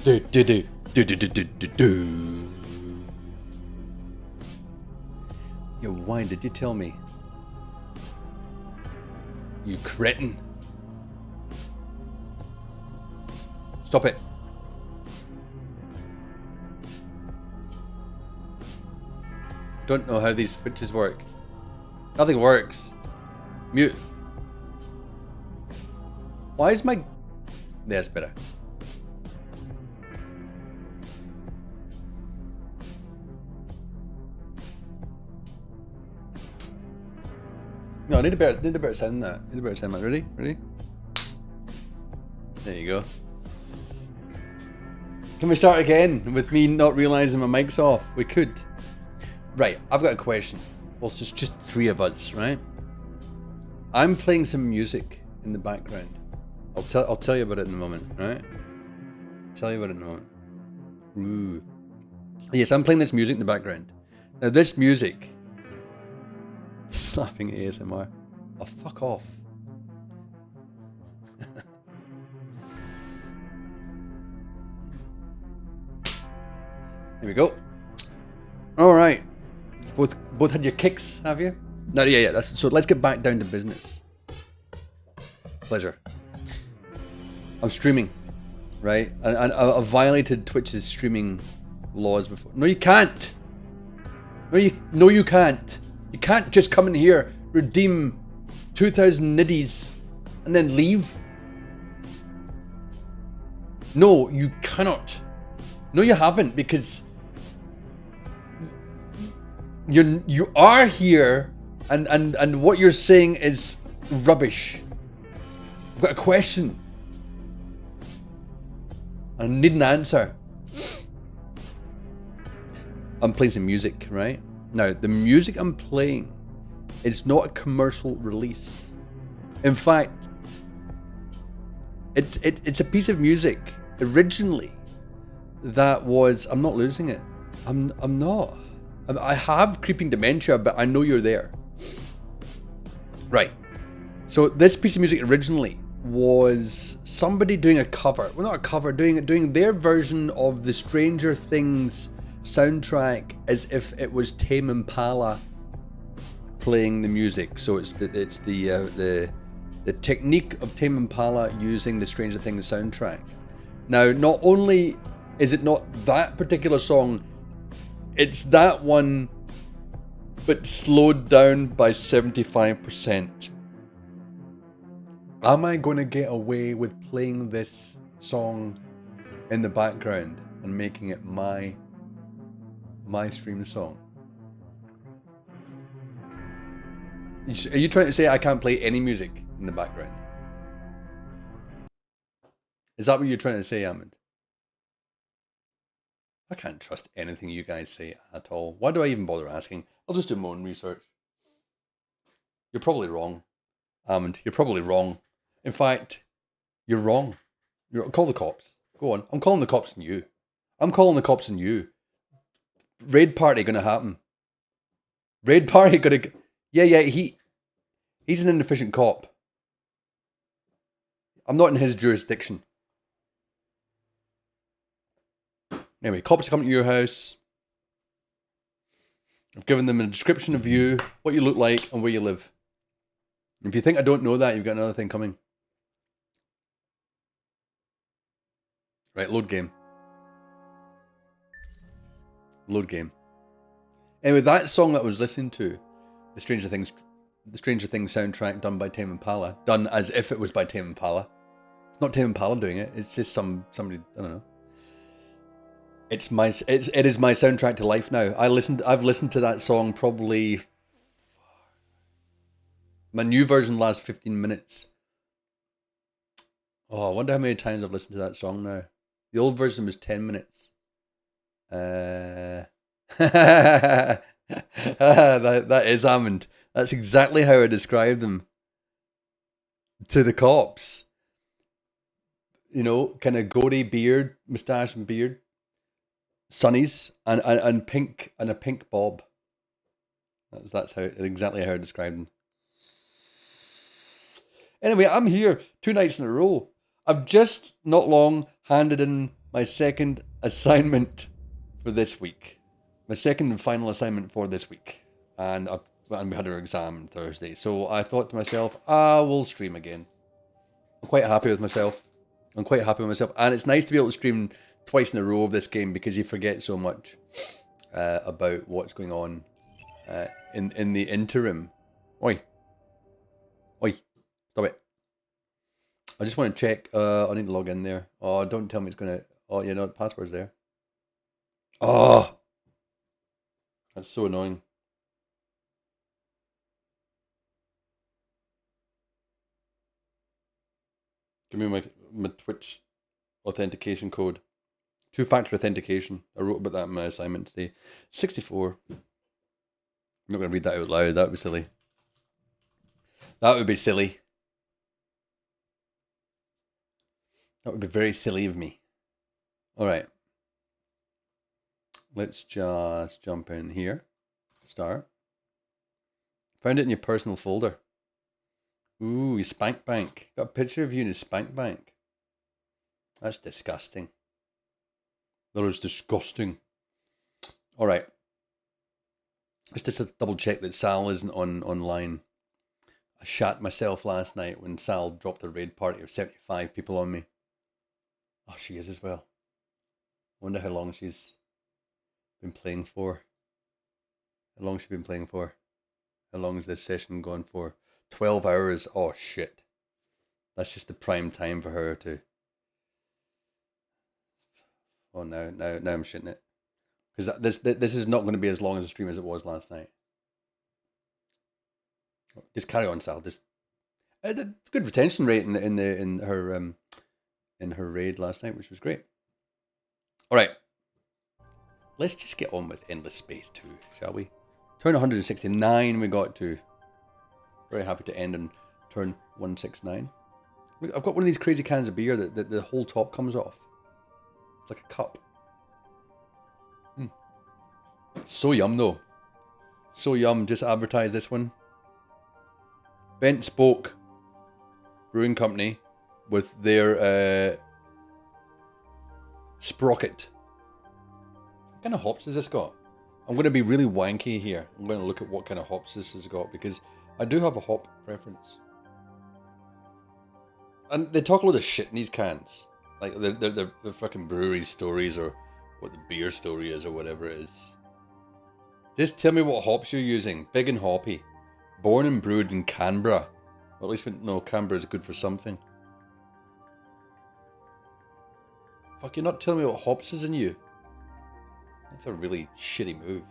Do do do do do do do do do. Yo, why did you tell me? You cretin. Stop it. Don't know how these switches work. Nothing works. Mute. Why is my... There's better. No, I need a better sound than that. Need a better sound. Ready? Ready? There you go. Can we start again with me not realizing my mic's off? We could. Right, I've got a question. Well, it's just three of us, right? I'm playing some music in the background. I'll tell you about it in a moment, right? Tell you about it in a moment. Ooh. Yes, I'm playing this music in the background. Now this music, slapping ASMR. Oh, fuck off. Here we go. All right. Both had your kicks, have you? No, yeah. So let's get back down to business. Pleasure. I'm streaming, right? And I've violated Twitch's streaming laws before. No, you can't. No, you can't. You can't just come in here, redeem 2,000 niddies, and then leave. No, you cannot. No, you haven't, because you are here, and what you're saying is rubbish. I've got a question. I need an answer. I'm playing some music, right? Now, the music I'm playing, it's not a commercial release. In fact, it's a piece of music originally that was... I'm not losing it. I'm not. I have creeping dementia, but I know you're there. Right. So this piece of music originally was somebody doing a cover. Well, not a cover, doing their version of the Stranger Things soundtrack as if it was Tame Impala playing the music. So it's the technique of Tame Impala using the Stranger Things soundtrack. Now, not only is it not that particular song, it's that one, but slowed down by 75%. Am I going to get away with playing this song in the background and making it my stream song? Are you trying to say I can't play any music in the background? Is that what you're trying to say, Ahmed? I can't trust anything you guys say at all. Why do I even bother asking? I'll just do my own research. You're probably wrong, Ahmed. You're probably wrong. In fact, you're wrong. Call the cops. Go on. I'm calling the cops on you. I'm calling the cops on you. Raid party gonna happen. Raid party gonna... Yeah, he's an inefficient cop. I'm not in his jurisdiction. Anyway, cops are coming to your house. I've given them a description of you, what you look like, and where you live. If you think I don't know that, you've got another thing coming. Right, load game. Load game. Anyway, that song that I was listening to, the Stranger Things soundtrack done by Tame Impala, done as if it was by Tame Impala. It's not Tame Impala doing it. It's just somebody, I don't know. It is my soundtrack to life now. I've listened to that song probably... My new version lasts 15 minutes. Oh, I wonder how many times I've listened to that song now. The old version was 10 minutes. That is Hammond. That's exactly how I described them to the cops. You know, kind of goatee beard, moustache and beard, sunnies, and pink, and a pink bob. That's exactly how I described them. Anyway, I'm here 2 nights in a row. I've just not long handed in my second assignment for this week. My second and final assignment for this week. And we had our exam on Thursday. So I thought to myself, we'll stream again. I'm quite happy with myself. And it's nice to be able to stream twice in a row of this game because you forget so much about what's going on in the interim. Oi. Stop it. I just want to check. I need to log in there. Oh, don't tell me it's going to... Oh, yeah, no, the password's there. Oh! That's so annoying. Give me my Twitch authentication code. 2-factor authentication. I wrote about that in my assignment today. 64. I'm not going to read that out loud. That would be silly. That would be silly. That would be very silly of me. Alright. Let's just jump in here. Start. Found it in your personal folder. Ooh, your spank bank. Got a picture of you in a spank bank. That's disgusting. That is disgusting. Alright. Let's just double check that Sal isn't online. I shat myself last night when Sal dropped a raid party of 75 people on me. Oh, she is as well. Wonder how long she's been playing for. How long has she been playing for? How long is this session gone for? 12 hours. Oh, shit. That's just the prime time for her to... Oh, now I'm shitting it. Because this is not going to be as long as a stream as it was last night. Just carry on, Sal. Just good retention rate in her raid last night, which was great. All right, let's just get on with Endless Space 2, shall we? Turn 169 we got to. Very happy to end on turn 169. Look, I've got one of these crazy cans of beer that the whole top comes off. It's like a cup. It's so yum though. So yum. Just advertise this one. Bent Spoke Brewing Company with their Sprocket. What kind of hops has this got? I'm going to be really wanky here. I'm going to look at what kind of hops this has got because I do have a hop preference. And they talk a lot of shit in these cans. Like they're fucking brewery stories or what the beer story is or whatever it is. Just tell me what hops you're using. Big and hoppy. Born and brewed in Canberra. Well, at least we know Canberra is good for something. Fuck, you're not telling me what hops is in you. That's a really shitty move.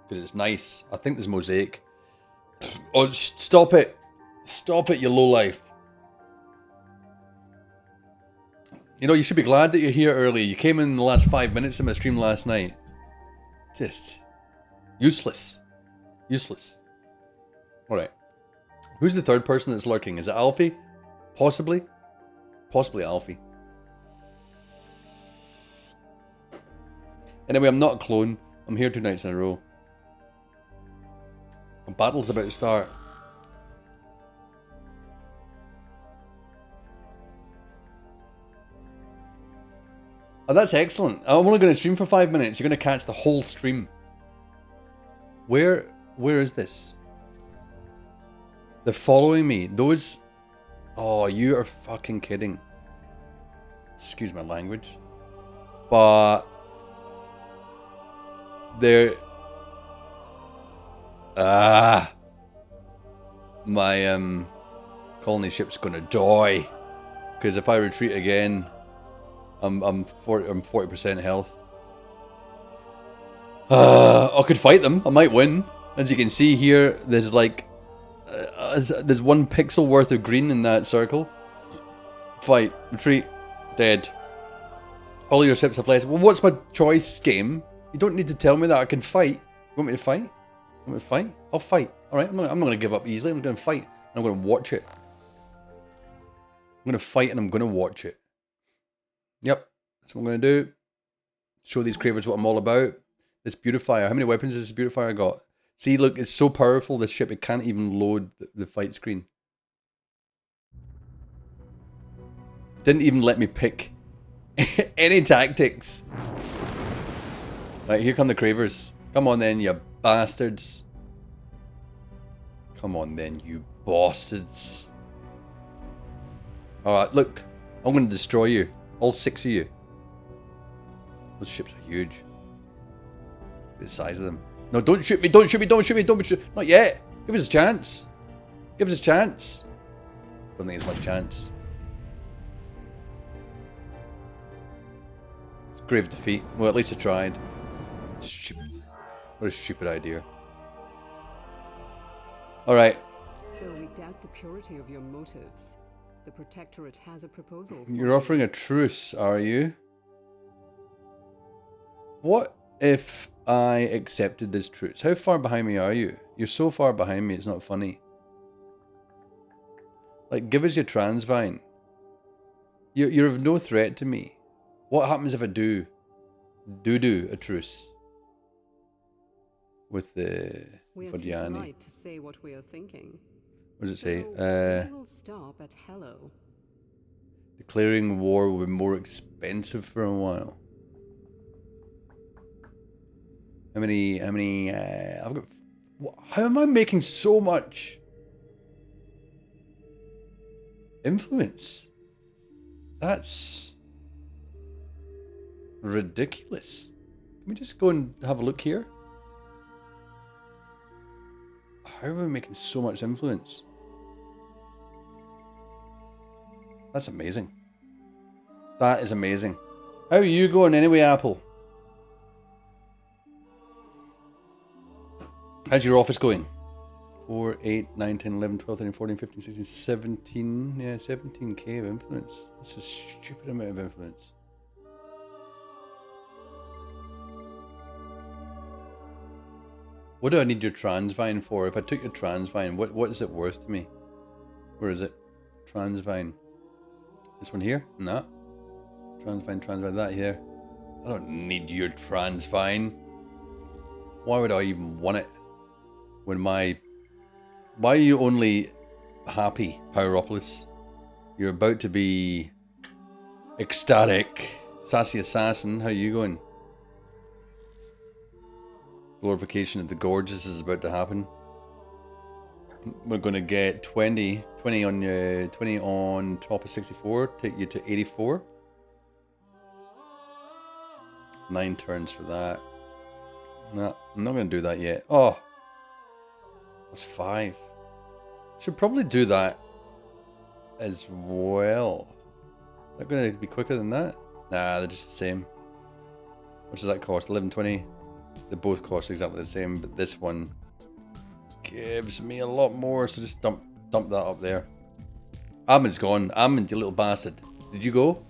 Because it's nice. I think there's mosaic. Oh, stop it. Stop it, you lowlife. You know, you should be glad that you're here early. You came in the last 5 minutes of my stream last night. Just useless. Useless. Alright. Who's the third person that's lurking? Is it Alfie? Possibly? Possibly Alfie. Anyway, I'm not a clone. I'm here 2 nights in a row. A battle's about to start. Oh, that's excellent. I'm only going to stream for 5 minutes. You're going to catch the whole stream. Where is this? They're following me. Those... Oh, you are fucking kidding. Excuse my language. But... They're... My, colony ship's gonna die. Because if I retreat again... I'm 40% health. I could fight them. I might win. As you can see here, there's like... there's 1 pixel worth of green in that circle. Fight. Retreat. Dead. All your ships are placed. Well, what's my choice, game? You don't need to tell me that I can fight. You want me to fight? You want me to fight? I'll fight. Alright, I'm not going to give up easily. I'm going to fight. And I'm going to watch it. I'm going to fight and I'm going to watch it. Yep. That's what I'm going to do. Show these cravers what I'm all about. This beautifier. How many weapons has this beautifier got? See, look, it's so powerful, this ship, it can't even load the fight screen. Didn't even let me pick Any tactics. Right, here come the cravers. Come on then, you bastards. Come on then, you bastards. Alright, look. I'm going to destroy you. All 6 of you. Those ships are huge. The size of them. No, don't shoot me, don't shoot me, don't shoot me, don't shoot me. Not yet. Give us a chance. Give us a chance. Don't think there's much chance. It's grave defeat. Well, at least I tried. Stupid. What a stupid idea. Alright. Though we doubt the purity of your motives, the Protectorate has a proposal. You're offering a truce, are you? What if I accepted this truce? How far behind me are you? You're so far behind me, it's not funny. Like, give us your transvine. You're of no threat to me. What happens if I do a truce with the We are too polite to say what we are thinking. What does it say? We will stop at hello. Declaring war will be more expensive for a while. How many, I've got, how am I making so much influence? That's ridiculous. Can we just go and have a look here? How are we making so much influence? That's amazing. That is amazing. How are you going anyway, Apple? How's your office going? 4, 8, 9, 10, 11, 12, 13, 14, 15, 16, 17. Yeah, 17k of influence. That's a stupid amount of influence. What do I need your transvine for? If I took your transvine, what is it worth to me? Where is it? Transvine. This one here? No. Transvine, that here. I don't need your transvine. Why would I even want it? When my... Why are you only happy, Pyropolis? You're about to be ecstatic. Sassy Assassin, how are you going? Glorification of the Gorgeous is about to happen. We're going to get 20 on top of 64, take you to 84. 9 turns for that. No, I'm not going to do that yet. Oh, that's 5. Should probably do that as well. Is that going to be quicker than that? Nah, they're just the same. What does that cost? 1120. They both cost exactly the same, but this one gives me a lot more, so just dump that up there. Amund's gone. Amund, you little bastard. Did you go?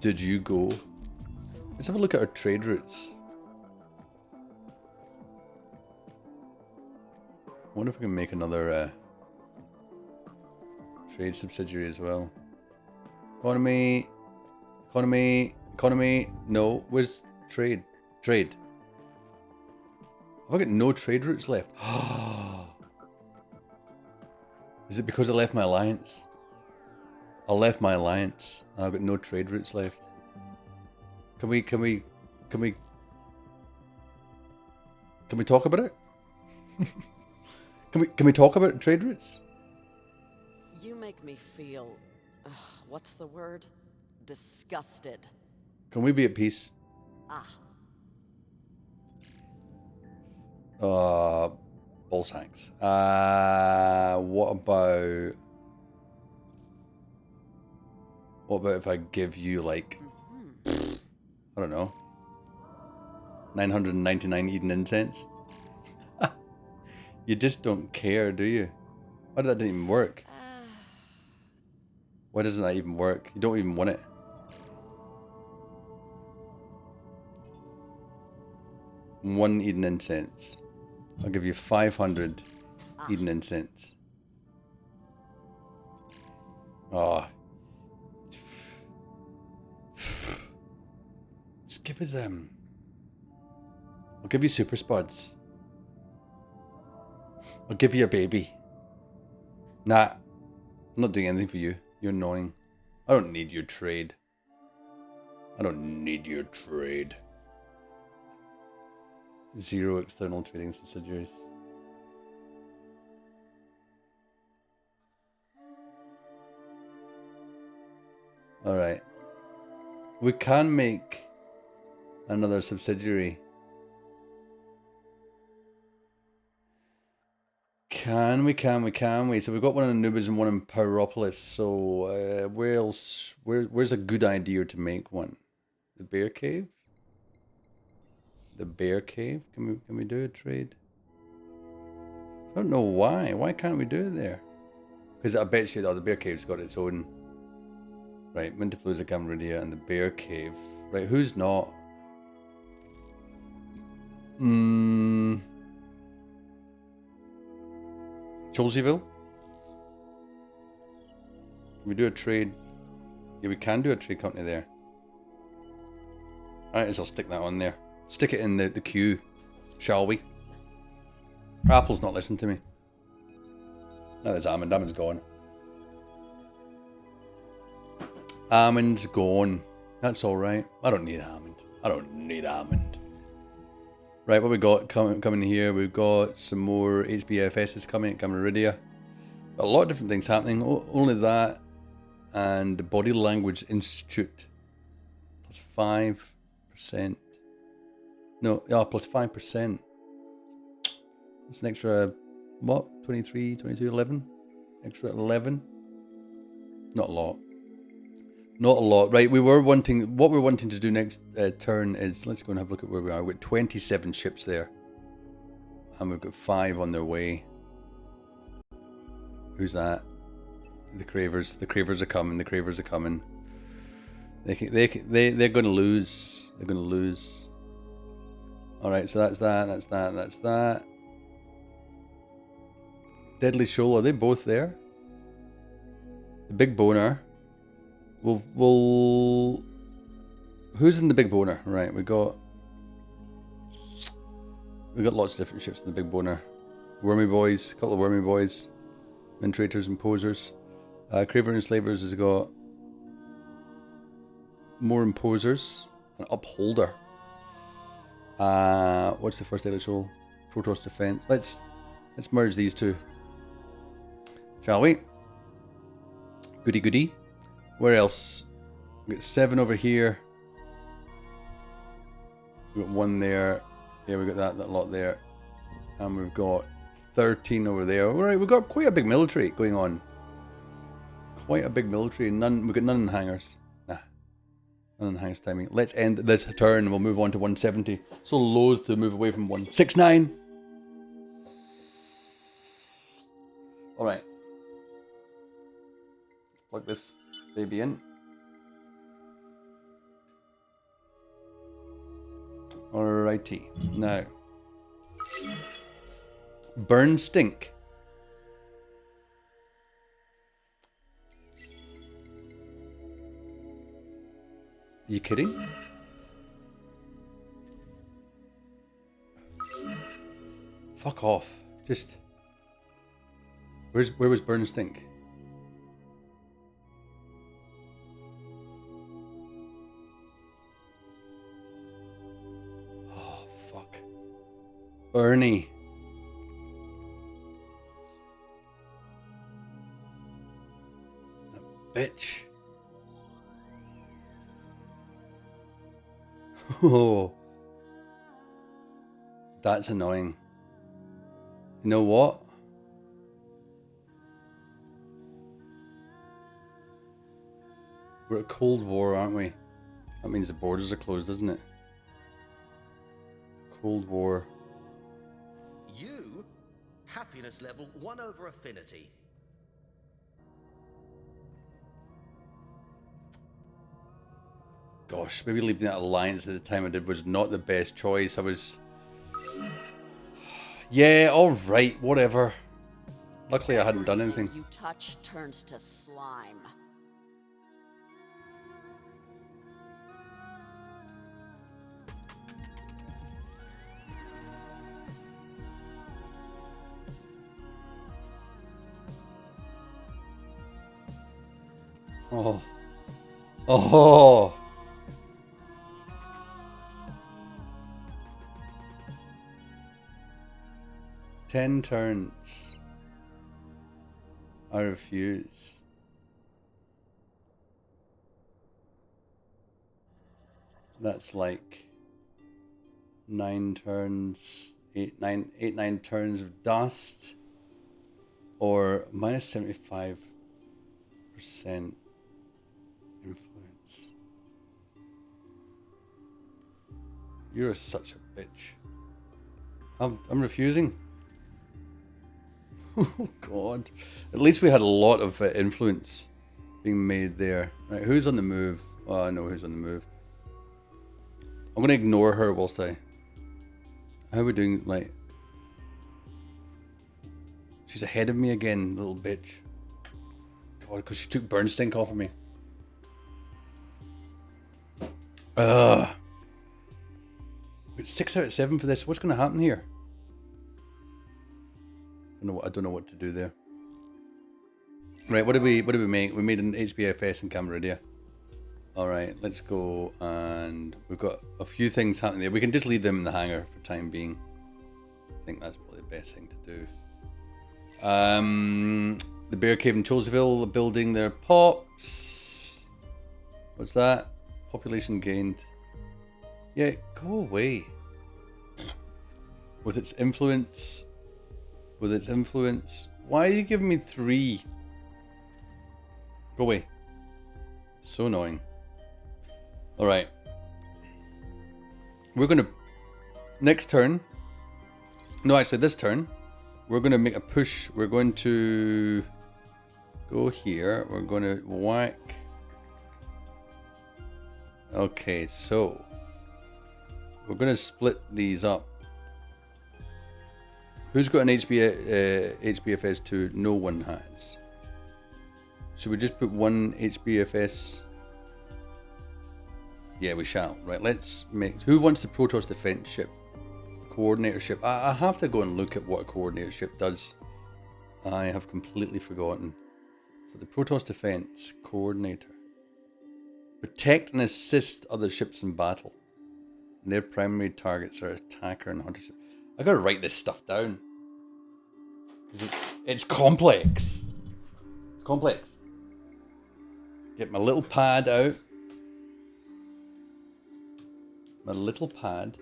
Did you go? Let's have a look at our trade routes. I wonder if we can make another trade subsidiary as well. Economy. No, where's trade? Trade. Have I got no trade routes left? Is it because I left my alliance? I left my alliance and I've got no trade routes left. Can we talk about it? Can we talk about trade routes? You make me feel, what's the word? Disgusted. Can we be at peace? Ball sacks. What about if I give you like, I don't know, 999 Eden incense? You just don't care, do you? Why did that didn't even work? Why doesn't that even work? You don't even want it. One Eden incense. I'll give you 500 Eden incense. Oh. Just give us I'll give you super spuds. I'll give you a baby. Nah, I'm not doing anything for you. You're annoying. I don't need your trade. I don't need your trade. 0 external trading subsidiaries. Alright. We can make another subsidiary. Can we? So we've got one in Anubis and one in Pyropolis. So where else? Where's a good idea to make one? The Bear Cave? The Bear Cave? Can we do a trade? I don't know why. Why can't we do it there? Because I bet you the Bear Cave's got its own. Right, Minty, Camaridia, and the Bear Cave. Right, who's not? Cholseyville? Can we do a trade? Yeah, we can do a trade company there. Alright, I'll stick that on there. Stick it in the queue, shall we? Apple's not listening to me. No, there's Almond. Almond's gone. Almond's gone. That's alright. I don't need Almond. I don't need Almond. Right, what we got coming here? We've got some more HBFSs coming at Camaridia. A lot of different things happening. Only that and the Body Language Institute. Plus 5%. No, yeah, plus 5%. It's an extra, what? 23, 22, 11? Extra 11? Not a lot. Not a lot. Right, what we're wanting to do next turn is, let's go and have a look at where we are. We've got 27 ships there. And we've got 5 on their way. Who's that? The Cravers. The Cravers are coming. The Cravers are coming. They're going to lose. They're going to lose. Alright, so that's that. Deadly Shoal, are they both there? The Big Boner. We'll who's in the Big Boner? Right, we got lots of different ships in the Big Boner. Wormy Boys, a couple of Wormy Boys, Mentrators and Posers. Craver and Slavers has got more Imposers, an Upholder. What's the first Deadly Shoal? Protoss Defense. Let's merge these two, shall we? Goody goody. Where else? We got 7 over here. We got 1 there. Yeah, we got that lot there. And we've got 13 over there. Alright, we've got quite a big military going on. Quite a big military. We've got none in hangars. Nah. None in hangars timing. Let's end this turn and we'll move on to 170. So loath to move away from 169. Alright. Plug this baby in. Alrighty. Now. Burn Stink. You kidding? Fuck off. Just. Where was Burn Stink? Ernie. That bitch. Oh. That's annoying. You know what? We're at Cold War, aren't we? That means the borders are closed, doesn't it? Cold War. You? Happiness level 1 over affinity. Gosh, maybe leaving that alliance at the time I did was not the best choice. I was... Yeah, alright, whatever. Luckily I hadn't done anything. You touch turns to slime. Oh, Oh. Ten turns. I refuse. That's like 9 turns, 9 turns of dust, or minus 75% influence. You're such a bitch. I'm refusing. Oh God! At least we had a lot of influence being made there. Right, who's on the move? Oh, I know who's on the move. I'm gonna ignore her whilst I. How are we doing? Like, she's ahead of me again, little bitch. God, because she took burn stink off of me. Ugh. It's 6 out of 7 for this. What's gonna happen here? I don't know what to do there. Right, what did we make? We made an HBFS in Camaradia. Alright, let's go, and we've got a few things happening there. We can just leave them in the hangar for time being. I think that's probably the best thing to do. The Bear Cave in Choseville building their pops. What's that? Population gained. Yeah, go away. With its influence. Why are you giving me 3? Go away. So annoying. Alright. We're going to... Next turn. No, actually this turn. We're going to make a push. We're going to... Go here. We're going to whack... Okay, so... We're going to split these up. Who's got an HBFS 2? No one has. Should we just put one HBFS? Yeah, we shall. Right, let's make... Who wants the Protoss defense ship? Coordinator ship. I have to go and look at what a coordinator ship does. I have completely forgotten. So the Protoss defense coordinator. Protect and assist other ships in battle. And their primary targets are attacker and hunter ship. I gotta write this stuff down. It's complex. It's complex. Get my little pad out. My little pad.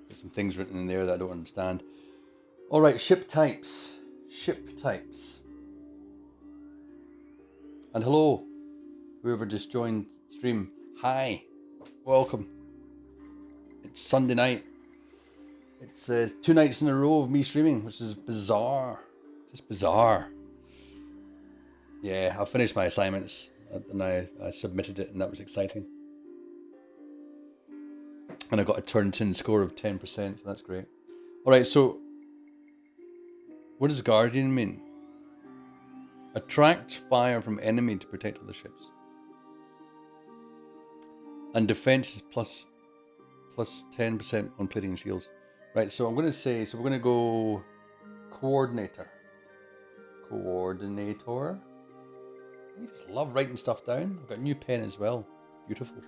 There's some things written in there that I don't understand. Alright, ship types. Ship types. And hello, whoever just joined stream. Hi. Welcome. It's Sunday night. It's 2 nights in a row of me streaming, which is bizarre. Just bizarre. Yeah, I finished my assignments and I submitted it, and that was exciting. And I got a turn-in score of 10%, so that's great. Alright, so what does Guardian mean? Attracts fire from enemy to protect other ships. And defense is plus 10% on plating and shields. Right, so I'm going to say, so we're going to go coordinator. Coordinator. I just love writing stuff down. I've got a new pen as well. Beautiful.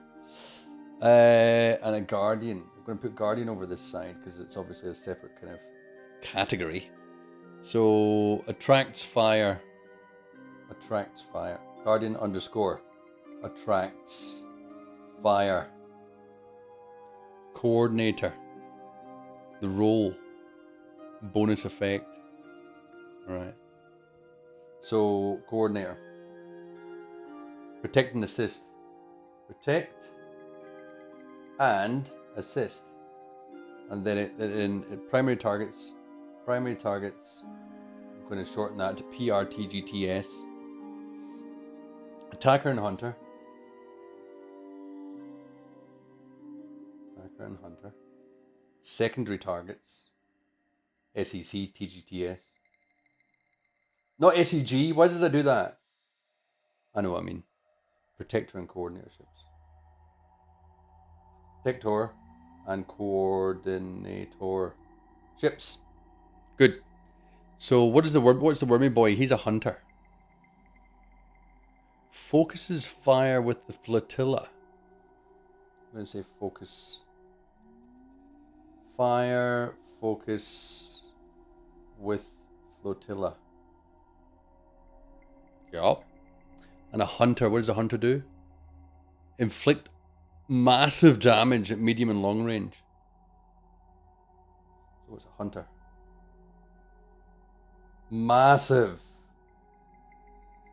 And a guardian. I'm going to put guardian over this side because it's obviously a separate kind of category. So attracts fire. Attracts fire. Guardian underscore. Attracts fire. Coordinator. The role. Bonus effect. Alright. So, coordinator. Protect and assist. Protect and assist. And then it primary targets. Primary targets. I'm going to shorten that to PRTGTS. Attacker and hunter. Attacker and hunter. Secondary targets. SEC, TGTS. Not SEG. Why did I do that? I know what I mean. Protector and coordinator ships. Protector and coordinator ships. Good. So what is the word? What's the wormy boy? He's a hunter. focuses fire with the flotilla. I'm going to say focus. Fire, focus with flotilla. Yup. And a hunter, what does a hunter do? Inflict massive damage at medium and long range. So what's a hunter? Massive.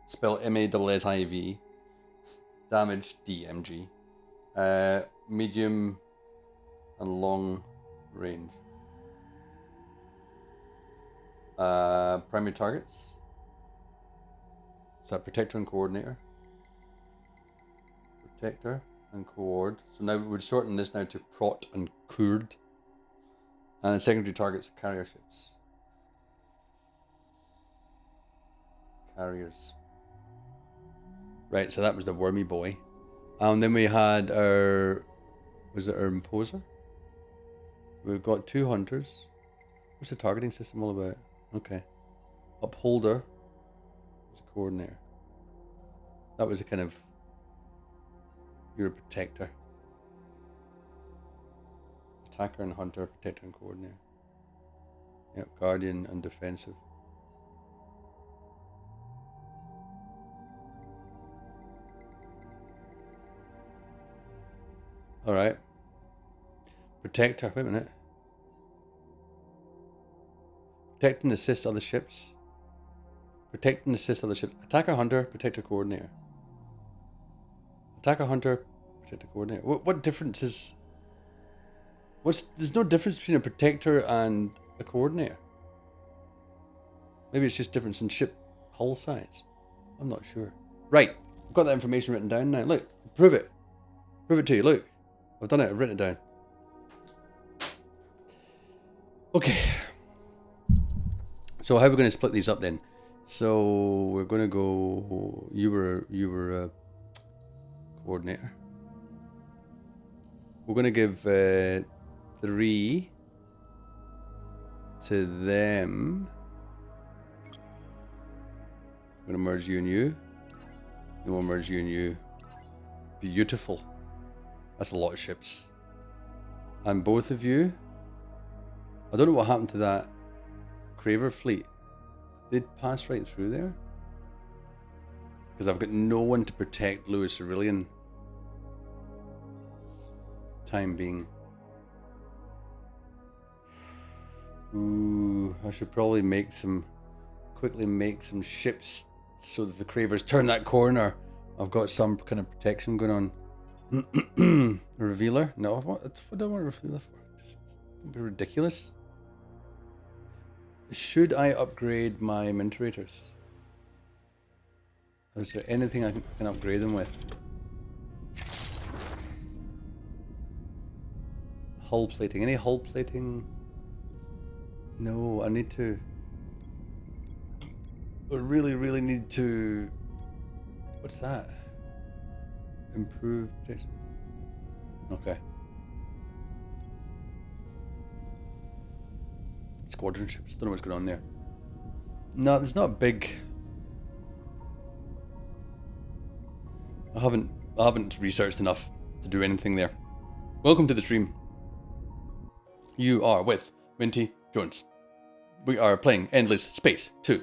Spell MASSIV. Damage DMG. Medium and long range. Primary targets. Is that protector and coordinator? Protector and coord. So now we would shorten this now to prot and coord. And secondary targets are carrier ships. Carriers. Right, so that was the wormy boy. And then we had our, was it our imposer? We've got 2 hunters. What's the targeting system all about? Okay. Upholder. Was a coordinator. That was a kind of, you're a protector. Attacker and hunter, protector and coordinator. Yep, guardian and defensive. Alright. Protector, wait a minute. Protect and assist other ships. Protect and assist other ships. Attacker, hunter, protector, coordinator. Attacker, hunter, protector, coordinator. What difference is... There's no difference between a protector and a coordinator. Maybe it's just difference in ship hull size. I'm not sure. Right, I've got that information written down now. Look, prove it. Prove it to you, look. I've done it, I've written it down. Okay. So how are we going to split these up then? So we're going to go, you were a coordinator. We're going to give 3 to them. I'm going to merge you and you. Then we'll merge you and you. Beautiful. That's a lot of ships. And both of you, I don't know what happened to that Craver fleet. Did they pass right through there? Because I've got no one to protect Lewis Aurelian. Time being. Ooh, I should probably quickly make some ships so that the Cravers turn that corner. I've got some kind of protection going on. Revealer? No, what do I want a revealer for? Just don't be ridiculous. Should I upgrade my Minterators? Is there anything I can upgrade them with? Hull plating. Any hull plating? No, I need to... I really need to... What's that? Improve protection. Okay. Squadron ships. Don't know what's going on there. No, there's not big... I haven't researched enough to do anything there. Welcome to the stream. You are with Minty Jones. We are playing Endless Space 2.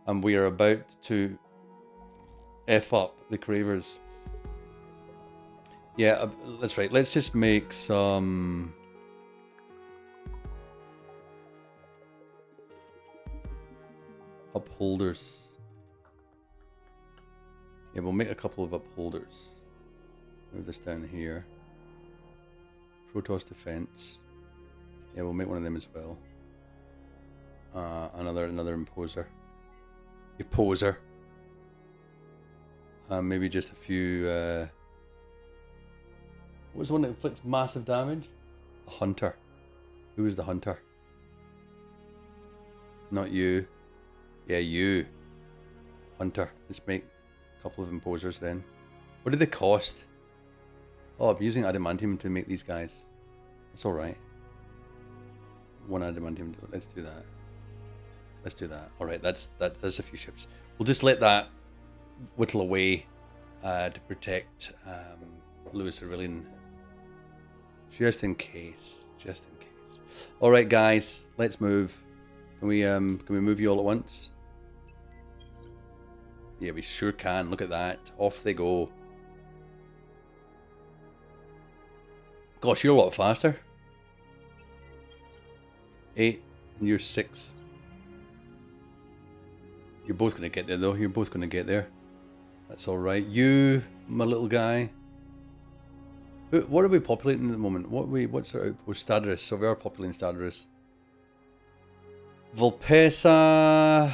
And we are about to F up the Cravers. Yeah, that's right. Let's just make some... upholders. Yeah, we'll make a couple of upholders. Move this down here. Protoss defense. Yeah, we'll make one of them as well. Another imposer. Opposer. Maybe just a few... what was the one that inflicts massive damage? A hunter. Who was the hunter? Not you. Yeah, you. Hunter. Let's make a couple of imposers then. What do they cost? Oh, I'm using adamantium to make these guys. That's alright. One adamantium. Let's do that. Let's do that. All right, that's a few ships. We'll just let that whittle away to protect Lewis Aurelian, just in case. Just in case. All right, guys, let's move. Can we move you all at once? Yeah, we sure can. Look at that. Off they go. Gosh, you're a lot faster. 8 and you're 6. You're both going to get there, though. You're both going to get there. That's all right. You, my little guy. What are we populating at the moment? What's our outpost? Stadaris. So we are populating Stadaris. Volpesa.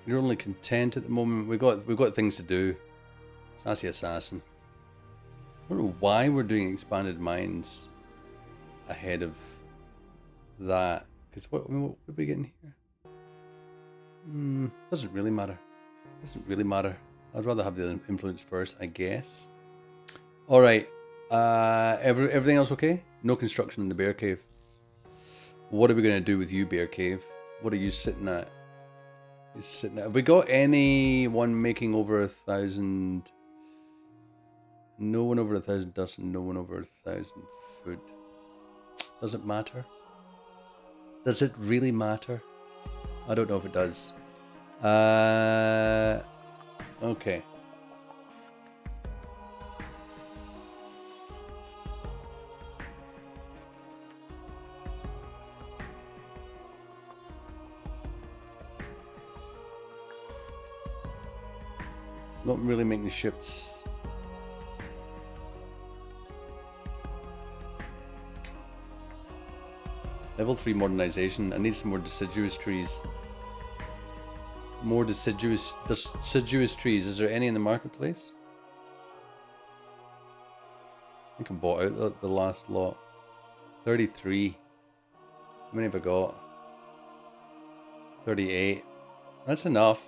You're only content at the moment. We've got things to do. Sassy Assassin. I don't know why we're doing expanded mines ahead of that. Because what are we getting here? Doesn't really matter. Doesn't really matter. I'd rather have the influence first, I guess. All right. Everything else okay? No construction in the bear cave. What are we going to do with you, bear cave? What are you sitting at? You're sitting at. Have we got anyone making over 1,000? No one over 1,000 dust and no one over 1,000 food. Does it matter? Does it really matter? I don't know if it does. Okay. Not really making ships. Level 3 modernization. I need some more deciduous trees. More deciduous trees. Is there any in the marketplace? I think I bought out the last lot. 33. How many have I got? 38. That's enough.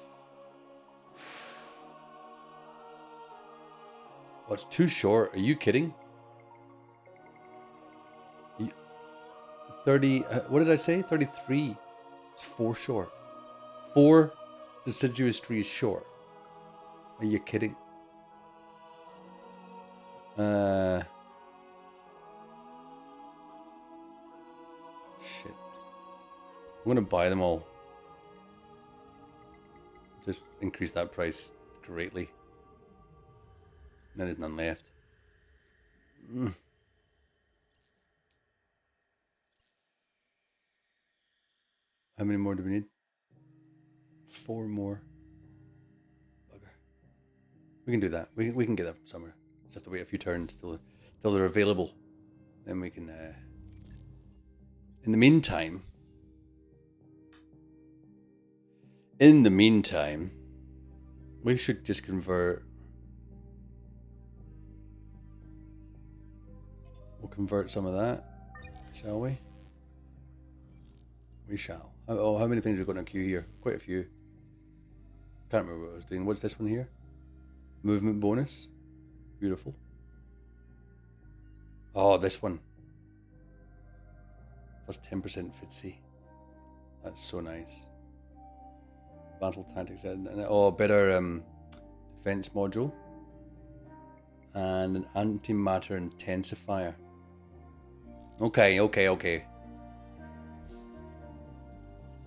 Oh, it's too short. Are you kidding? 30. What did I say? 33. It's 4 short. 4 deciduous trees short. Are you kidding? Shit. I'm gonna buy them all. Just increase that price greatly. Now there's none left. How many more do we need? 4 more. Bugger. We can do that. We can get that from somewhere. Just have to wait a few turns till they're available. Then we can. In the meantime, we should just convert. We'll convert some of that, shall we? We shall. Oh, how many things have we got in a queue here? Quite a few. Can't remember what I was doing. What's this one here? Movement bonus. Beautiful. Oh, this one. Plus 10% FTSE. That's so nice. Battle tactics. Oh, better defense module. And an antimatter intensifier. Okay.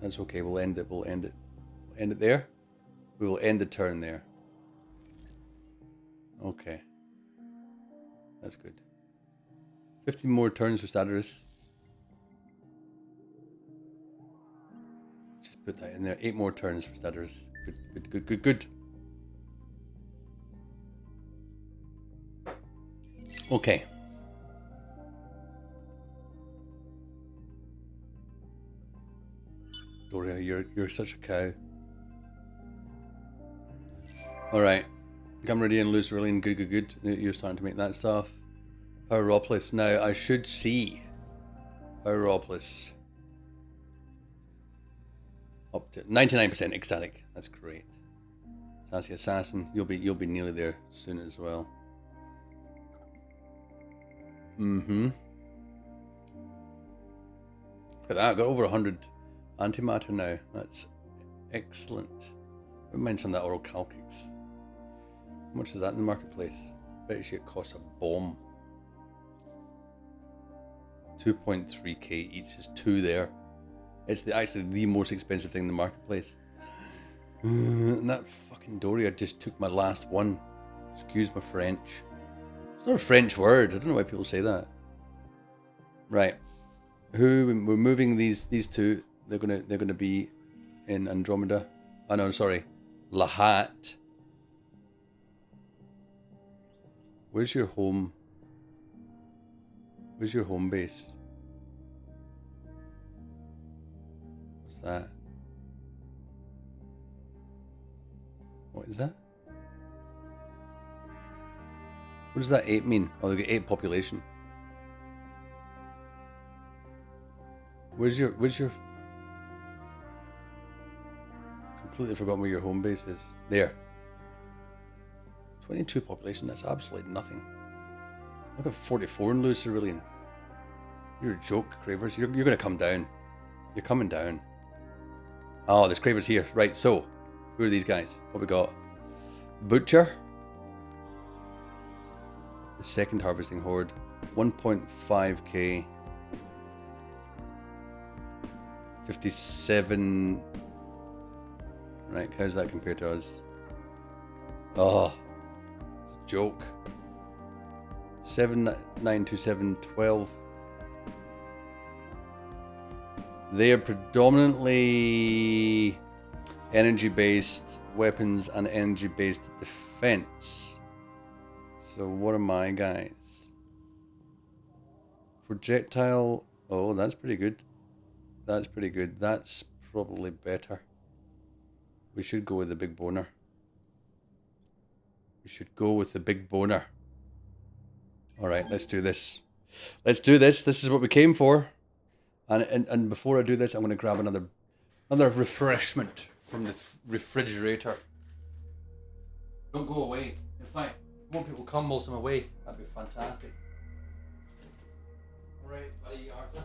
That's okay. We'll end it. We'll end it there. We will end the turn there. Okay. That's good. 15 more turns for Stadaris. Just put that in there. 8 more turns for Stadaris. Good. Okay. Doria, you're such a cow. Alright. Gamradian, Loose Aurelian, good. You're starting to make that stuff. Pyropolis. Now, I should see Pyropolis up to 99% ecstatic. That's great. Sassy Assassin, you'll be nearly there soon as well. Look at that, I got over 100 Antimatter now. That's excellent. Don't mind some of that oral calcix. How much is that in the marketplace? Bet you it costs a bomb. 2.3k each. Is 2 there. It's actually the most expensive thing in the marketplace. And that fucking Doria just took my last one. Excuse my French. It's not a French word. I don't know why people say that. Right. We're moving these two. They're gonna be in Andromeda. Oh no, sorry. Lahat. Where's your home? Where's your home base? What's that? What is that? What does that 8 mean? Oh, they've got 8 population. Where's your completely forgotten where your home base is. There. 22 population, that's absolutely nothing. I've got 44 in Louis Cerulean. You're a joke, Cravers. You're gonna come down. You're coming down. Oh, there's Cravers here. Right, so who are these guys? What we got? Butcher. The second harvesting horde. 1.5k. 57. Right, how's that compared to us? Oh, it's a joke. 792712. They are predominantly energy-based weapons and energy-based defense. So what are my guys? Projectile. Oh, that's pretty good. That's pretty good. That's probably better. We should go with the big boner. We should go with the big boner. Alright, let's do this. Let's do this. This is what we came for. And before I do this, I'm going to grab another refreshment from the refrigerator. Don't go away. In fact, more people come whilst I'm away. That'd be fantastic. Alright, buddy, Arthur.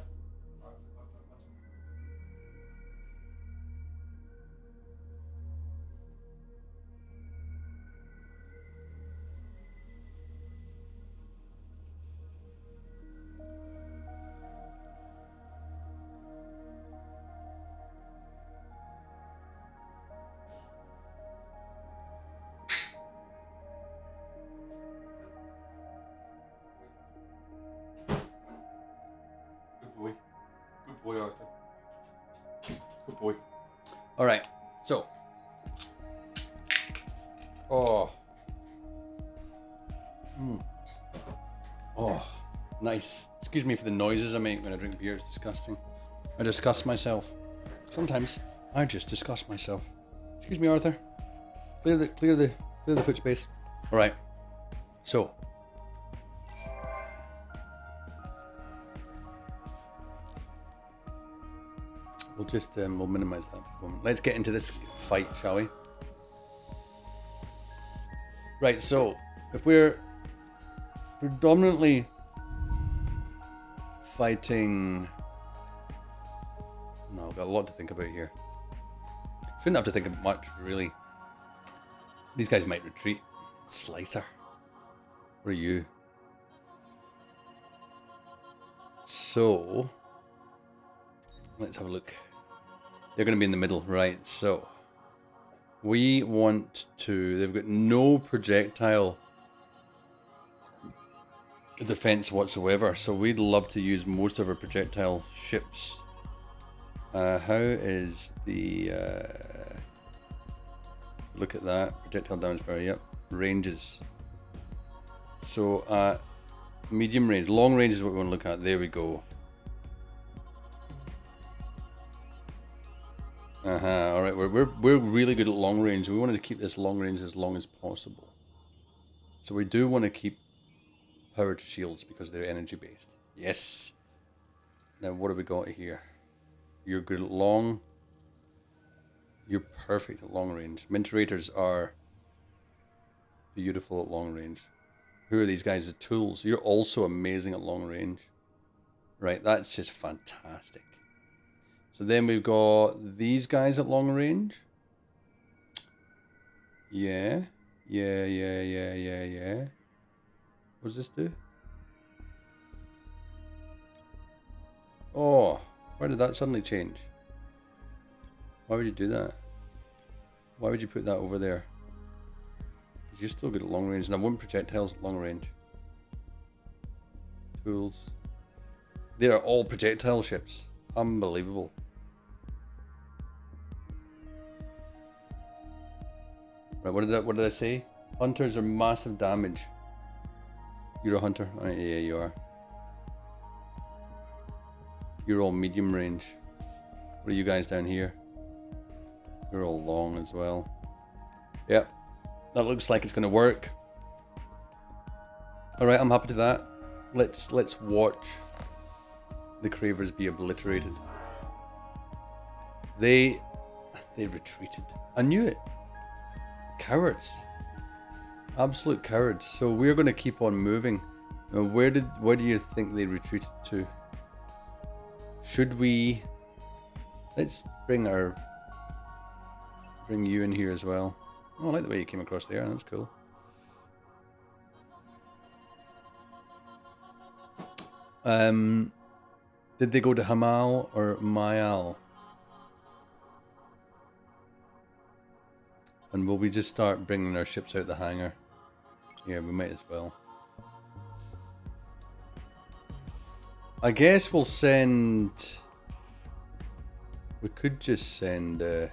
Good boy, Arthur. Good boy. Alright, so. Oh. Oh, nice. Excuse me for the noises I make when I drink beer. It's disgusting. I disgust myself. Sometimes I just disgust myself. Excuse me, Arthur. Clear the foot space. Alright. So. We'll just we'll minimize that for a moment. Let's get into this fight, shall we? Right, so if we're predominantly fighting, no, I've got a lot to think about here. Shouldn't have to think of much, really. These guys might retreat. Slicer, where are you? So let's have a look. They're going to be in the middle, right? So we want to. They've got no projectile defense whatsoever, so we'd love to use most of our projectile ships. How is the look at that projectile damage power? Yep, ranges. So medium range, long range is what we want to look at. There we go. All right, we're really good at long range. We wanted to keep this long range as long as possible. So we do want to keep power to shields because they're energy based. Yes. Now what have we got here? You're good at long. You're perfect at long range. Minterators are beautiful at long range. Who are these guys? The tools. You're also amazing at long range. Right, that's just fantastic. So then we've got these guys at long range. Yeah. What does this do? Oh, why did that suddenly change? Why would you do that? Why would you put that over there? You're still good at long range, and I want projectiles at long range. Tools. They are all projectile ships. Unbelievable. Right, what did I say? Hunters are massive damage. You're a hunter? Oh, yeah, you are. You're all medium range. What are you guys down here? You're all long as well. Yep. That looks like it's gonna work. Alright, I'm happy to that. Let's watch the Cravers be obliterated. They retreated. I knew it. Cowards. Absolute cowards. So we're gonna keep on moving. Now, where do you think they retreated to? Should we let's bring you in here as well. Oh, I like the way you came across there. That's cool. Did they go to Hamal or Mayal? And will we just start bringing our ships out the hangar? Yeah, we might as well. I guess we'll send... We could just send... I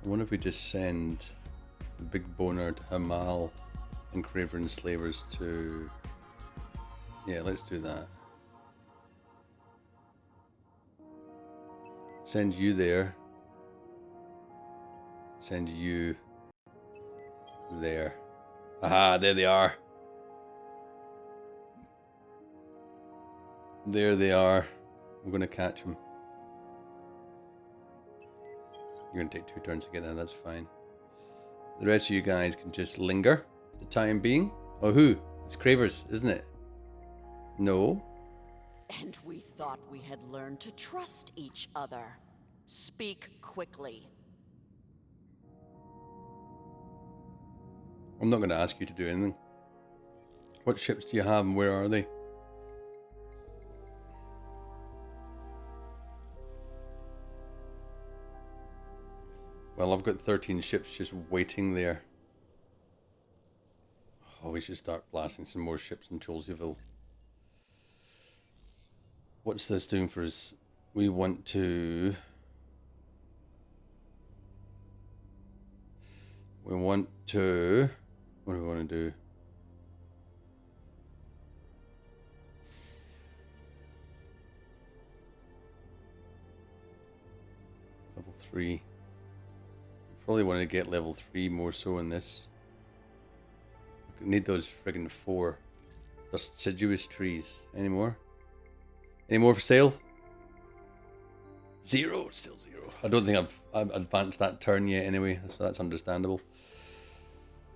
wonder if we just send the Big Boner to Hamal and Craver and Slavers to... Yeah, let's do that. Send you there. Send you there. Aha, there they are. There they are. I'm going to catch them. You're going to take 2 turns to get there, that's fine. The rest of you guys can just linger for the time being. Oh, who? It's Cravers, isn't it? No. And we thought we had learned to trust each other. Speak quickly. I'm not going to ask you to do anything. What ships do you have and where are they? Well, I've got 13 ships just waiting there. Oh, we should start blasting some more ships in Cholseyville. What's this doing for us? We want to... What do we want to do? Level 3. Probably want to get level 3 more so in this. I need those friggin' 4 deciduous trees. Any more? Any more for sale? 0, still 0. I don't think I've advanced that turn yet anyway, so that's understandable.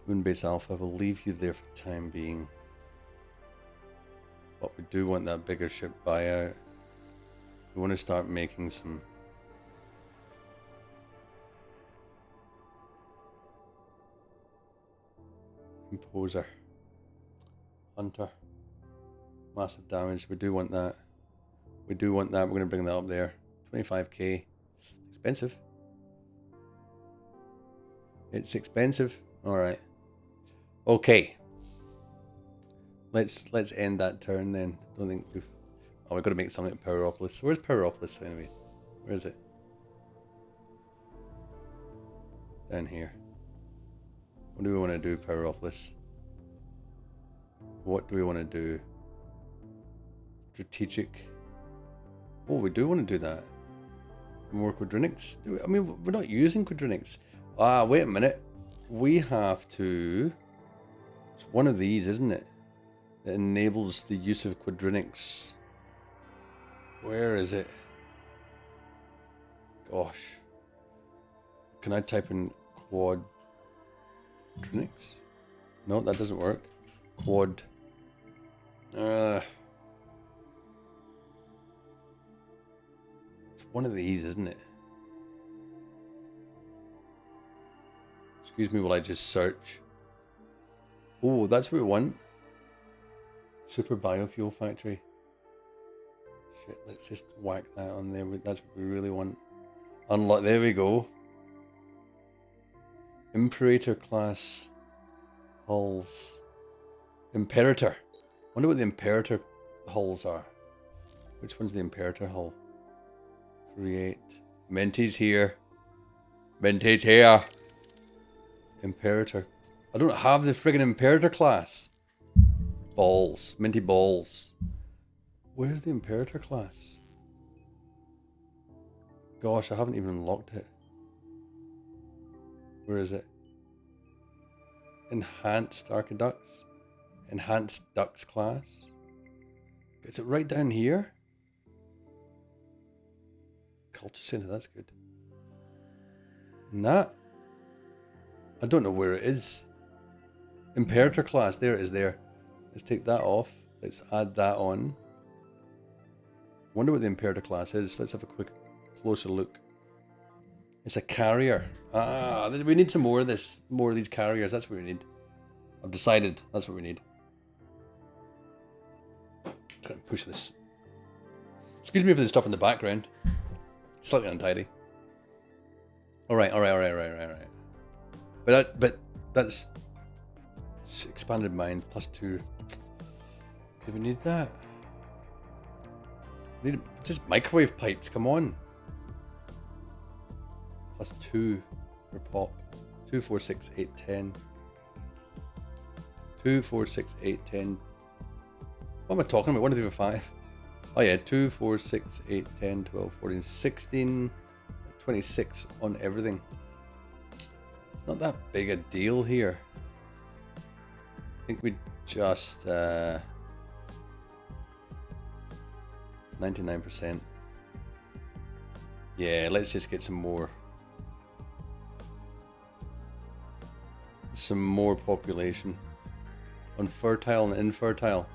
Moonbase Alpha, we'll leave you there for the time being. But we do want that bigger ship buyout. We want to start making some... Imposer. Hunter. Massive damage, we do want that. We do want that, we're going to bring that up there. 25k. It's expensive. It's expensive. Alright. Okay. Let's end that turn then. Don't think we've... Oh, we've got to make something at Poweropolis. Where's Poweropolis anyway? Where is it? Down here. What do we want to do, Poweropolis? What do we want to do? Strategic. Oh, we do want to do that. More quadrinics? I mean, we're not using quadrinics. Ah, wait a minute. We have to... It's one of these, isn't it? That enables the use of quadrinics. Where is it? Gosh. Can I type in quadrinics? No, that doesn't work. Quad It's one of these, isn't it? Excuse me while I just search. Oh, that's what we want. Super biofuel factory. Shit, let's just whack that on there. That's what we really want. Unlock. There we go. Imperator class hulls. Imperator. Wonder what the Imperator hulls are. Which one's the Imperator hull? Create. Minty's here. Minty's here. Imperator. I don't have the friggin' Imperator class. Balls. Minty balls. Where's the Imperator class? Gosh, I haven't even unlocked it. Where is it? Enhanced Archiducts? Enhanced Ducts class? Is it right down here? Culture Center, that's good. Nah. I don't know where it is. Imperator class, there it is there. Let's take that off. Let's add that on. Wonder what the Imperator class is. Let's have a quick closer look. It's a carrier. Ah, we need some more of this. More of these carriers. That's what we need. I've decided that's what we need. Try and push this. Excuse me for the stuff in the background. Slightly untidy. Alright. But that's expanded mind +2. Do we need that? We need just microwave pipes, come on. +2 for pop. 2, 4, 6, 8, 10. 2, 4, 6, 8, 10. What am I talking about? 1, 2, 3, 4, 5. Oh yeah, 2, 4, 6, 8, 10, 12, 14, 16, 26 on everything. It's not that big a deal here. I think we just 99%. Yeah, let's just get some more population on fertile and infertile.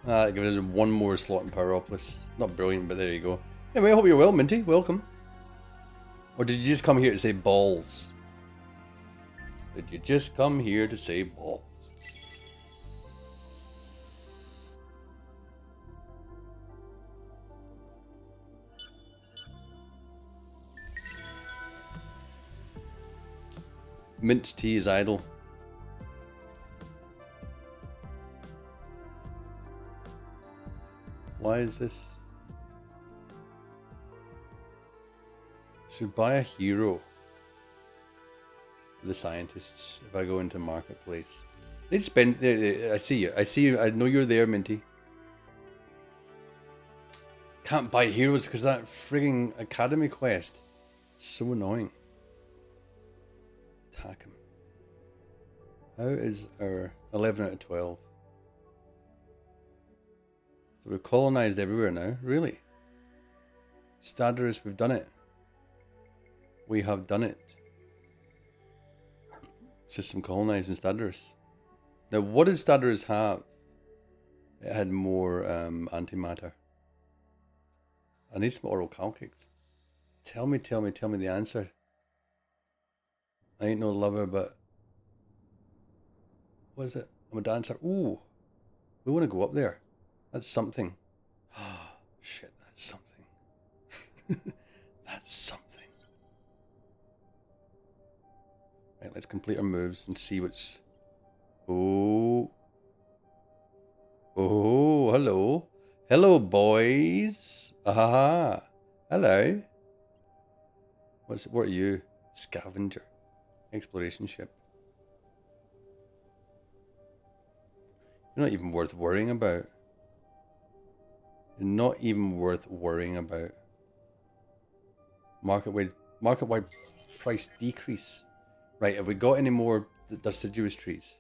Give us one more slot in Poweropolis. Not brilliant, but there you go. Anyway, I hope you're well, Minty. Welcome. Or did you just come here to say balls? Did you just come here to say balls? Mint tea is idle. Why is this? Should buy a hero for the scientists if I go into marketplace. They spend. I see you. I see you. I know you're there, Minty. Can't buy heroes because of that frigging academy quest. It's so annoying. Attack him. How is our 11 out of 12? So we've colonized everywhere now. Really? Stadaris, we've done it. We have done it. System colonized in Stadaris. Now, what did Stadaris have? It had more antimatter. I need some oral calcics. Tell me the answer. I ain't no lover, but what is it? I'm a dancer. Ooh, we want to go up there. That's something. Oh, shit, that's something. That's something. Right, let's complete our moves and see what's... Oh. Oh, hello. Hello, boys. Aha. Hello. What are you? Scavenger. Exploration ship. You're not even worth worrying about. You're not even worth worrying about. Market-wide price decrease. Right, have we got any more deciduous trees?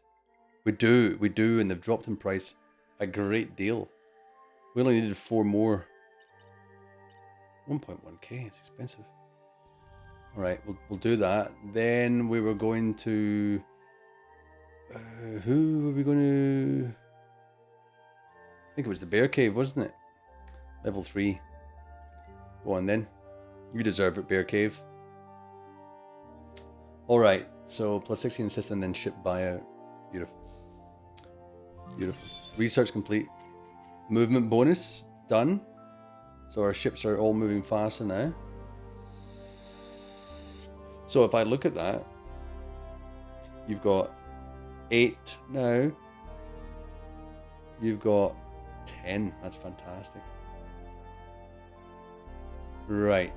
We do, and they've dropped in price a great deal. We only needed 4 more. 1.1k, it's expensive. Alright, we'll do that. Then we were going to... who were we going to... think it was the bear cave, wasn't it? Level 3. Go on then. You deserve it, bear cave. Alright, so plus 16 assist and then ship buyout. Beautiful. Beautiful. Research complete. Movement bonus done. So our ships are all moving faster now. So if I look at that, you've got 8 now. You've got 10. That's fantastic. Right.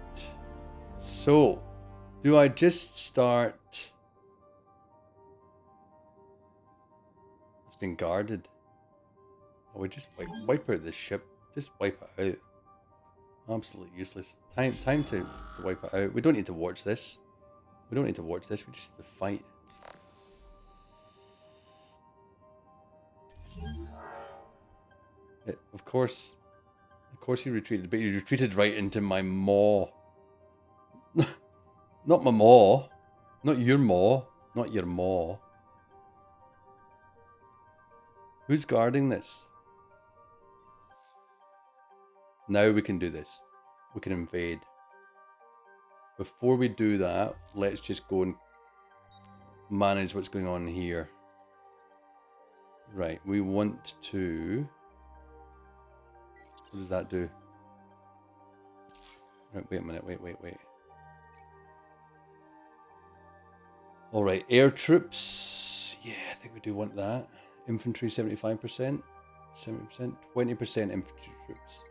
So, do I just start... It's been guarded. Oh, we just wipe out this ship. Just wipe it out. Absolutely useless. Time to wipe it out. We don't need to watch this. We don't need to watch this. We just need to fight. Of course he retreated, but he retreated right into my maw. Not my maw. Not your maw. Not your maw. Who's guarding this? Now we can do this. We can invade. Before we do that, let's just go and manage what's going on here. Right, we want to... What does that do? Right, wait a minute, wait. Alright, air troops. Yeah, I think we do want that. Infantry 75%. 70%. 20% infantry troops.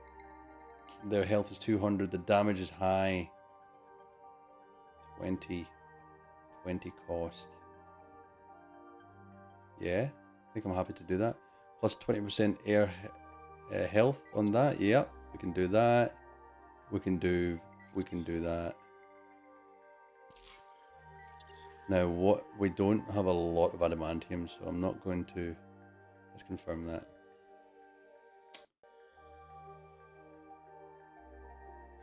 Their health is 200. The damage is high. 20 cost. Yeah, I think I'm happy to do that. Plus 20% air health on that. Yep, we can do that. We can do that. Now, what we don't have a lot of adamantium, so I'm not going to. Let's confirm that.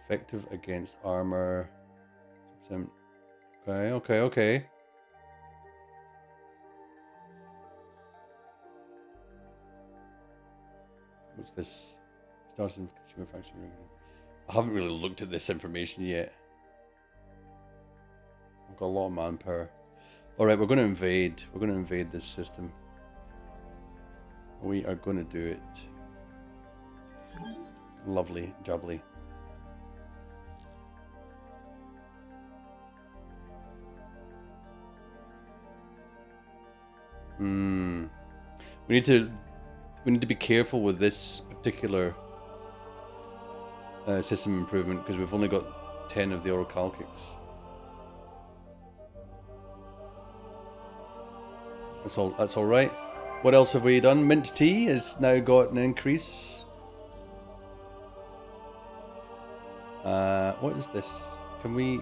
Effective against armor. Okay. What's this? Starts in consumer function. I haven't really looked at this information yet. I've got a lot of manpower. Alright, we're going to invade. We're going to invade this system. We are going to do it. Lovely, jubbly. We need to be careful with this particular system improvement because we've only got 10 of the orichalcics. That's all right. What else have we done? Minty has now got an increase. What is this? Can we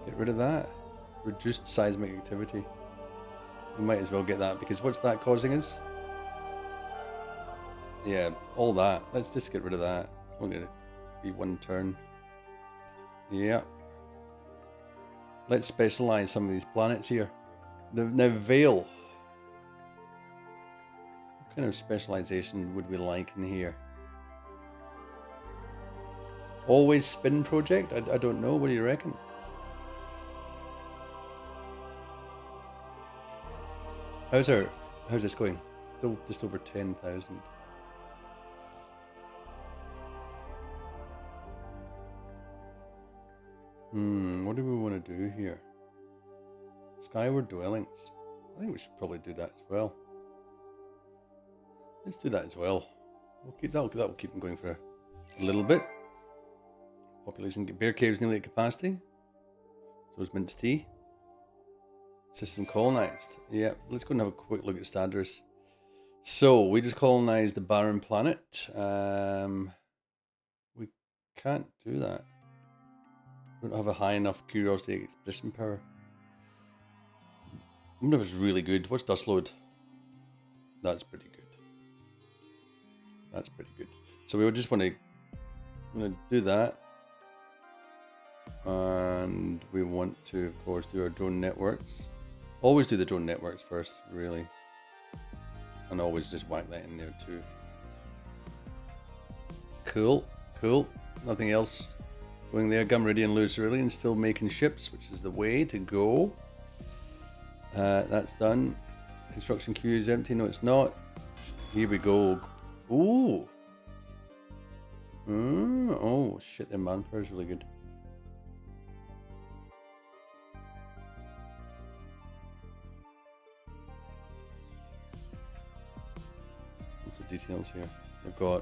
get rid of that? Reduced seismic activity. We might as well get that because what's that causing us? Yeah, all that. Let's just get rid of that. It's only going to be one turn. Yeah. Let's specialize some of these planets here. Now, Vale. What kind of specialization would we like in here? Always spin project? I don't know. What do you reckon? How's this going? Still just over 10,000. What do we want to do here? Skyward dwellings. I think we should probably do that as well. Let's do that as well. That'll keep them going for a little bit. Population. Bear caves nearly at capacity. So is Minty. System colonized. Yeah, let's go and have a quick look at Stadris. So we just colonized the barren planet. We can't do that. We don't have a high enough curiosity expedition power. I wonder if it's really good. What's dust load? That's pretty good. That's pretty good. So we just want to do that. And we want to, of course, do our drone networks. Always do the drone networks first, really. And always just whack that in there too. Cool, cool. Nothing else going there. Gumridian and Lucerian still making ships, which is the way to go. That's done. Construction queue is empty. No, it's not. Here we go. Ooh. Oh, shit, their manpower is really good. What's the details here? We've got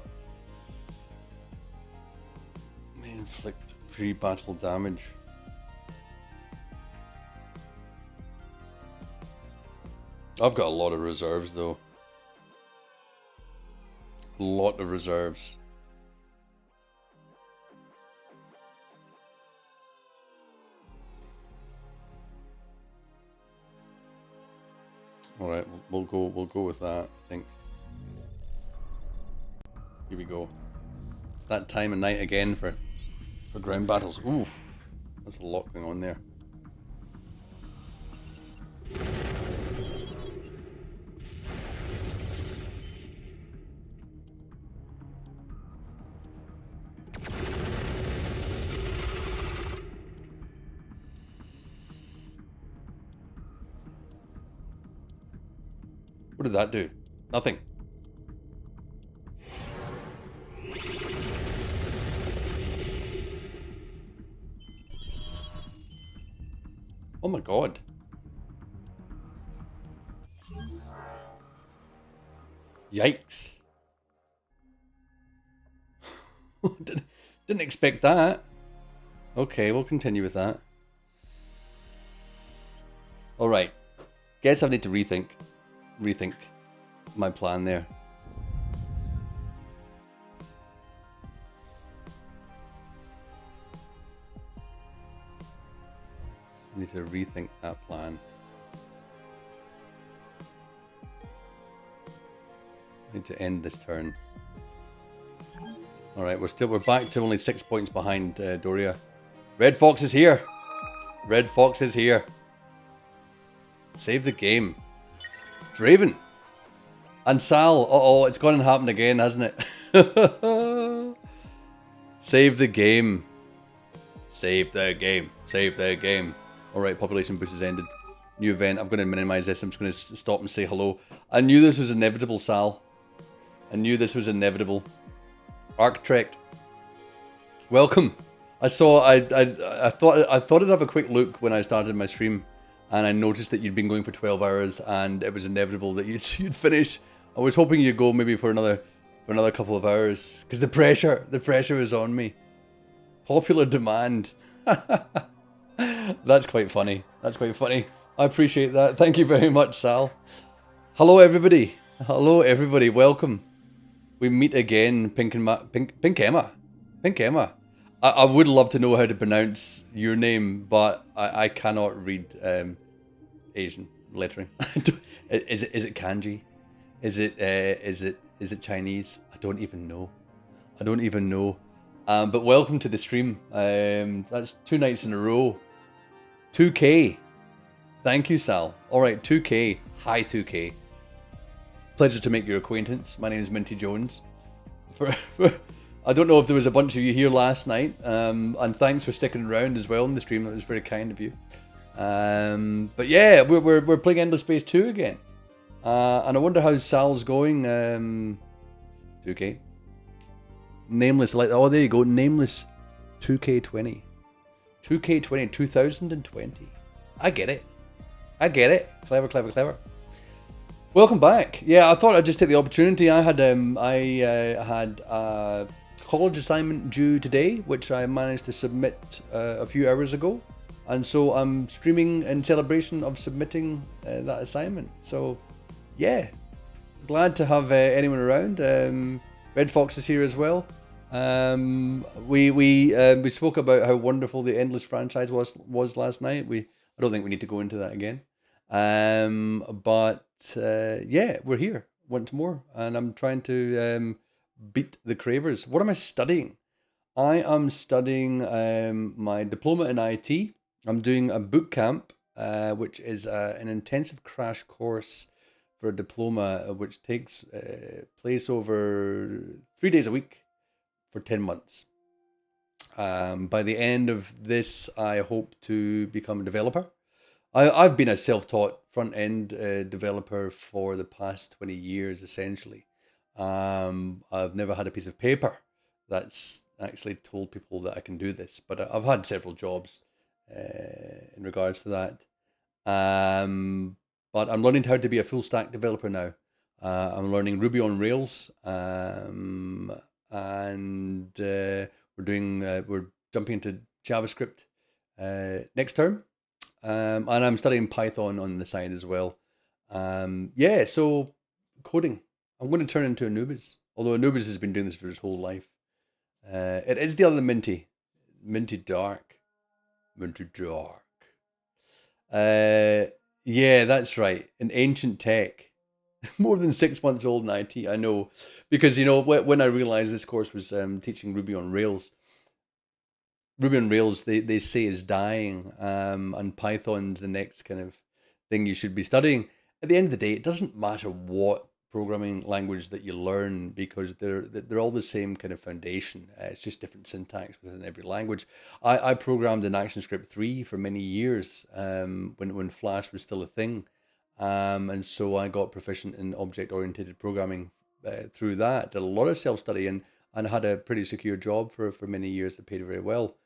may inflict pre-battle damage. I've got a lot of reserves though. A lot of reserves. All right, we'll go with that, I think. Here we go. It's that time of night again for ground battles. Oof, that's a lot going on there. What did that do? Nothing. Oh my god. Yikes. Didn't expect that. Okay, we'll continue with that. Alright. Guess I need to rethink my plan there. I need to rethink that plan. I need to end this turn. Alright, we're back to only 6 points behind Doria. Red Fox is here! Red Fox is here. Save the game. Draven. And Sal. Uh-oh, it's gone and happened again, hasn't it? Save the game. Save the game. Save the game. Alright, population boost has ended. New event. I'm going to minimize this. I'm just going to stop and say hello. I knew this was inevitable, Sal. I knew this was inevitable. Architect. Welcome. I thought I'd have a quick look when I started my stream. And I noticed that you'd been going for 12 hours and it was inevitable that you'd finish. I was hoping you'd go maybe for another couple of hours. Because the pressure is on me. Popular demand. That's quite funny. That's quite funny. I appreciate that. Thank you very much, Sal. Hello, everybody. Hello, everybody. Welcome. We meet again, Pink Emma. Pink Emma. I would love to know how to pronounce your name, but I cannot read Asian lettering. Is it kanji? Is it Chinese? I don't even know. But welcome to the stream. That's 2 nights in a row. 2K. Thank you, Sal. All right, 2K. Hi, 2K. Pleasure to make your acquaintance. My name is Minty Jones. I don't know if there was a bunch of you here last night, and thanks for sticking around as well in the stream. That was very kind of you. But yeah, we're playing Endless Space 2 again, and I wonder how Sal's going. 2K. Nameless, like, oh, there you go. Nameless 2K20. 2K20, 2020. I get it. Clever. Welcome back. Yeah, I thought I'd just take the opportunity. I had a college assignment due today, which I managed to submit a few hours ago. And so I'm streaming in celebration of submitting that assignment. So, yeah. Glad to have anyone around. Red Fox is here as well. We spoke about how wonderful the Endless franchise was last night. I don't think we need to go into that again. But yeah, we're here once more, and I'm trying to beat the Cravers. What am I studying? I am studying my diploma in IT. I'm doing a boot camp, which is an intensive crash course for a diploma, which takes place over 3 days a week, for 10 months. By the end of this, I hope to become a developer. I've been a self-taught front-end developer for the past 20 years, essentially. I've never had a piece of paper that's actually told people that I can do this, but I've had several jobs in regards to that. But I'm learning how to be a full-stack developer now. I'm learning Ruby on Rails, and we're jumping into JavaScript next term. And I'm studying Python on the side as well. So coding. I'm going to turn into Anubis. Although Anubis has been doing this for his whole life. It is the other Minty. Minty Dark. Minty Dark. Yeah, that's right. An ancient tech. More than 6 months old in IT, I know. Because, when I realized this course was teaching Ruby on Rails, they say is dying, and Python's the next kind of thing you should be studying. At the end of the day, it doesn't matter what programming language that you learn, because they're all the same kind of foundation. It's just different syntax within every language. I programmed in ActionScript 3 for many years, when Flash was still a thing, and so I got proficient in object-oriented programming through that. Did a lot of self-study and had a pretty secure job for many years that paid very well.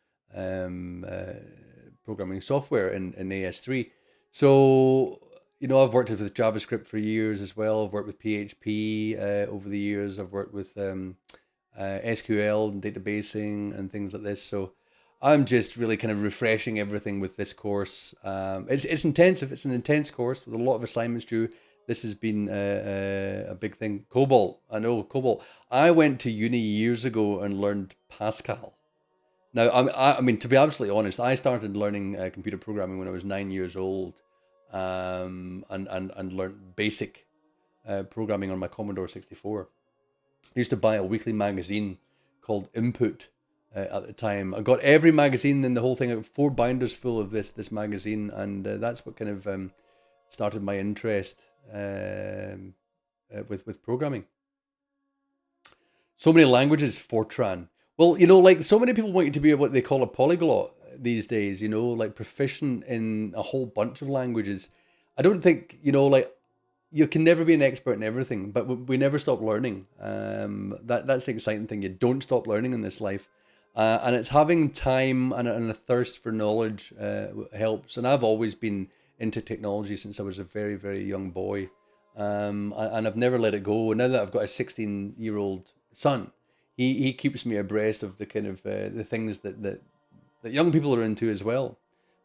Programming software in AS3. So, I've worked with JavaScript for years as well. I've worked with PHP over the years. I've worked with SQL and databasing and things like this. So I'm just really kind of refreshing everything with this course. It's intensive. It's an intense course with a lot of assignments due. This has been a big thing. COBOL. I know, COBOL. I went to uni years ago and learned Pascal. Now, I mean, to be absolutely honest, I started learning computer programming when I was 9 years old, and learned basic programming on my Commodore 64. I used to buy a weekly magazine called Input at the time. I got every magazine in the whole thing. I got 4 binders full of this magazine, and that's what kind of started my interest with programming. So many languages, Fortran. Well, like so many people want you to be what they call a polyglot these days, like proficient in a whole bunch of languages. I don't think, like you can never be an expert in everything, but we never stop learning. That's the exciting thing. You don't stop learning in this life. And it's having time and a thirst for knowledge helps. And I've always been into technology since I was a very, very young boy. And I've never let it go. Now that I've got a 16-year-old son, he keeps me abreast of the kind of the things that young people are into as well.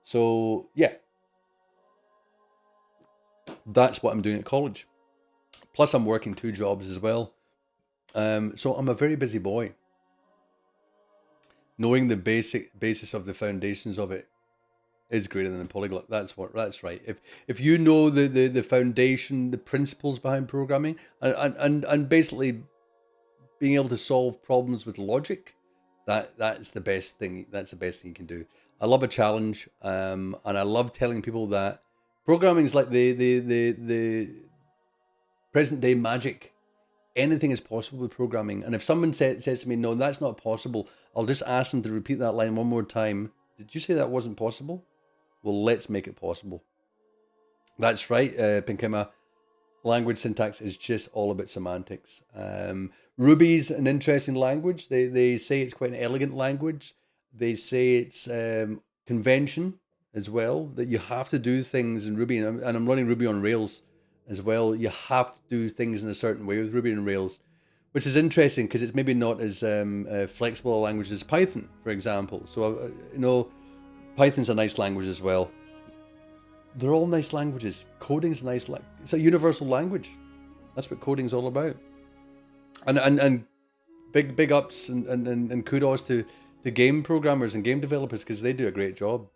So yeah, that's what I'm doing at college. Plus I'm working 2 jobs as well. So I'm a very busy boy. Knowing the basis of the foundations of it is greater than a polyglot. That's right. If you know the foundation, the principles behind programming, and basically being able to solve problems with logic, that's the best thing. That's the best thing you can do. I love a challenge, and I love telling people that programming is like the present day magic. Anything is possible with programming. And if someone says to me, "No, that's not possible," I'll just ask them to repeat that line one more time. Did you say that wasn't possible? Well, let's make it possible. That's right, Pinkema. Language syntax is just all about semantics. Ruby's an interesting language. They say it's quite an elegant language. They say it's convention as well, that you have to do things in Ruby. And I'm running Ruby on Rails as well. You have to do things in a certain way with Ruby on Rails, which is interesting because it's maybe not as flexible a language as Python, for example. So, Python's a nice language as well. They're all nice languages. Coding's a nice language. It's a universal language. That's what coding's all about. And big ups and kudos to game programmers and game developers, because they do a great job.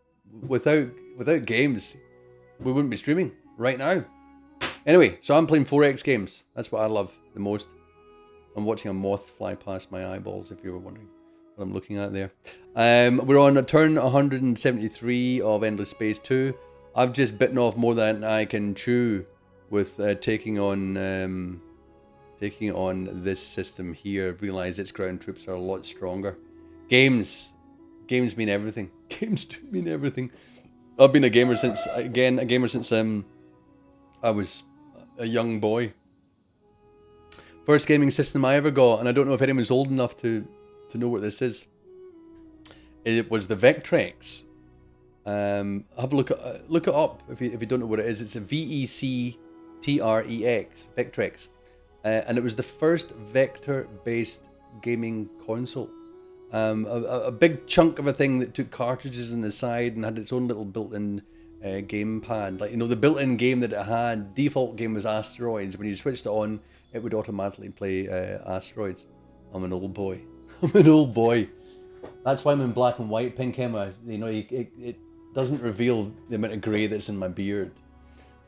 Without games, we wouldn't be streaming right now. Anyway, so I'm playing 4X games. That's what I love the most. I'm watching a moth fly past my eyeballs, if you were wondering what I'm looking at there. We're on a turn 173 of Endless Space 2. I've just bitten off more than I can chew with taking on taking on this system here. I've realised its ground troops are a lot stronger. Games mean everything. Games do mean everything. I've been a gamer since I was a young boy. First gaming system I ever got, and I don't know if anyone's old enough to know what this is. It was the Vectrex. Have a look it up if you don't know what it is. It's a VECTREX, Vectrex, and it was the first vector-based gaming console. A big chunk of a thing that took cartridges on the side and had its own little built-in gamepad. Like, you know, the built-in game that it had, default game was Asteroids. When you switched it on, it would automatically play Asteroids. I'm an old boy. I'm an old boy. That's why I'm in black and white, Pink Emma. You know, it doesn't reveal the amount of grey that's in my beard.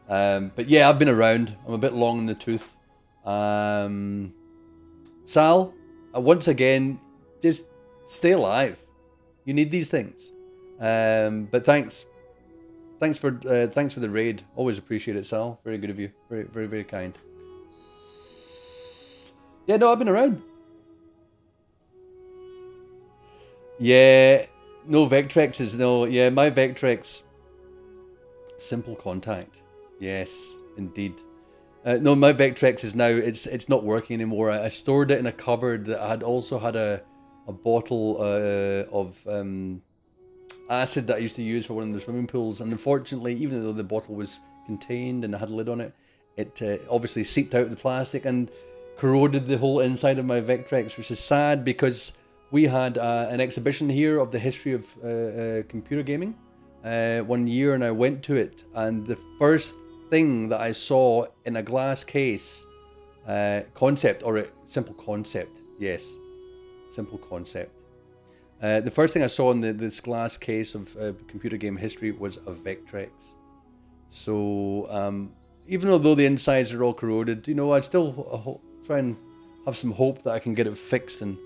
But yeah, I've been around. I'm a bit long in the tooth. Sal, once again, just stay alive. You need these things. But thanks for the raid. Always appreciate it, Sal. Very good of you. Very, very, very kind. Yeah, no, I've been around. Yeah, no Vectrexes, no. Yeah, my Vectrex. Simple contact. Yes, indeed. No, my Vectrex is now, it's not working anymore. I stored it in a cupboard that had also had a bottle of acid that I used to use for one of the swimming pools. And unfortunately, even though the bottle was contained and had a lid on it, it obviously seeped out of the plastic and corroded the whole inside of my Vectrex, which is sad because we had an exhibition here of the history of computer gaming one year, and I went to it, and the first thing that I saw in a glass case, concept, or a simple concept, yes, simple concept. The first thing I saw in this glass case of computer game history was a Vectrex. So even although the insides are all corroded, you know, I'd still try and have some hope that I can get it fixed and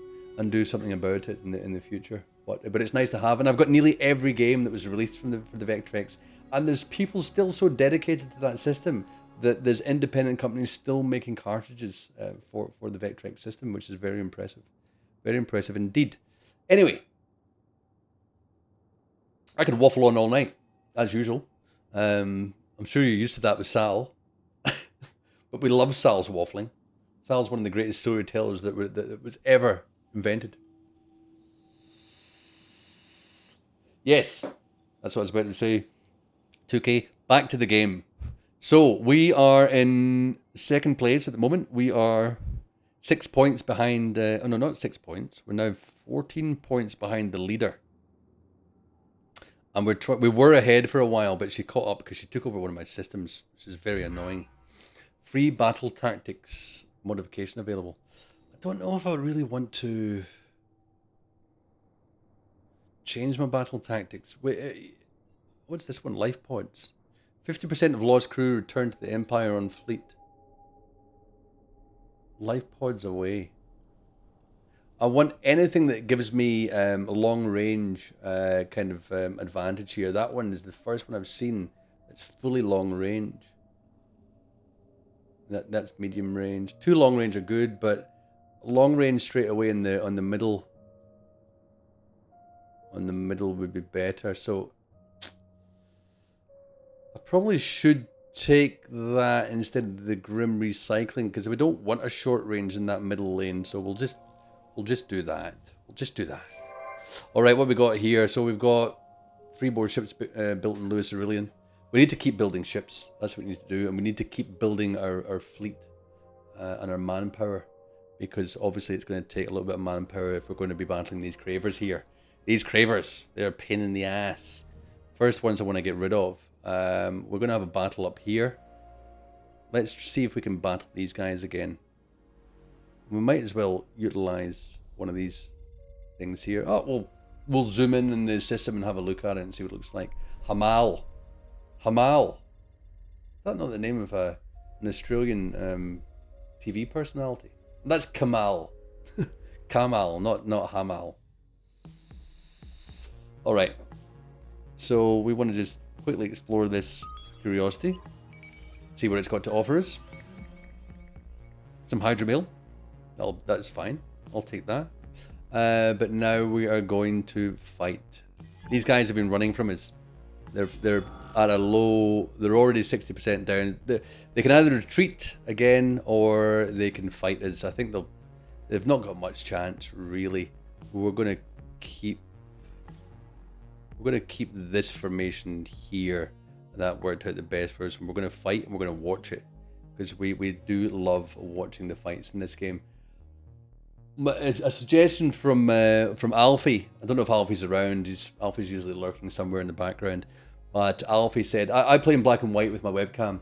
do something about it in the future. But it's nice to have, and I've got nearly every game that was released for the Vectrex, and there's people still so dedicated to that system that there's independent companies still making cartridges for the Vectrex system, which is very impressive indeed. Anyway, I could waffle on all night as usual. I'm sure you're used to that with Sal, but we love Sal's waffling. Sal's one of the greatest storytellers that was ever invented. Yes, that's what I was about to say. 2K, back to the game. So we are in second place at the moment. We are 6 points behind. Oh no, not 6 points. We're now 14 points behind the leader. And we were ahead for a while, but she caught up because she took over one of my systems, which is very annoying. Free battle tactics modification available. I don't know if I really want to change my battle tactics. Wait, what's this one? Life pods. 50% of lost crew return to the Empire on fleet. Life pods away. I want anything that gives me a long range kind of advantage here. That one is the first one I've seen that's fully long range. That's medium range. 2 long range are good, but long range straight away on the middle. On the middle would be better. So I probably should take that instead of the Grim Recycling, because we don't want a short range in that middle lane. So we'll just do that. We'll just do that. All right, what we got here? So we've got freeboard ships built in Lewis Aurelian. We need to keep building ships. That's what we need to do, and we need to keep building our fleet and our manpower, because obviously it's going to take a little bit of manpower if we're going to be battling these cravers here. These cravers, they're a pain in the ass. First ones I want to get rid of. We're going to have a battle up here. Let's see if we can battle these guys again. We might as well utilize one of these things here. Oh, we'll zoom in the system and have a look at it and see what it looks like. Hamal. Hamal. Is that not the name of an Australian TV personality? That's Kamal. Kamal, not Hamal. Alright. So we want to just quickly explore this curiosity. See what it's got to offer us. some hydromel. That's fine. I'll take that. But now we are going to fight. These guys have been running from us. They're at a low. They're already 60% down. They can either retreat again or they can fight us. I think they've not got much chance really. We're gonna keep this formation here. That worked out the best for us, and we're gonna fight and we're gonna watch it because we do love watching the fights in this game. A suggestion from Alfie. I don't know if Alfie's around. Alfie's usually lurking somewhere in the background. But Alfie said, I play in black and white with my webcam,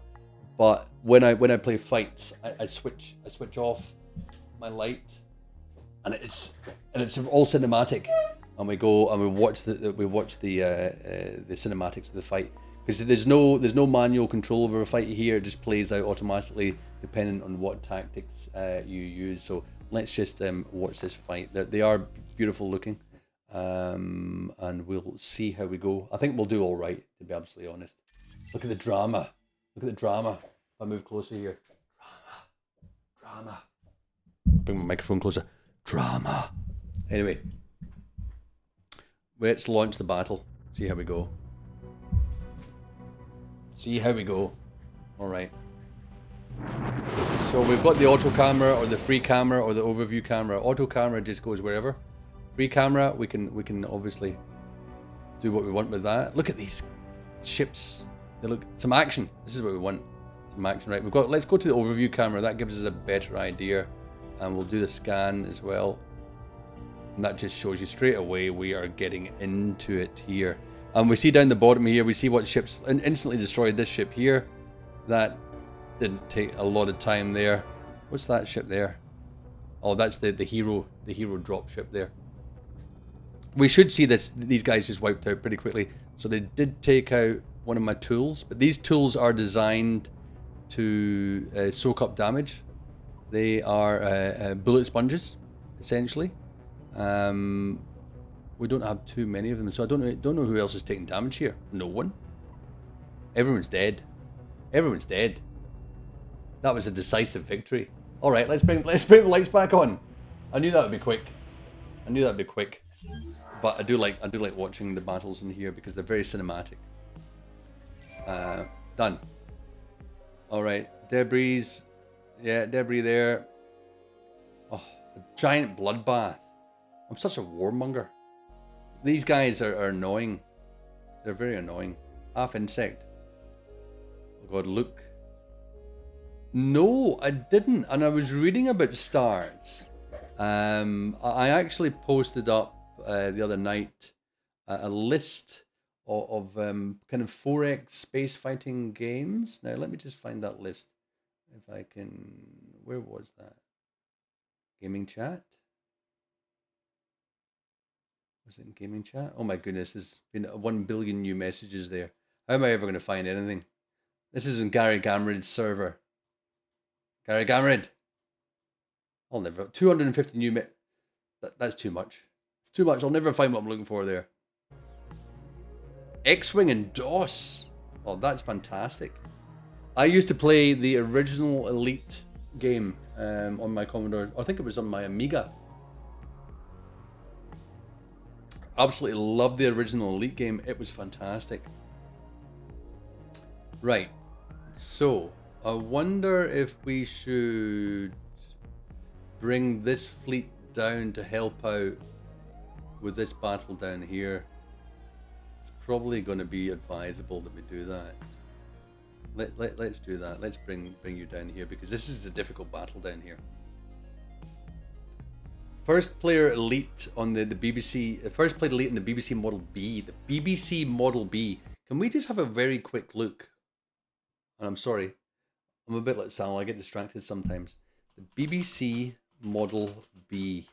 but when I play fights, I switch off my light, and it's all cinematic, and we go and we watch the cinematics of the fight because there's no manual control over a fight here. It just plays out automatically depending on what tactics you use. So let's just watch this fight. They are beautiful looking, and we'll see how we go. I think we'll do all right, to be absolutely honest. Look at the drama. Look at the drama. If I move closer here. Drama. I'll bring my microphone closer. Drama. Anyway, let's launch the battle. See how we go. See how we go. All right. So we've got the auto camera or the free camera or the overview camera. Auto camera just goes wherever. Free camera, we can obviously do what we want with that. Look at these ships. They look some action. This is what we want. Some action, right? Let's go to the overview camera. That gives us a better idea. And we'll do the scan as well. And that just shows you straight away we are getting into it here. And we see down the bottom here, we see what ships instantly destroyed this ship here. That didn't take a lot of time there. What's that ship there? Oh, that's the hero drop ship there. We should see these guys just wiped out pretty quickly. So they did take out one of my tools, but these tools are designed to soak up damage. They are bullet sponges, essentially. We don't have too many of them, so I don't know who else is taking damage here. No one. Everyone's dead. Everyone's dead. That was a decisive victory. All right, let's bring the lights back on. I knew that would be quick. But I do like watching the battles in here because they're very cinematic. Done. All right, debris. Yeah, debris there. Oh, a giant bloodbath. I'm such a warmonger. These guys are annoying. They're very annoying. Half insect. Oh God, look. No, I didn't. And I was reading about stars. I actually posted up the other night a list of kind of 4X space fighting games. Now let me just find that list. If I can, where was that? Gaming chat? Was it in gaming chat? Oh my goodness, there's been 1 billion new messages there. How am I ever going to find anything? This is in Gary Gamrid's server. Gary Gamrid. I'll never. 250 new that's too much. It's too much. I'll never find what I'm looking for there. X-Wing and DOS. Oh, that's fantastic. I used to play the original Elite game on my Commodore. I think it was on my Amiga. Absolutely loved the original Elite game. It was fantastic. Right. So, I wonder if we should bring this fleet down to help out with this battle down here. It's probably going to be advisable that we do that. Let's do that. Let's bring you down here because this is a difficult battle down here. First player elite on the BBC. First played elite in the BBC Model B. The BBC Model B. Can we just have a very quick look? And I'm sorry, I'm a bit like Sal. I get distracted sometimes. The BBC Model B.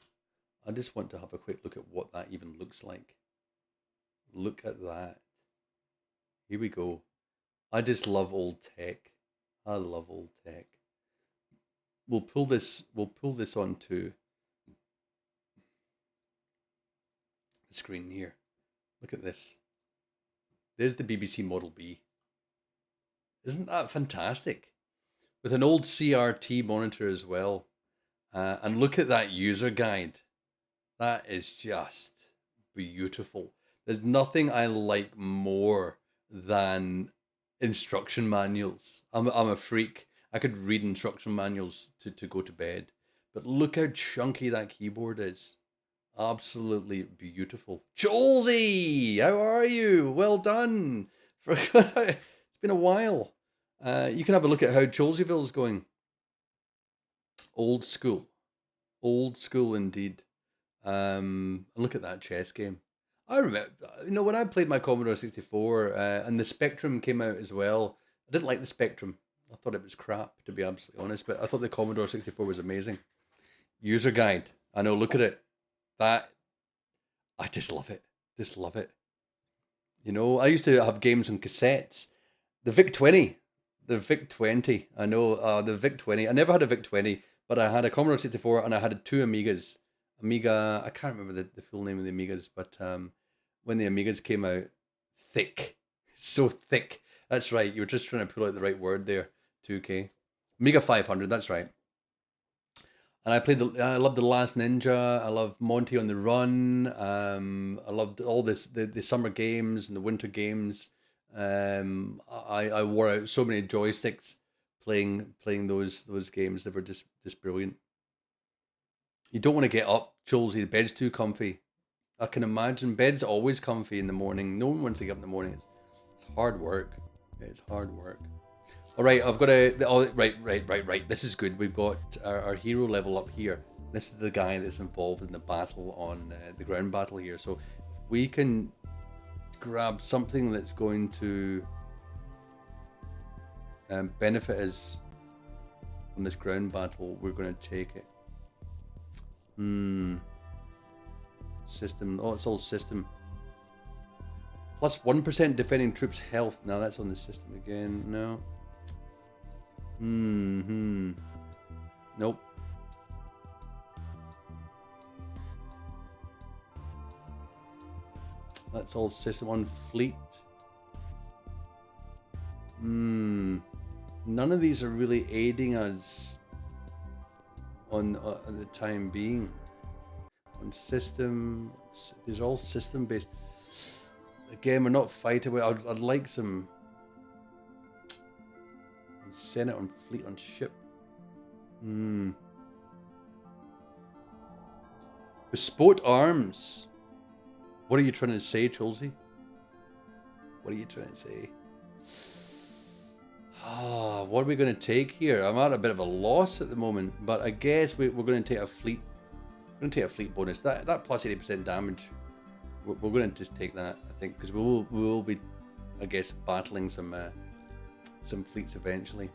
I just want to have a quick look at what that even looks like. Look at that. Here we go. I just love old tech. I love old tech. We'll pull this onto the screen here. Look at this. There's the BBC Model B. Isn't that fantastic? with an old CRT monitor as well. And look at that user guide. That is just beautiful. There's nothing I like more than instruction manuals. I'm a freak. I could read instruction manuals to go to bed. But look how chunky that keyboard is. Absolutely beautiful. Jolsey, how are you? Well done. It's been a while. You can have a look at how Jolseyville's going. Old school. Old school indeed. Look at that chess game. I remember, when I played my Commodore 64 and the Spectrum came out as well, I didn't like the Spectrum. I thought it was crap, to be absolutely honest, but I thought the Commodore 64 was amazing. User guide. I know, look at it. I just love it. Just love it. I used to have games on cassettes. The VIC-20. The VIC-20. I know, the VIC-20. I never had a VIC-20, but I had a Commodore 64 and I had 2 Amigas. Amiga, I can't remember the full name of the Amigas, but when the Amigas came out, thick. So thick. That's right. You were just trying to pull out the right word there. 2K. Amiga 500, that's right. And I loved The Last Ninja. I loved Monty on the Run. I loved all the summer games and the winter games. I wore out so many joysticks playing those games. They were just brilliant. You don't want to get up, Jolsey. The bed's too comfy. I can imagine. Bed's always comfy in the morning. No one wants to get up in the morning. It's hard work. It's hard work. All right, I've got right. This is good. We've got our hero level up here. This is the guy that's involved in the battle on the ground battle here. So we can grab something that's going to benefit us on this ground battle. We're going to take it. System. Oh, it's all system. Plus 1% defending troops' health. Now that's on the system again. No. Nope. That's all system on fleet. None of these are really aiding us on the time being. On system, these are all system based. Again, we're not fighting. I'd like some Senate on fleet on ship. Bespoke arms. What are you trying to say, Jolsey? What are you trying to say? What are we going to take here? I'm at a bit of a loss at the moment, but I guess we're going to take a fleet. We're going to take a fleet bonus. That plus 80% damage. We're going to just take that, I think, because we will be, I guess, battling some fleets eventually.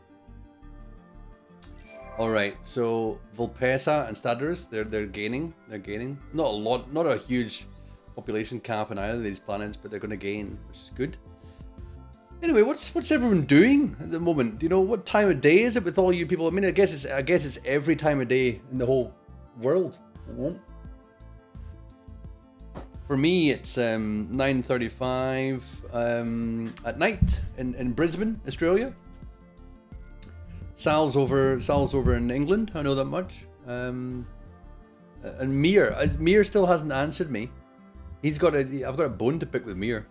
All right, so Volpesa and Stadurus, they're gaining. They're gaining. Not a lot, not a huge population cap in either of these planets, but they're going to gain, which is good. Anyway, what's everyone doing at the moment? What time of day is it with all you people? I mean, I guess it's every time of day in the whole world. For me, it's 9:35 at night in Brisbane, Australia. Sal's over in England. I know that much. And Mir still hasn't answered me. I've got a bone to pick with Mir.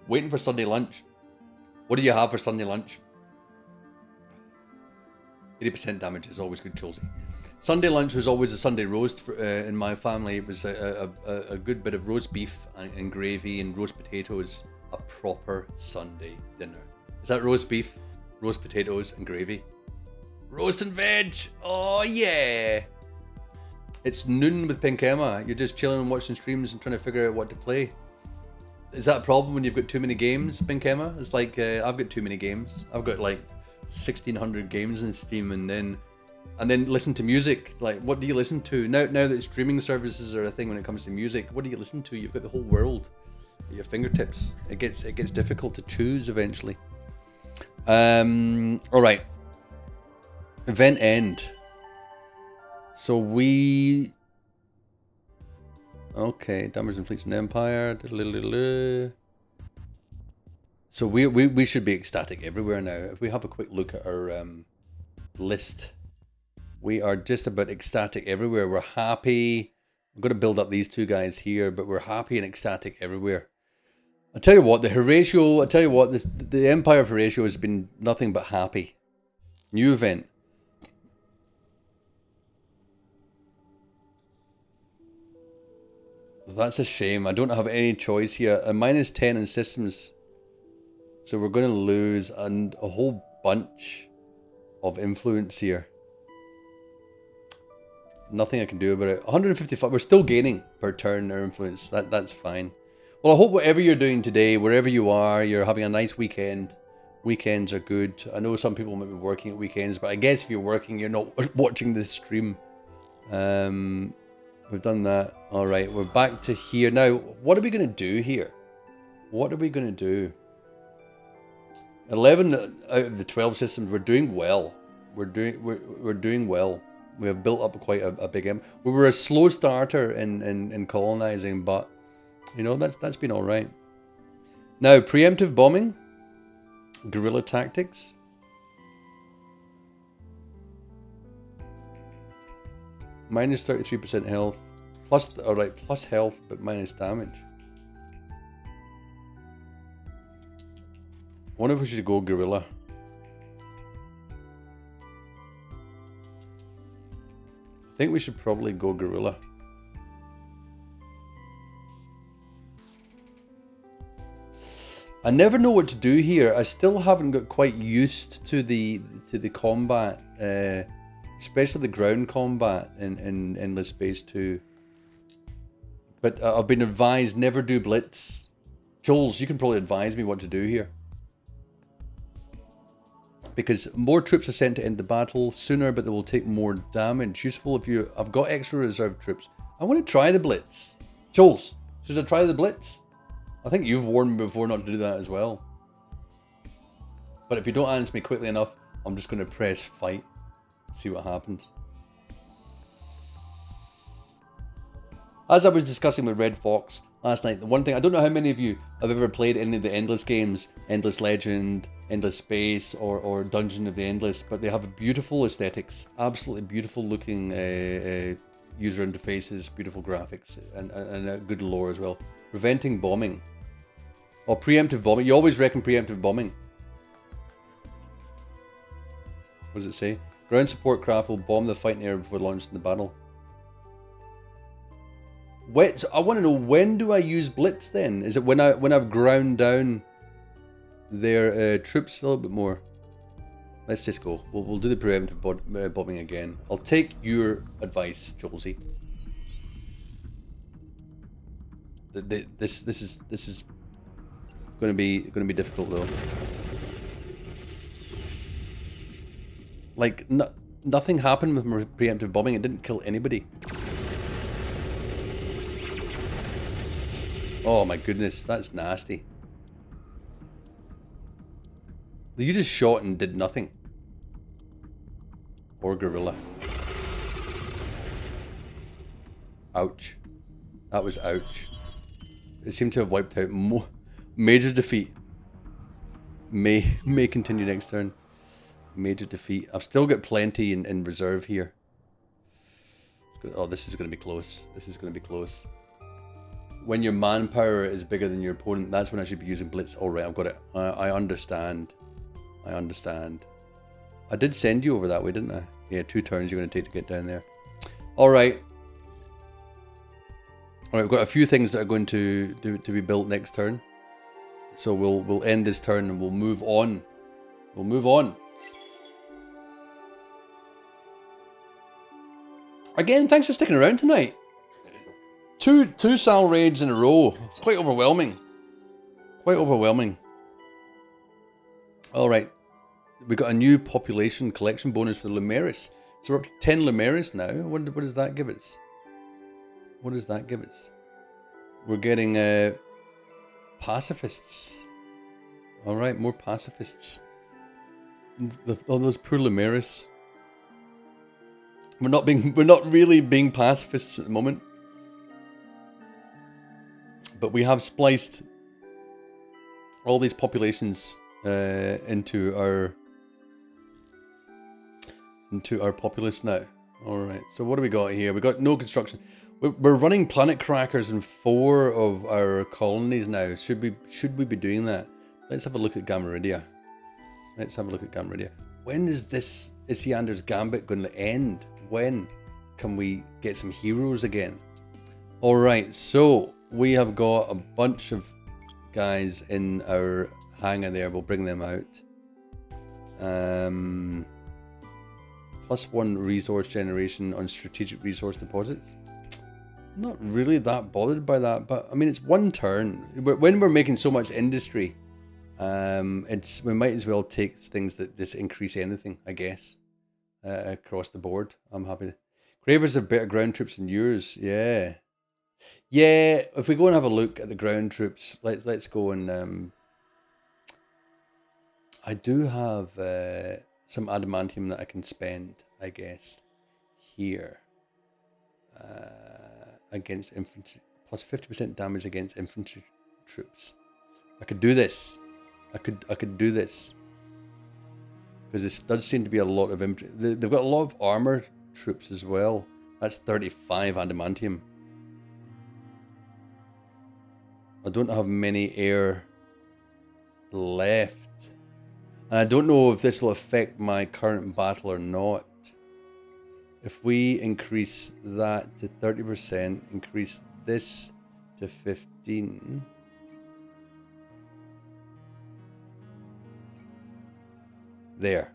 Waiting for Sunday lunch. What do you have for Sunday lunch? 80% damage is always good, Chelsea. Sunday lunch was always a Sunday roast in my family. It was a good bit of roast beef and gravy and roast potatoes. A proper Sunday dinner. Is that roast beef, roast potatoes and gravy? Roast and veg. Oh yeah. It's noon with Pink Emma. You're just chilling and watching streams and trying to figure out what to play. Is that a problem when you've got too many games, Pink Emma? It's like I've got too many games. I've got like 1,600 games in Steam, and then listen to music. Like, what do you listen to now that streaming services are a thing when it comes to music? What do you listen to? You've got the whole world at your fingertips. It gets difficult to choose eventually. All right. Event end. So okay, damage and fleets in Empire. So we should be ecstatic everywhere now. If we have a quick look at our list, we are just about ecstatic everywhere. We're happy. I'm going to build up these two guys here, but we're happy and ecstatic everywhere. I tell you what, the Horatio, the Empire of Horatio has been nothing but happy. New event. That's a shame. I don't have any choice here. A -10 in systems. So we're going to lose a whole bunch of influence here. Nothing I can do about it. 155. We're still gaining per turn our influence. That's fine. Well, I hope whatever you're doing today, wherever you are, you're having a nice weekend. Weekends are good. I know some people might be working at weekends, but I guess if you're working, you're not watching this stream. We've done that. All right, we're back to here. Now, what are we going to do here? What are we going to do? 11 out of the 12 systems, we're doing well. We're doing well. We have built up quite a big empire. We were a slow starter in colonizing, but you know that's been all right. Now, preemptive bombing, guerrilla tactics. Minus 33% health, plus alright, plus health but minus damage. I wonder if we should go guerrilla. I think we should probably go guerrilla. I never know what to do here. I still haven't got quite used to the combat, especially the ground combat in Endless Space 2. But I've been advised never do blitz. Jules, you can probably advise me what to do here. Because more troops are sent to end the battle sooner, but they will take more damage. Useful if you... I've got extra reserve troops. I want to try the blitz. Jules, should I try the blitz? I think you've warned me before not to do that as well. But if you don't answer me quickly enough, I'm just going to press fight. See what happens. As I was discussing with Red Fox last night, the one thing, I don't know how many of you have ever played any of the Endless games, Endless Legend, Endless Space, or Dungeon of the Endless, but they have beautiful aesthetics, absolutely beautiful looking user interfaces, beautiful graphics, and a good lore as well. Preventing bombing. Or preemptive bombing. You always reckon preemptive bombing. What does it say? Ground support craft will bomb the fighting area before launching the battle. So I want to know, when do I use blitz then? Is it when I've ground down their troops a little bit more? Let's just go. We'll do the preemptive bombing again. I'll take your advice, Jolsey. This is going to be difficult though. Like nothing happened with my preemptive bombing. It didn't kill anybody. Oh my goodness, that's nasty. You just shot and did nothing. Or guerrilla. Ouch. That was ouch. It seemed to have wiped out major defeat. May continue next turn. Major defeat. I've still got plenty in reserve here. Oh, this is going to be close. This is going to be close. When your manpower is bigger than your opponent, that's when I should be using blitz. All right, I've got it. I understand. I understand. I did send you over that way, didn't I? Yeah, 2 turns you're going to take to get down there. All right. All right, we've got a few things that are going to be built next turn. So we'll end this turn and we'll move on. We'll move on. Again, thanks for sticking around tonight. Two Sal raids in a row. It's quite overwhelming. Quite overwhelming. Alright. We got a new population collection bonus for Lumeris. So we're up to 10 Lumeris now. What does that give us? What does that give us? We're getting pacifists. Alright, more pacifists. All those poor Lumeris. We're not really being pacifists at the moment. But we have spliced all these populations into our populace now. All right. So what do we got here? We got no construction. We're running planet crackers in 4 of our colonies now. Should we be doing that? Let's have a look at Gameridia. Let's have a look at Gameridia. When is this Isiander's Gambit going to end? When can we get some heroes again? All right. So we have got a bunch of guys in our hangar there. We'll bring them out. +1 resource generation on strategic resource deposits. Not really that bothered by that, but I mean, it's 1 turn. When we're making so much industry, we might as well take things that just increase anything, I guess, across the board. I'm happy to. Cravers have better ground troops than yours. Yeah. Yeah, if we go and have a look at the ground troops, let's go and I do have some adamantium that I can spend, I guess, here. Against infantry, plus 50% damage against infantry troops. I could do this. I could do this. Because this does seem to be a lot of they've got a lot of armor troops as well. That's 35 adamantium. I don't have many air left. And I don't know if this will affect my current battle or not. If we increase that to 30%, increase this to 15. There.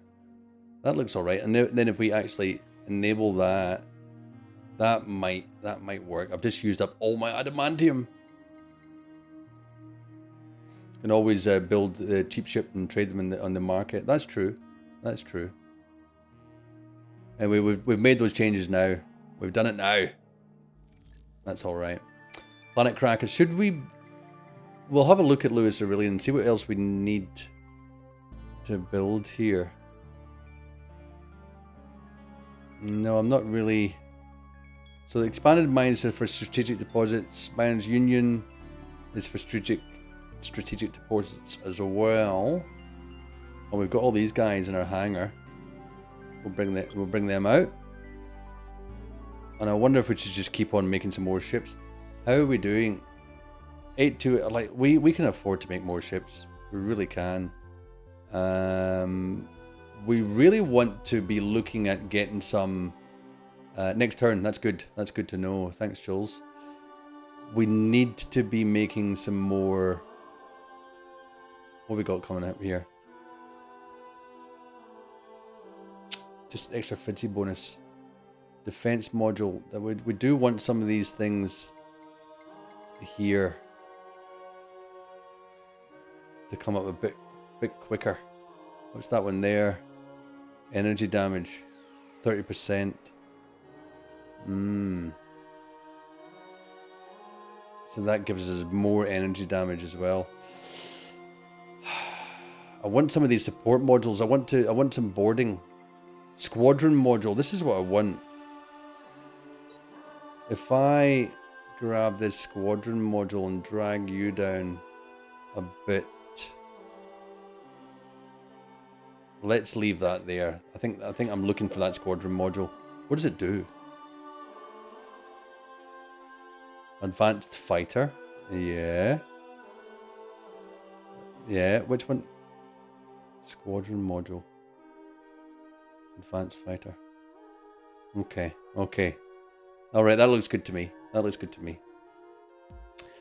That looks alright. And then if we actually enable that, that might work. I've just used up all my adamantium. Can always build the cheap ship and trade them on the market. That's true. That's true. And we've made those changes now. We've done it now. That's all right. Planet crackers. Should we? We'll have a look at Lewis Aurelian and see what else we need to build here. No, I'm not really. So the expanded mines are for strategic deposits. Miners Union is for strategic deposits as well. And we've got all these guys in our hangar. We'll bring them out. And I wonder if we should just keep on making some more ships. How are we doing? 8-2, like we can afford to make more ships. We really can. We really want to be looking at getting some next turn. That's good. That's good to know. Thanks, Jules. We need to be making some more. What have we got coming up here? Just extra fancy bonus. Defense module. That we do want some of these things here to come up a bit quicker. What's that one there? Energy damage. 30%. So that gives us more energy damage as well. I want some of these support modules. I want some boarding. Squadron module. This is what I want. If I grab this squadron module and drag you down a bit. Let's leave that there. I think I'm looking for that squadron module. What does it do? Advanced fighter. Yeah. Yeah, which one? Squadron module. Advanced fighter. Okay. Alright, that looks good to me.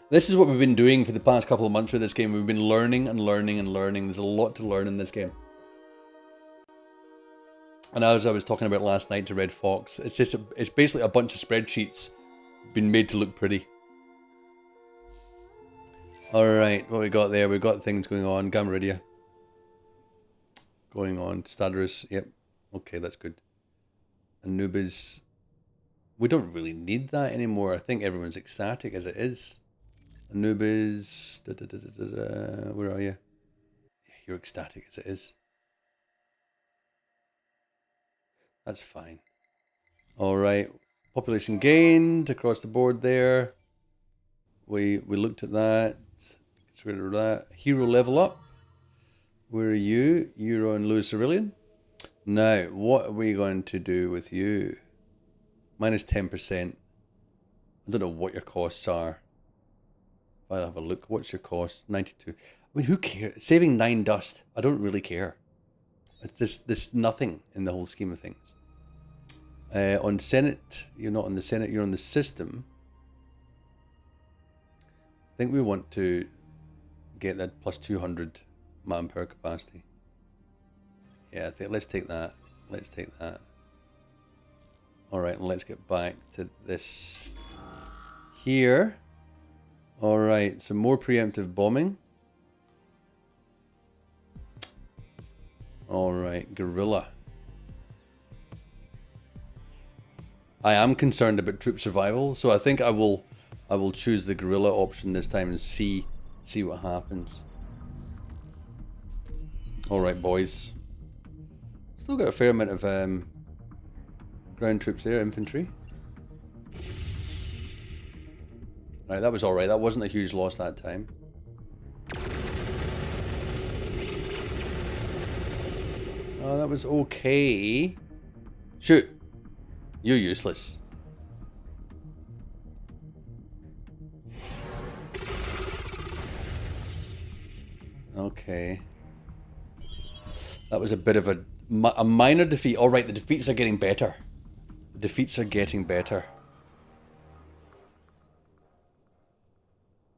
This is what we've been doing for the past couple of months with this game. We've been learning and learning and learning. There's a lot to learn in this game. And as I was talking about last night to Red Fox, it's basically a bunch of spreadsheets been made to look pretty. Alright, what we got there? We've got things going on. Gameridia. Going on. Stadarus. Yep. Okay, that's good. Anubis. We don't really need that anymore. I think everyone's ecstatic as it is. Anubis. Where are you? Yeah, you're ecstatic as it is. That's fine. Alright. Population gained across the board there. We looked at that. get rid of that. Hero level up. Where are you? You're on Lewis Aurelian. Now, what are we going to do with you? Minus 10%. I don't know what your costs are. If I have a look, what's your cost? 92. I mean, who cares? Saving 9 dust. I don't really care. It's just there's nothing in the whole scheme of things. On Senate, you're not on the Senate, you're on the system. I think we want to get that plus 200 manpower capacity. Yeah, I think let's take that. Let's take that. Alright, and let's get back to this here. Alright, some more preemptive bombing. Alright, guerrilla. I am concerned about troop survival, so I think I will choose the guerrilla option this time and see what happens. Alright, boys. Still got a fair amount of ground troops there, infantry. Right, that was alright. That wasn't a huge loss that time. Oh, that was okay. Shoot. You're useless. Okay. That was a bit of a minor defeat. Alright, the defeats are getting better. The defeats are getting better.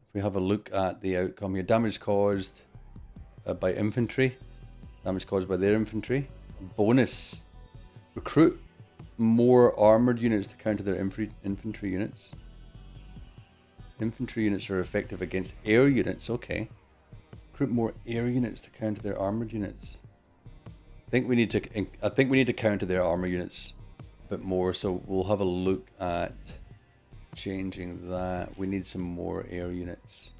If we have a look at the outcome here. Damage caused by infantry. Damage caused by their infantry. Bonus. Recruit more armoured units to counter their infantry units. Infantry units are effective against air units. Okay. Recruit more air units to counter their armoured units. I think we need to counter their armour units a bit more, so we'll have a look at changing that. We need some more air units.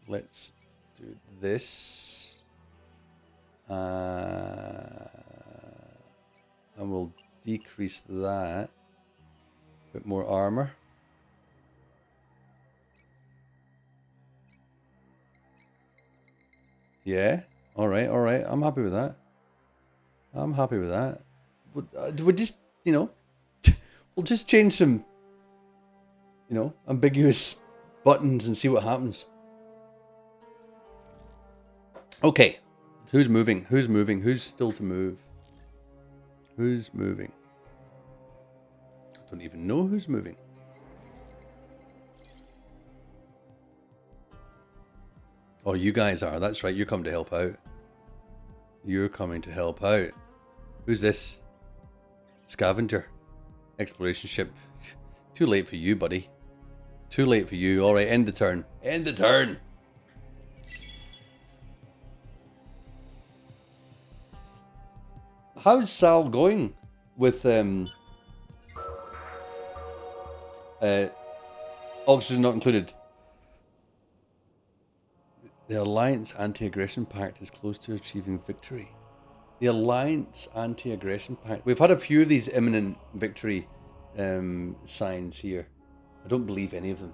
Let's do this. And we'll decrease that. A bit more armour. Yeah. Alright, alright. I'm happy with that. I'm happy with that. We'll just, you know, we'll just change some, you know, ambiguous buttons and see what happens. Okay. Who's moving? Who's moving? Who's still to move? Who's moving? I don't even know who's moving. Oh, you guys are. That's right. You're coming to help out. You're coming to help out. Who's this? Scavenger. Exploration ship. Too late for you, buddy. Too late for you. Alright, end the turn. End the turn! How's Sal going with oxygen not included? The Alliance Anti-Aggression Pact is close to achieving victory. The Alliance Anti-Aggression Pact. We've had a few of these imminent victory signs here. I don't believe any of them.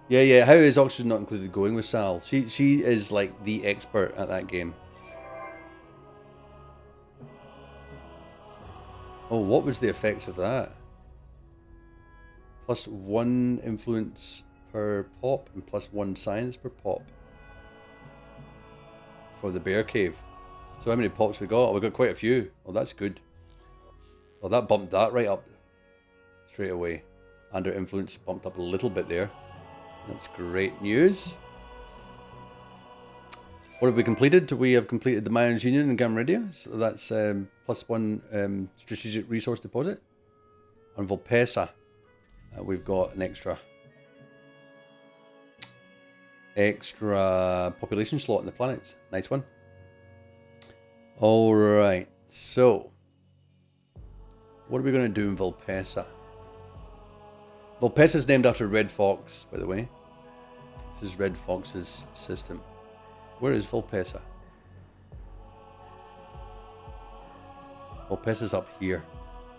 Yeah. How is Oxygen Not Included going with Sal? She is like the expert at that game. Oh, what was the effects of that? +1 influence per pop and +1 science per pop. For the bear cave. So how many pops we got? Oh, we got quite a few. Oh, that's good. Oh, that bumped that right up straight away. And our influence bumped up a little bit there. That's great news. What have we completed? We have completed the Mayans Union and Gamradia. So that's +1 strategic resource deposit. On Volpesa, we've got an extra population slot in the planets. Nice one. Alright, so what are we going to do in Volpesa? Volpesa is named after Red Fox, by the way. This is Red Fox's system. Where is Volpesa? Volpesa's up here.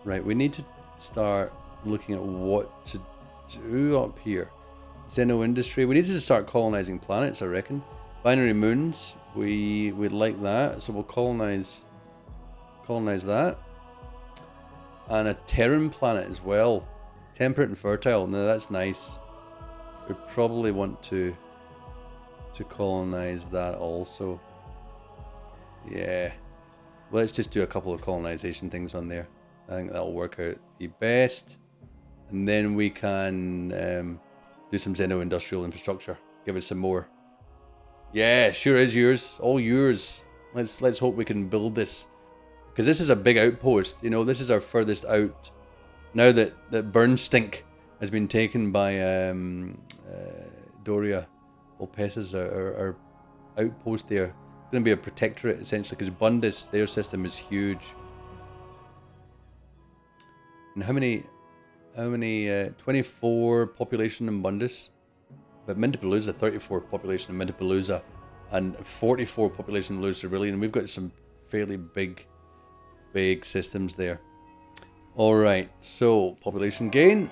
Right, we need to start looking at what to do up here. Xeno industry. We need to start colonizing planets, I reckon. Binary moons. We'd like that, so we'll colonize that. And a Terran planet as well. Temperate and fertile. Now that's nice. We probably want to colonize that also. Yeah. Let's just do a couple of colonization things on there. I think that'll work out the best. And then we can do some Xeno industrial infrastructure. Give us some more. Yeah, sure is yours. All yours. Let's hope we can build this. Because this is a big outpost. You know, this is our furthest out. Now that Burnstink has been taken by Doria Volpes, our outpost there. It's going to be a protectorate essentially, because Bundus, their system is huge. And how many 24 population in Bundus, but Mintapalooza 34 population in Mintapalooza, and 44 population in Luz Cerulean. We've got some fairly big systems there. All right, so population gain,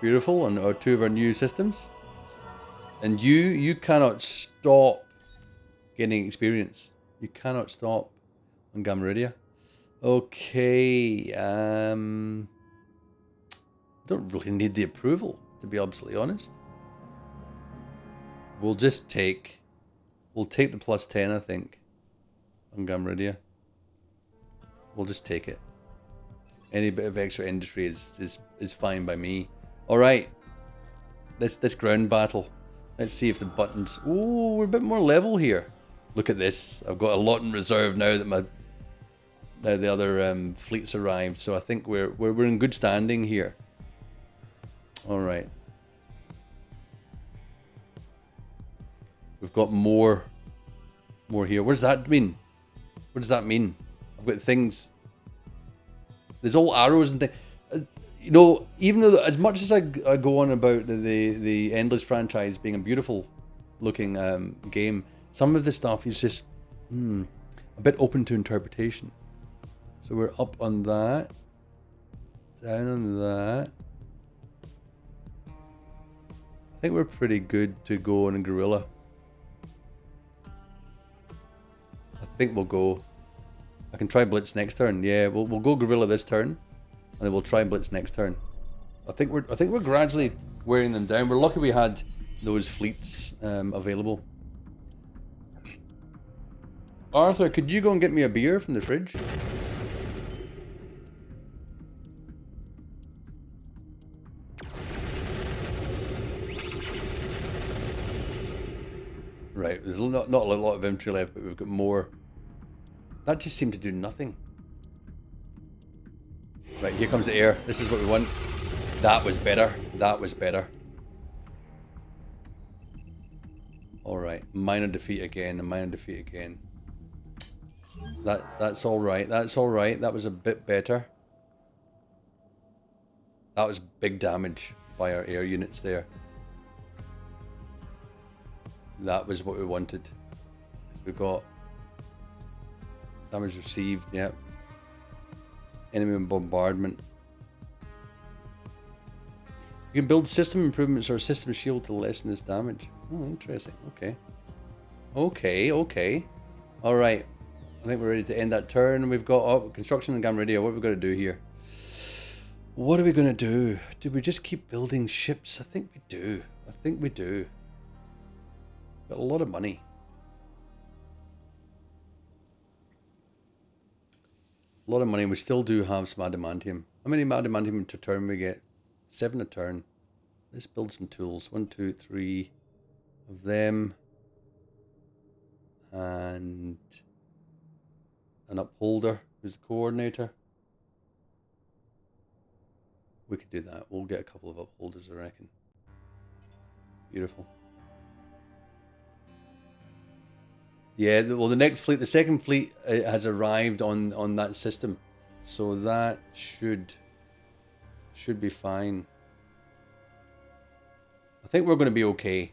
beautiful on our two of our new systems, and you cannot stop gaining experience. You cannot stop on Gameridia. Okay, I don't really need the approval, to be absolutely honest. We'll take the plus 10, I think, on Gameridia. We'll just take it. Any bit of extra industry is fine by me. All right, this ground battle. Let's see if the buttons. Oh, we're a bit more level here. Look at this. I've got a lot in reserve now that the other fleets arrived. So I think we're in good standing here. All right. We've got more here. What does that mean? What does that mean? I've got things. There's all arrows and things. You know, even though as much as I go on about the Endless franchise being a beautiful looking game, some of the stuff is just a bit open to interpretation. So we're up on that, down on that. I think we're pretty good to go on a gorilla. I think we'll go. I can try Blitz next turn. Yeah, we'll go gorilla this turn, and then we'll try Blitz next turn. I think we're gradually wearing them down. We're lucky we had those fleets available. Arthur, could you go and get me a beer from the fridge? Right, there's not a lot of infantry left, but we've got more. That just seemed to do nothing. Right, here comes the air. This is what we want. That was better. That was better. Alright, minor defeat again, and minor defeat again. That's alright, that's alright. That was a bit better. That was big damage by our air units there. That was what we wanted. We've got damage received, yep. Enemy bombardment. You can build system improvements or system shield to lessen this damage. Oh, interesting. Okay. Okay. Alright. I think we're ready to end that turn. We've got construction and Gameridia. What are we going to do here? What are we going to do? Do we just keep building ships? I think we do. Got a lot of money. A lot of money. We still do have some adamantium. How many adamantium per turn we get? 7 a turn. Let's build some tools. 1, 2, 3 of them. And an upholder who's the coordinator. We could do that. We'll get a couple of upholders, I reckon. Beautiful. Yeah, well, the next fleet, the second fleet has arrived on that system. So that should be fine. I think we're going to be okay.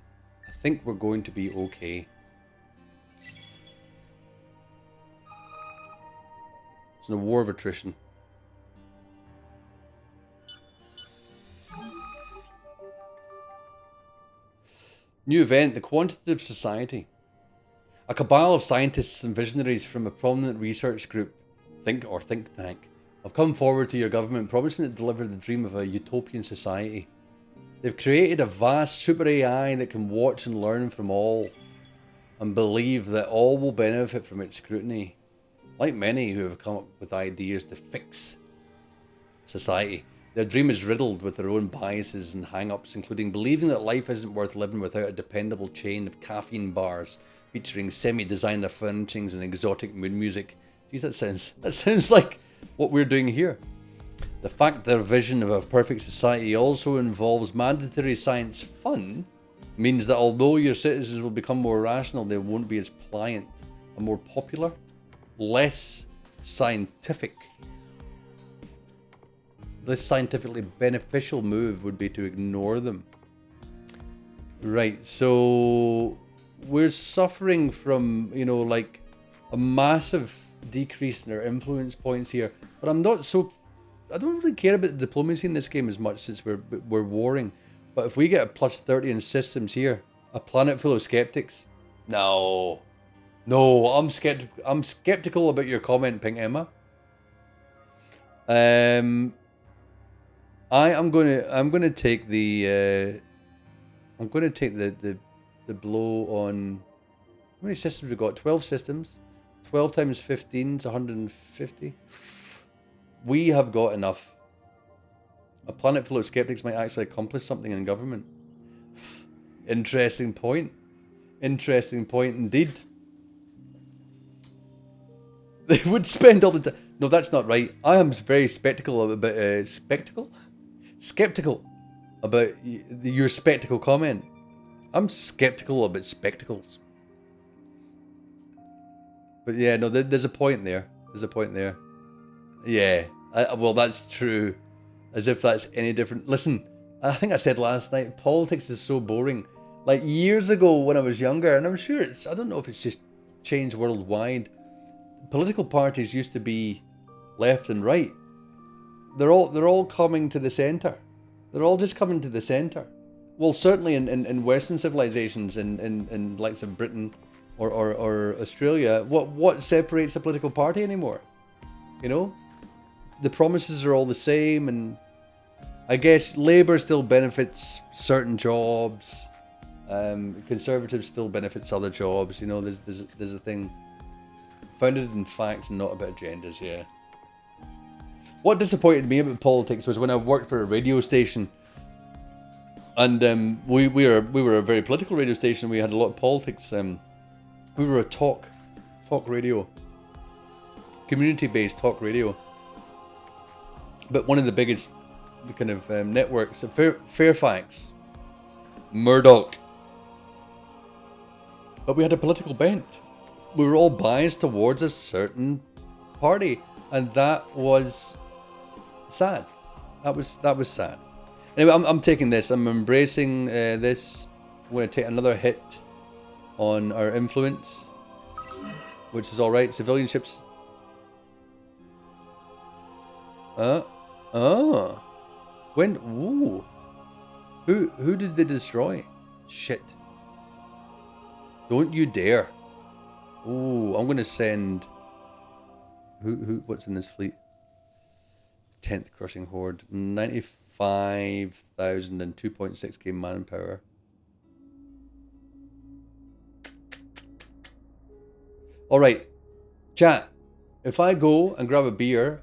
It's in a war of attrition. New event, the Quantitative Society. A cabal of scientists and visionaries from a prominent research group, think tank, have come forward to your government promising to deliver the dream of a utopian society. They've created a vast super AI that can watch and learn from all, and believe that all will benefit from its scrutiny. Like many who have come up with ideas to fix society, their dream is riddled with their own biases and hang-ups, including believing that life isn't worth living without a dependable chain of caffeine bars featuring semi-designer furnishings and exotic mood music. Geez, that sounds like what we're doing here. The fact their vision of a perfect society also involves mandatory science fun means that although your citizens will become more rational, they won't be as pliant. A more popular, less scientifically beneficial move would be to ignore them. Right, so we're suffering from, you know, like a massive decrease in our influence points here, but I don't really care about the diplomacy in this game as much since we're warring. But if we get a plus 30 in systems here, a planet full of skeptics. No, I'm skeptical about your comment, Pink Emma. I'm gonna take the blow on. How many systems we got? 12 systems. 12 times 15 is 150. We have got enough. A planet full of skeptics might actually accomplish something in government. Interesting point. Interesting point indeed. They would spend all the time. No, that's not right. I am very skeptical about skeptical about your spectacle comment. I'm skeptical about spectacles. But yeah, no, there's a point there. There's a point there. Yeah, well, that's true. As if that's any different. Listen, I think I said last night, politics is so boring. Like years ago when I was younger, and I'm sure I don't know if it's just changed worldwide. Political parties used to be left and right. They're all coming to the centre. They're all just coming to the centre. Well, certainly in Western civilizations, in likes of Britain or Australia, what separates a political party anymore? You know? The promises are all the same, and I guess Labour still benefits certain jobs. Conservatives still benefits other jobs. You know, there's a thing founded in facts and not about agendas. Yeah. What disappointed me about politics was when I worked for a radio station, and we were a very political radio station. We had a lot of politics. We were a talk radio, community-based talk radio. But one of the biggest kind of networks, Fairfax, Murdoch. But we had a political bent. We were all biased towards a certain party, and that was sad. That was sad. Anyway, I'm taking this. I'm embracing this. I'm going to take another hit on our influence, which is all right. Civilian ships. When? Ooh. Who did they destroy? Shit. Don't you dare. Ooh, I'm gonna send. What's in this fleet? 10th Crushing Horde. 95,000 and 2.6k manpower. Alright. Chat. If I go and grab a beer,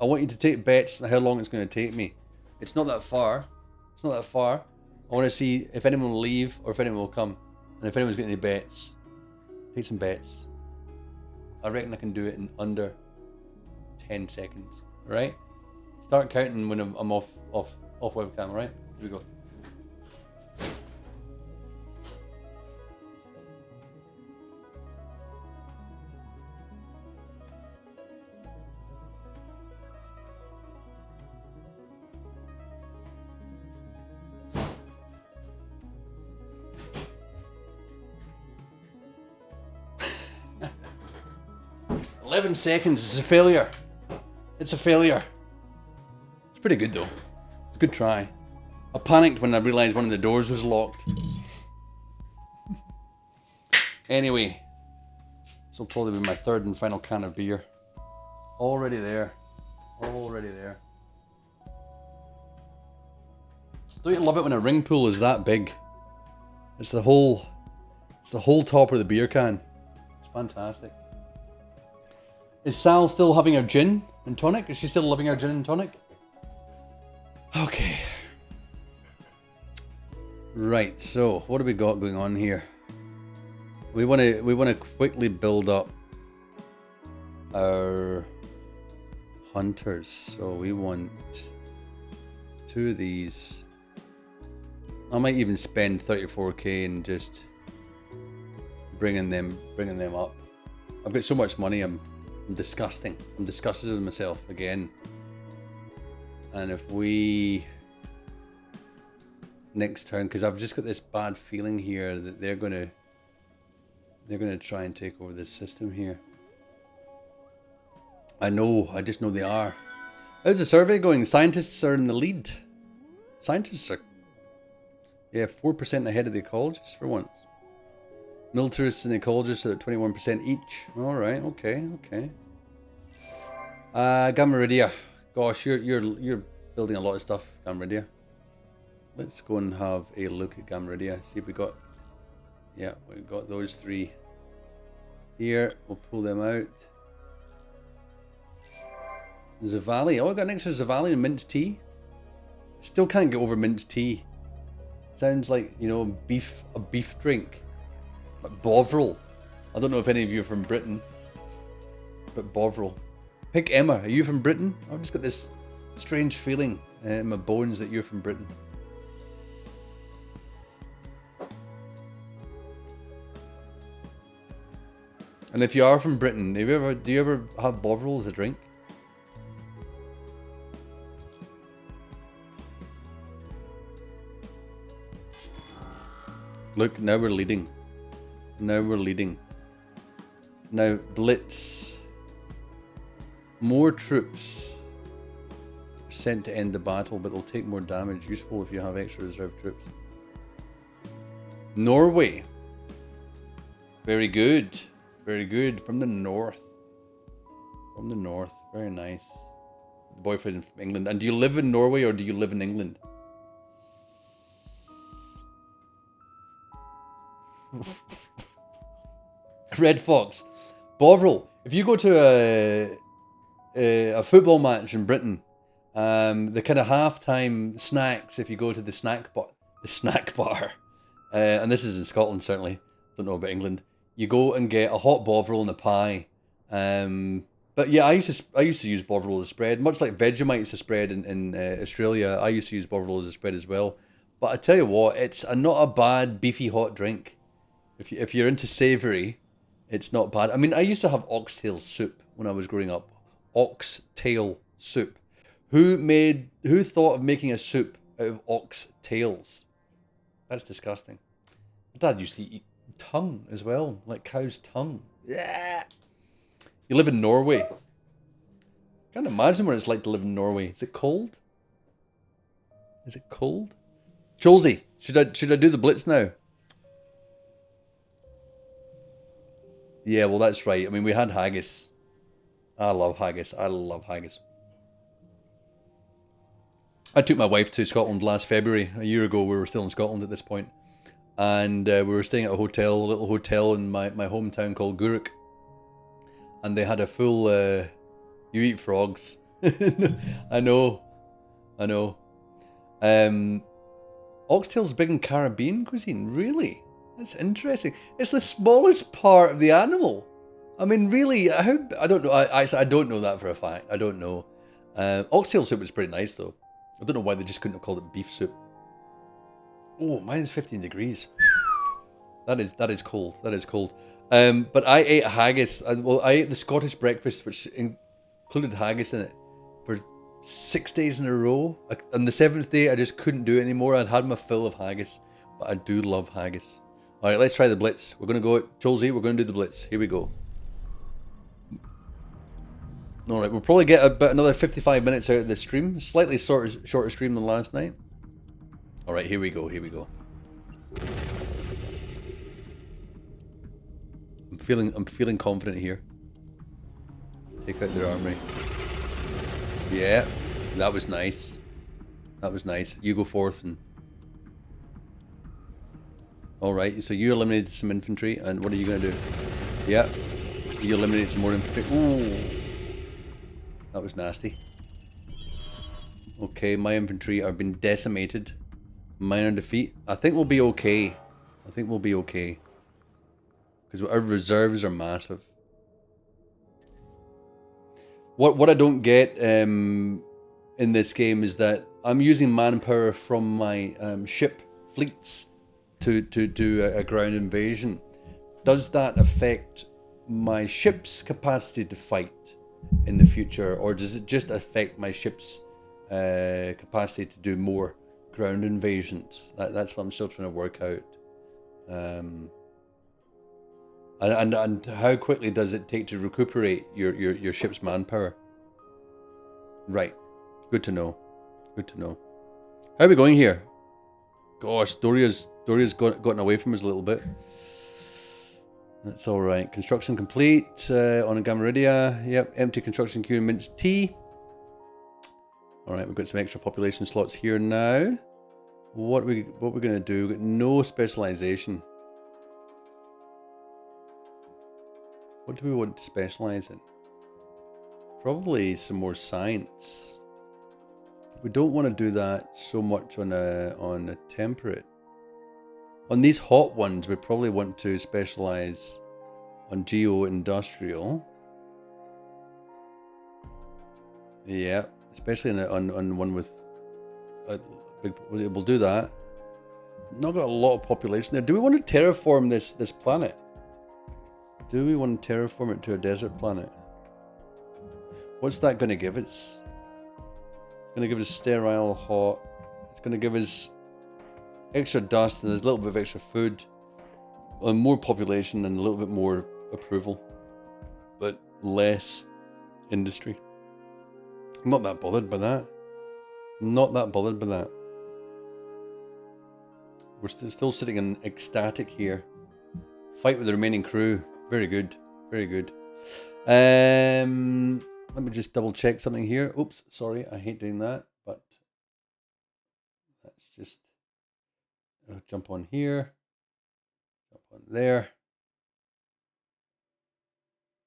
I want you to take bets on how long it's going to take me. It's not that far. It's not that far. I want to see if anyone will leave or if anyone will come. And if anyone's got any bets. Take some bets. I reckon I can do it in under 10 seconds. Alright? Start counting when I'm off webcam, alright? Here we go. "11 seconds is a failure. It's a failure." It's pretty good though. It's a good try. I panicked when I realised one of the doors was locked. Anyway, this will probably be my third and final can of beer. Already there. Already there. Don't you love it when a ring pool is that big? It's the whole top of the beer can. It's fantastic. Is Sal still having her gin and tonic? Is she still loving her gin and tonic? Okay. Right, so what do we got going on here? We want to quickly build up our hunters. So we want 2 of these. I might even spend 34k and just bringing them up. I've got so much money. I'm disgusting. I'm disgusted with myself again. And if we next turn, because I've just got this bad feeling here that they're gonna try and take over this system here. I just know they are. How's the survey going? Scientists are in the lead. Scientists are 4% ahead of the ecologists for once. Militarists and the ecologists are at 21% each. Alright, okay. Gameridia. Gosh, you're building a lot of stuff, Gameridia. Let's go and have a look at Gameridia. See if we got... Yeah, we've got those 3 here. We'll pull them out. Zavali. Oh, I got an extra Zavali and minced tea. Still can't get over minced tea. Sounds like, a beef drink. But Bovril. I don't know if any of you are from Britain. But Bovril. Pick Emma. Are you from Britain? I've just got this strange feeling in my bones that you're from Britain. And if you are from Britain, do you ever have Bovril as a drink? Look, now we're leading. Now Blitz. More troops are sent to end the battle, but they'll take more damage. Useful if you have extra reserve troops. Norway. Very good. From the north. Very nice. The boyfriend from England. And do you live in Norway or do you live in England? Red Fox. Bovril. If you go to a football match in Britain, the kind of halftime snacks, if you go to the snack bar, and this is in Scotland certainly, don't know about England, you go and get a hot Bovril and a pie. But yeah, I used to use Bovril as a spread, much like Vegemite is a spread in Australia. I used to use Bovril as a spread as well. But I tell you what, it's not a bad beefy hot drink. If you're into savoury, it's not bad. I mean, I used to have oxtail soup when I was growing up. Oxtail soup. Who thought of making a soup out of ox tails? That's disgusting. My dad used to eat tongue as well, like cow's tongue. Yeah. You live in Norway. Can't imagine what it's like to live in Norway. Is it cold? Jolsey, should I do the blitz now? Yeah, well that's right. I mean, we had haggis. I love haggis. I took my wife to Scotland last February. A year ago, we were still in Scotland at this point. And we were staying at a little hotel in my hometown called Guruk. And they had a full, you eat frogs. I know. Oxtail's big in Caribbean cuisine, really? That's interesting. It's the smallest part of the animal. I mean, really, I don't know. I don't know that for a fact. I don't know. Oxtail soup was pretty nice, though. I don't know why they just couldn't have called it beef soup. Oh, mine's 15 degrees. That is cold. But I ate haggis. I ate the Scottish breakfast, which included haggis in it, for 6 days in a row. On the 7th day, I just couldn't do it anymore. I'd had my fill of haggis. But I do love haggis. All right, let's try the blitz. We're going to go, Jolsey, we're going to do the blitz. Here we go. All right, we'll probably get about another 55 minutes out of this stream. Slightly shorter stream than last night. All right, here we go. feeling confident here. Take out their armory. Yeah, that was nice. That was nice. You go forth and... Alright, so you eliminated some infantry, and what are you going to do? Yeah, you eliminated some more infantry. Ooh, that was nasty. Okay, my infantry are being decimated. Minor defeat. I think we'll be okay. I think we'll be okay. Because our reserves are massive. What I don't get in this game is that I'm using manpower from my ship fleets to do a ground invasion. Does that affect my ship's capacity to fight in the future, or does it just affect my ship's capacity to do more ground invasions? That's what I'm still trying to work out. And how quickly does it take to recuperate your ship's manpower? Right. Good to know. Good to know. How are we going here? Gosh, Doria's gotten away from us a little bit. That's all right. Construction complete on Gamaridia. Yep, empty construction queue in Minty. All right, we've got some extra population slots here now. What we're going to do? We've got no specialization. What do we want to specialize in? Probably some more science. We don't want to do that so much on a temperate. On these hot ones, we probably want to specialize on geo-industrial. Yeah, especially on one with a big. We'll do that. Not got a lot of population there. Do we want to terraform this planet? Do we want to terraform it to a desert planet? What's that going to give us? Going to give us sterile, hot. It's going to give us extra dust and there's a little bit of extra food, and more population and a little bit more approval, but less industry. I'm not that bothered by that. I'm not that bothered by that. We're still sitting in ecstatic here. Fight with the remaining crew. Very good. Very good. Let me just double check something here. Oops, sorry, I hate doing that, but let's just jump on here, jump on there.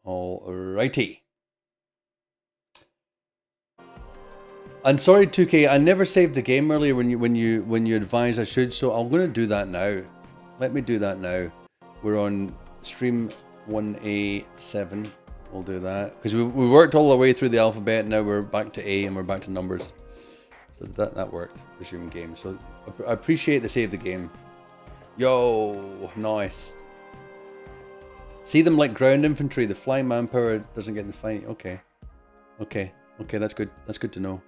Alrighty. I'm sorry, 2K. I never saved the game earlier when you advised I should, so I'm going to do that now. Let me do that now. We're on stream 1A7. We'll do that because we worked all the way through the alphabet. Now we're back to A and we're back to numbers. So that worked. Resume game. So I appreciate the save the game. Yo, nice. See them like ground infantry. The flying manpower doesn't get in the fight. Okay. That's good. That's good to know.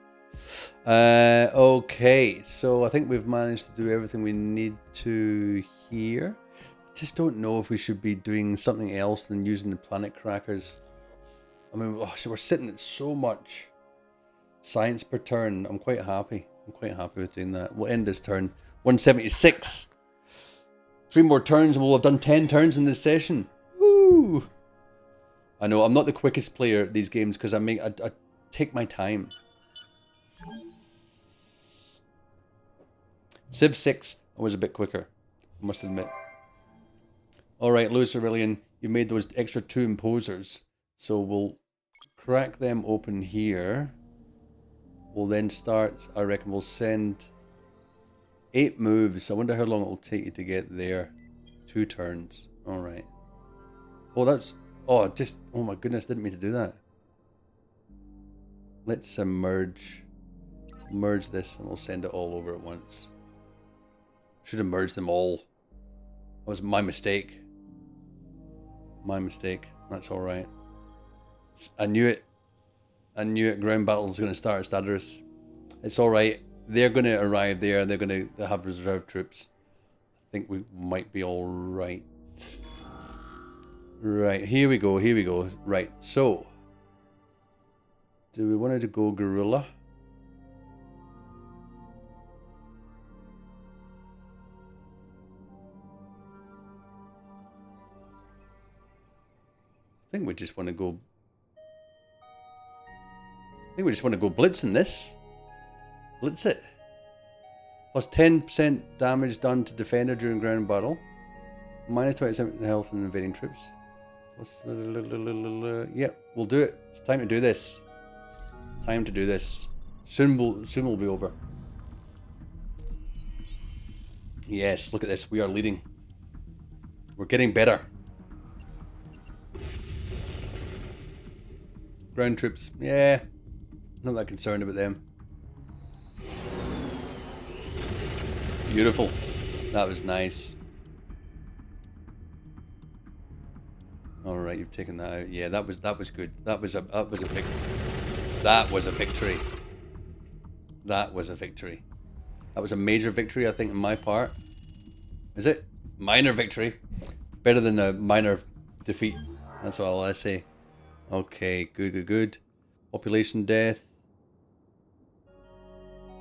Okay, so I think we've managed to do everything we need to here. Just don't know if we should be doing something else than using the planet crackers. I mean, so we're sitting at so much science per turn. I'm quite happy. I'm quite happy with doing that. We'll end this turn 176. 3 more turns and we'll have done 10 turns in this session. Woo! I know I'm not the quickest player at these games because I take my time. Civ 6, I was a bit quicker, I must admit. Alright, Lewis Aurelian, you made those extra 2 imposers. So we'll crack them open here. We'll then start, I reckon we'll send 8 moves. I wonder how long it'll take you to get there. 2 turns. Alright. Oh, that's... Oh, just... Oh my goodness, didn't mean to do that. Let's merge this and we'll send it all over at once. Should have merged them all. That was my mistake. My mistake. That's alright. I knew it. I knew it. Ground battle was going to start at Stadaris. It's alright. They're going to arrive there and they're going to have reserve troops. I think we might be alright. Right, here we go, here we go. Right, so. Do we want to go guerrilla? think we just want to go... I think we just want to go blitzing this. Blitz it. Plus 10% damage done to defender during ground battle. Minus 27% health in invading troops. Plus, yep, we'll do it. It's time to do this. Time to do this. Soon we'll be over. Yes, look at this. We are leading. We're getting better. Ground troops. Yeah. Not that concerned about them. Beautiful. That was nice. All right, you've taken that out. Yeah, that was good. That was a victory. That was a victory. That was a victory. That was a major victory, I think, on my part. Is it? Minor victory. Better than a minor defeat. That's all I say. Okay, good. Population death.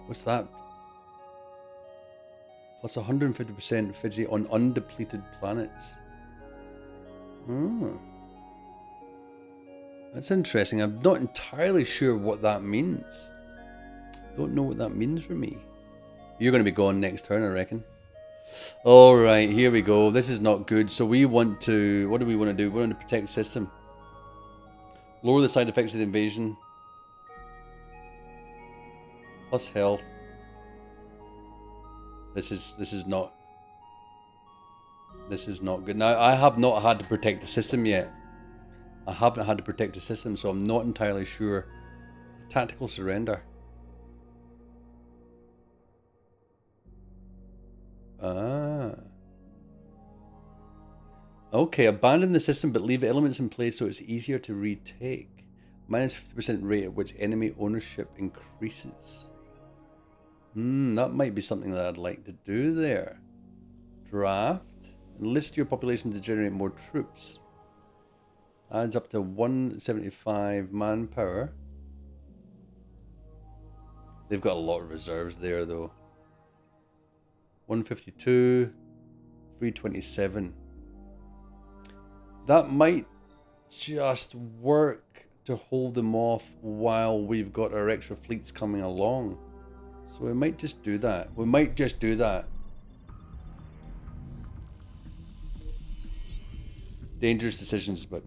What's that? Plus 150% fidgety on undepleted planets. Oh. That's interesting. I'm not entirely sure what that means. Don't know what that means for me. You're going to be gone next turn, I reckon. Alright, here we go. This is not good. So we want to... What do we want to do? We want to protect the system. Lower the side effects of the invasion. Plus health. This is not good. Now, I have not had to protect the system yet. I haven't had to protect the system, so I'm not entirely sure. Tactical surrender. Ah. Okay, abandon the system but leave elements in place so it's easier to retake. Minus 50% rate at which enemy ownership increases. That might be something that I'd like to do there. Draft. Enlist your population to generate more troops. Adds up to 175 manpower. They've got a lot of reserves there though. 152. 327. That might just work to hold them off while we've got our extra fleets coming along. So we might just do that. We might just do that. Dangerous decisions, but...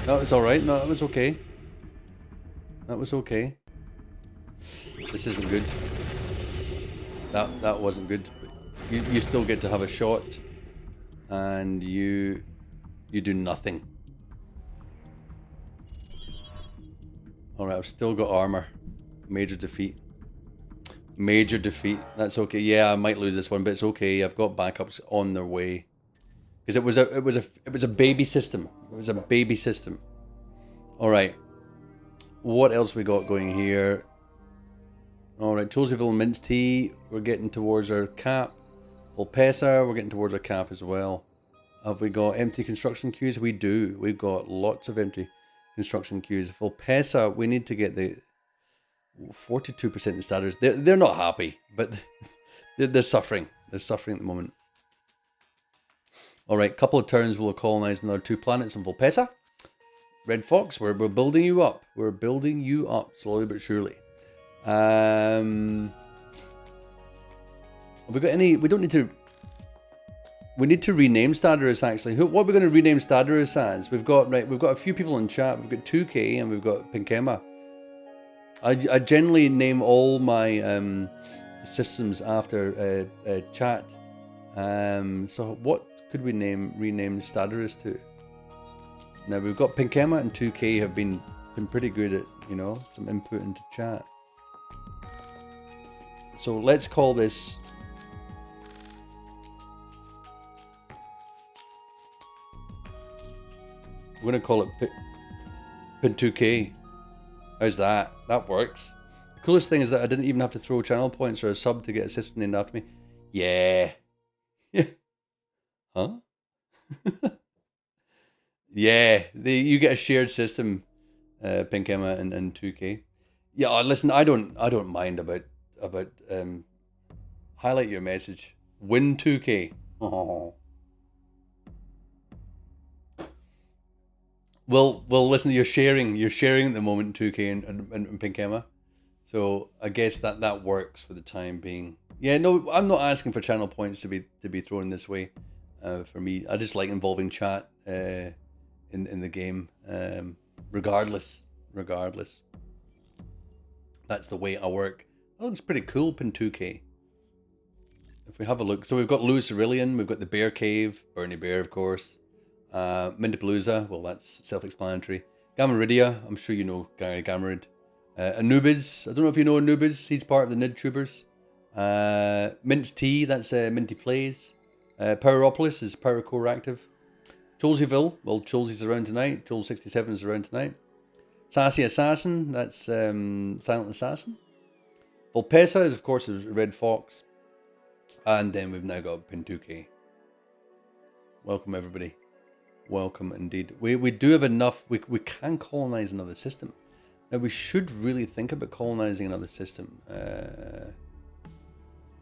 No, it's alright. No, that was okay. That was okay. This isn't good. That wasn't good. You still get to have a shot, and you do nothing. Alright, I've still got armor. Major defeat. Major defeat. That's okay. Yeah, I might lose this one, but it's okay. I've got backups on their way. Because it was a baby system. It was a baby system. Alright. What else we got going here? Alright, Choseville and Minty. We're getting towards our cap. Volpesa, we're getting towards our cap as well. Have we got empty construction queues? We do. We've got lots of empty construction queues. Volpesa, we need to get the 42% in status. They're not happy, but they're suffering. They're suffering at the moment. Alright, couple of turns we'll colonize another 2 planets in Volpesa. Red Fox, we're building you up. We're building you up slowly but surely. Have we got any... We don't need to... We need to rename Stadarus actually. What are we going to rename Stadarus as? We've got a few people in chat. We've got 2K and we've got Pinkema. I generally name all my systems after chat. So what could we rename Stadarus to? Now we've got Pinkema and 2K have been pretty good at, you know, some input into chat. So let's call this... We're going to call it Pin2K. How's that? That works. The coolest thing is that I didn't even have to throw channel points or a sub to get a system named after me. Yeah. Yeah. Huh? Yeah. You get a shared system, Pinkema and 2K. Yeah, listen, I don't mind about highlight your message. Win 2K. Oh. Well, listen, you're sharing at the moment 2K and Pink Emma. So I guess that works for the time being. Yeah, no, I'm not asking for channel points to be thrown this way. For me, I just like involving chat in the game. Regardless. That's the way I work. That looks pretty cool, Pin 2K. If we have a look, so we've got Louis Aurelian, we've got the Bear Cave, Bernie Bear, of course. Mintapalooza, well, that's self-explanatory. Gameridia, I'm sure you know Gary Gamerid. Anubis, I don't know if you know Anubis, he's part of the Nid Tubers. Mint T, that's Minty Plays. Poweropolis is Power Core Active. Cholseyville, well, Cholsey's around tonight. Chol67 is around tonight. Sassy Assassin, that's Silent Assassin. Volpesa is, of course, is Red Fox. And then we've now got Pin 2K. Welcome, everybody. Welcome indeed. We do have enough. We can colonize another system. Now, we should really think about colonizing another system.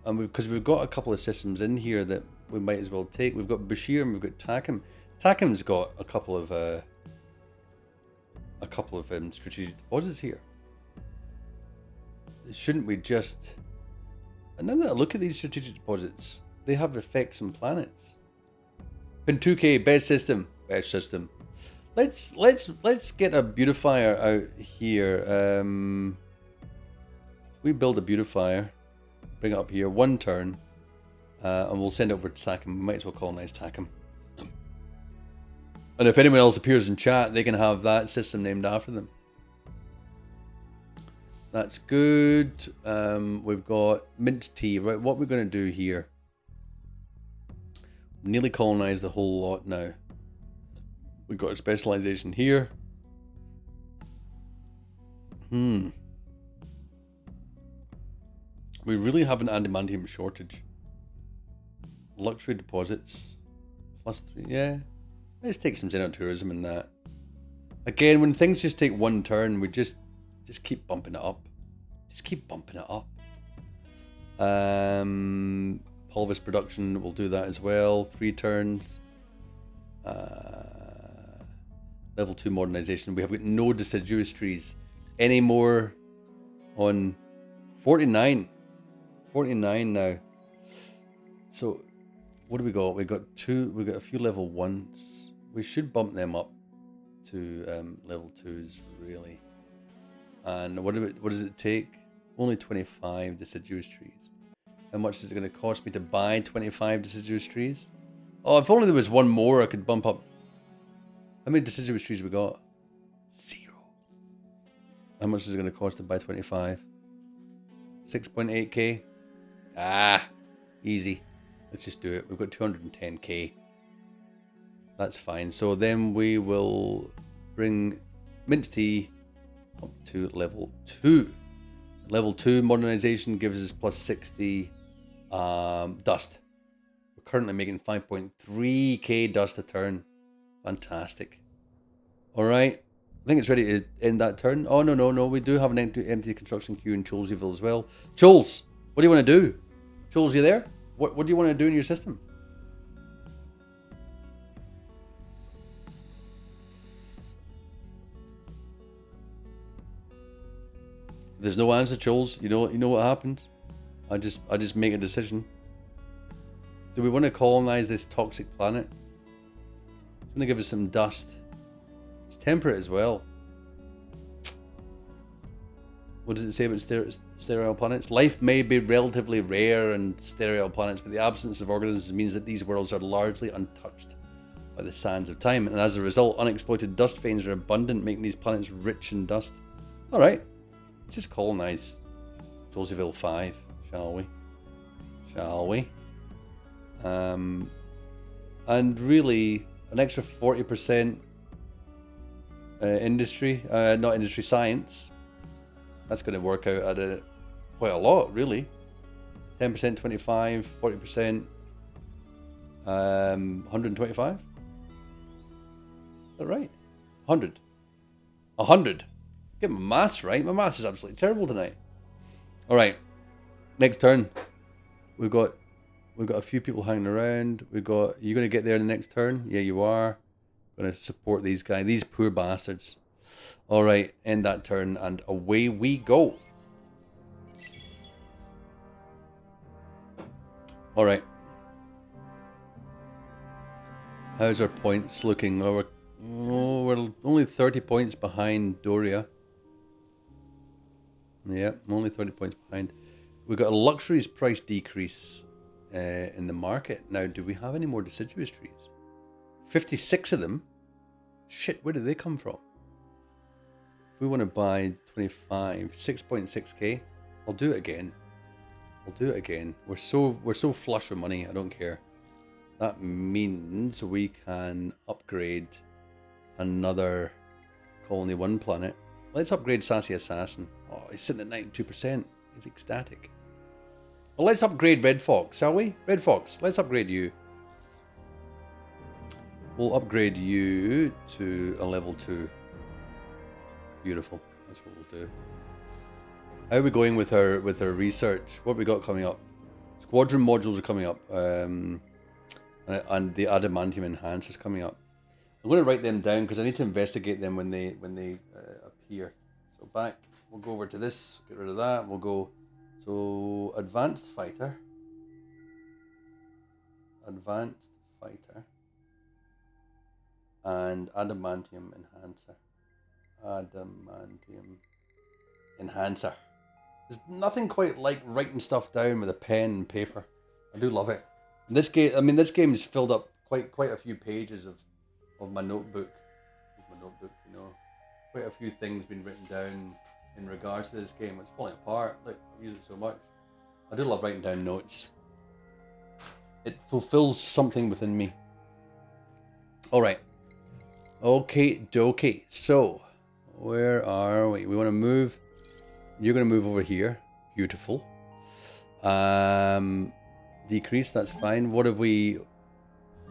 And because we've got a couple of systems in here that we might as well take. We've got Bashir and we've got Takim. Takim's got a couple of strategic deposits here. Shouldn't we just... And now that I look at these strategic deposits, they have effects on planets. Pin 2K, best system. Let's get a beautifier out here. We build a beautifier, bring it up here, 1 turn, and we'll send it over to Takim. We might as well colonize Takim. And if anyone else appears in chat, they can have that system named after them. That's good. We've got Mint Tea. Right, what we're going to do here. Nearly colonized the whole lot now. We've got a specialization here. We really have an adamantium shortage. Luxury deposits. +3. Yeah. Let's take some xenotourism in that. Again, when things just take 1 turn, we just keep bumping it up. Pulvis production, we'll do that as well. 3 turns. Level 2 modernization. We have got no deciduous trees anymore on 49. 49 now. So what do we got? We got a few level 1s. We should bump them up to level 2s really. And what does it take? Only 25 deciduous trees. How much is it going to cost me to buy 25 deciduous trees? Oh, if only there was 1 more I could bump up. How many deciduous trees we got? 0. How much is it going to cost to buy 25? 6.8k. Easy. Let's just do it. We've got 210k. That's fine. So then we will bring Mint Tea up to level 2. Level 2 modernization gives us +60 dust. We're currently making 5.3k dust a turn. Fantastic. Alright. I think it's ready to end that turn. Oh, no. We do have an empty construction queue in Cholseyville as well. Chols, what do you want to do? Chols, you there? What do you want to do in your system? There's no answer, Chols. You know what happens? I just make a decision. Do we want to colonize this toxic planet? It's going to give us some dust. It's temperate as well. What does it say about sterile planets? Life may be relatively rare in sterile planets, but the absence of organisms means that these worlds are largely untouched by the sands of time. And as a result, unexploited dust veins are abundant, making these planets rich in dust. Alright. Let's just colonize Cholseyville 5, shall we? And really, an extra 40% industry, not industry, science. That's going to work out at quite a lot, really. 10%, 25, 40%, 125. Is that right? 100. 100. Get my maths right. My maths is absolutely terrible tonight. All right. Next turn. We've got a few people hanging around. You going to get there in the next turn? Yeah, you are. Going to support these guys. These poor bastards. All right. End that turn and away we go. All right. How's our points looking? We're only 30 points behind Doria. Yeah, only 30 points behind. We've got a luxuries price decrease in the market. Now, do we have any more deciduous trees? 56 of them? Shit, where do they come from? If we want to buy 25, 6.6k, I'll do it again. We're so flush with money, I don't care. That means we can upgrade another Colony 1 planet. Let's upgrade Sassy Assassin. Oh, he's sitting at 92%. He's ecstatic. Well, let's upgrade Red Fox, shall we? Red Fox, let's upgrade you. We'll upgrade you to a level 2. Beautiful. That's what we'll do. How are we going with our research? What have we got coming up? Squadron modules are coming up. And the adamantium enhance is coming up. I'm going to write them down because I need to investigate them when they appear. So back, we'll go over to this, get rid of that. We'll go, so advanced fighter, and adamantium enhancer. There's nothing quite like writing stuff down with a pen and paper. I do love it. This game is filled up quite a few pages of my notebook. Quite a few things been written down in regards to this game. It's falling apart. Like, I use it so much. I do love writing down notes. It fulfills something within me. All right. Okay, dokie. So, where are we? We want to move. You're going to move over here. Beautiful. Decrease, that's fine. What have we...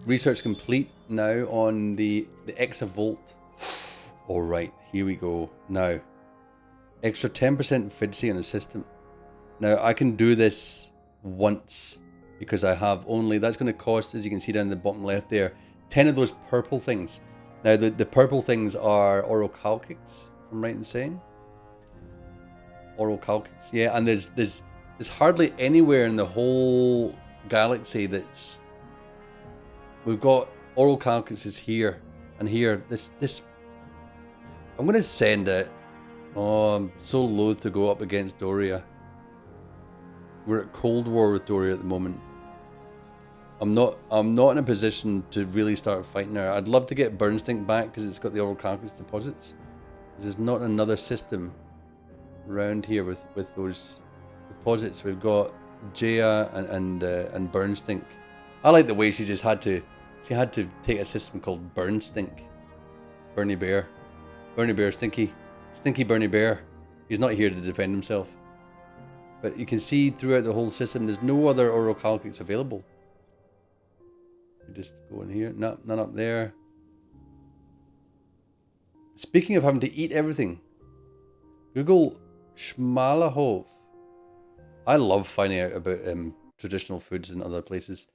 Research complete now on the Exavolt. Alright, here we go. Now, extra 10% efficiency on the system. Now, I can do this once because I have only... That's going to cost, as you can see down in the bottom left there, 10 of those purple things. Now, the purple things are orochalcics, if I'm right in saying. Orochalcics, yeah, and there's hardly anywhere in the whole galaxy that's... We've got orochalcics is here and here. This I'm going to send it. Oh, I'm so loath to go up against Doria. We're at Cold War with Doria at the moment. I'm not in a position to really start fighting her. I'd love to get Burnstink back because it's got the orochalcus deposits. There's not another system around here with those deposits. We've got Jaya and Burnstink. I like the way she had to take a system called Burnstink. Bernie Bear, Stinky Bernie Bear. He's not here to defend himself. But you can see throughout the whole system, there's no other orochalcics available. You just go in here. No, none up there. Speaking of having to eat everything, Google Schmalahov. I love finding out about traditional foods in other places.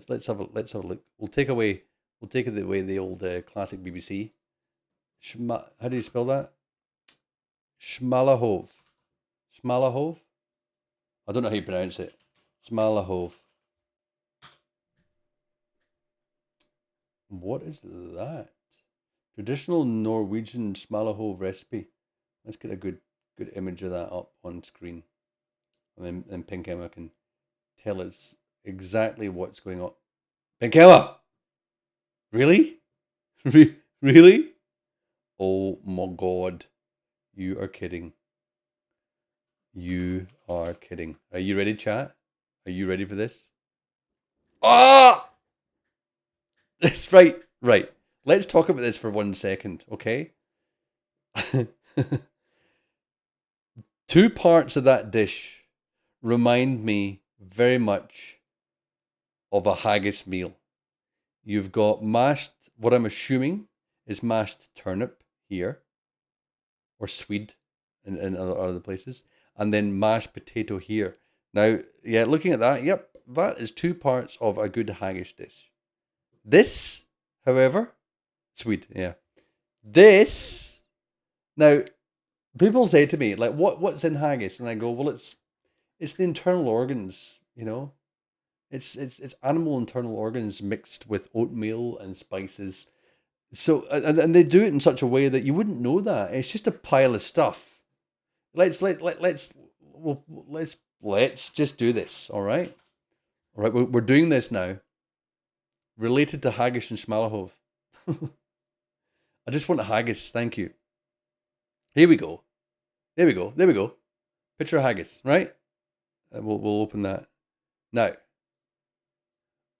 Let's have a look. We'll take away the old classic BBC. How do you spell that? Schmalahov. Schmalahov? I don't know how you pronounce it. Schmalahov. What is that? Traditional Norwegian Schmalahov recipe. Let's get a good image of that up on screen. And then Pink Emma can tell us exactly what's going on. Pink Emma! Really? Really? Oh my god. You are kidding. You are kidding. Are you ready, chat? Are you ready for this? Ah! That's right. Right. Let's talk about this for 1 second, okay? 2 parts of that dish remind me very much of a haggis meal. You've got mashed, what I'm assuming is mashed turnip here, or swede. in other places. And then mashed potato here. Now, yeah, looking at that, yep, that is 2 parts of a good haggis dish. This, however, sweet, yeah. This, now, people say to me, like, what's in haggis? And I go, well, it's the internal organs, you know. It's animal internal organs mixed with oatmeal and spices. So and they do it in such a way that you wouldn't know that. It's just a pile of stuff. Let's just do this, all right? All right, we're doing this now. Related to haggis and schmalahov. I just want a haggis, thank you. Here we go. There we go. Picture of haggis, right? We'll open that. Now,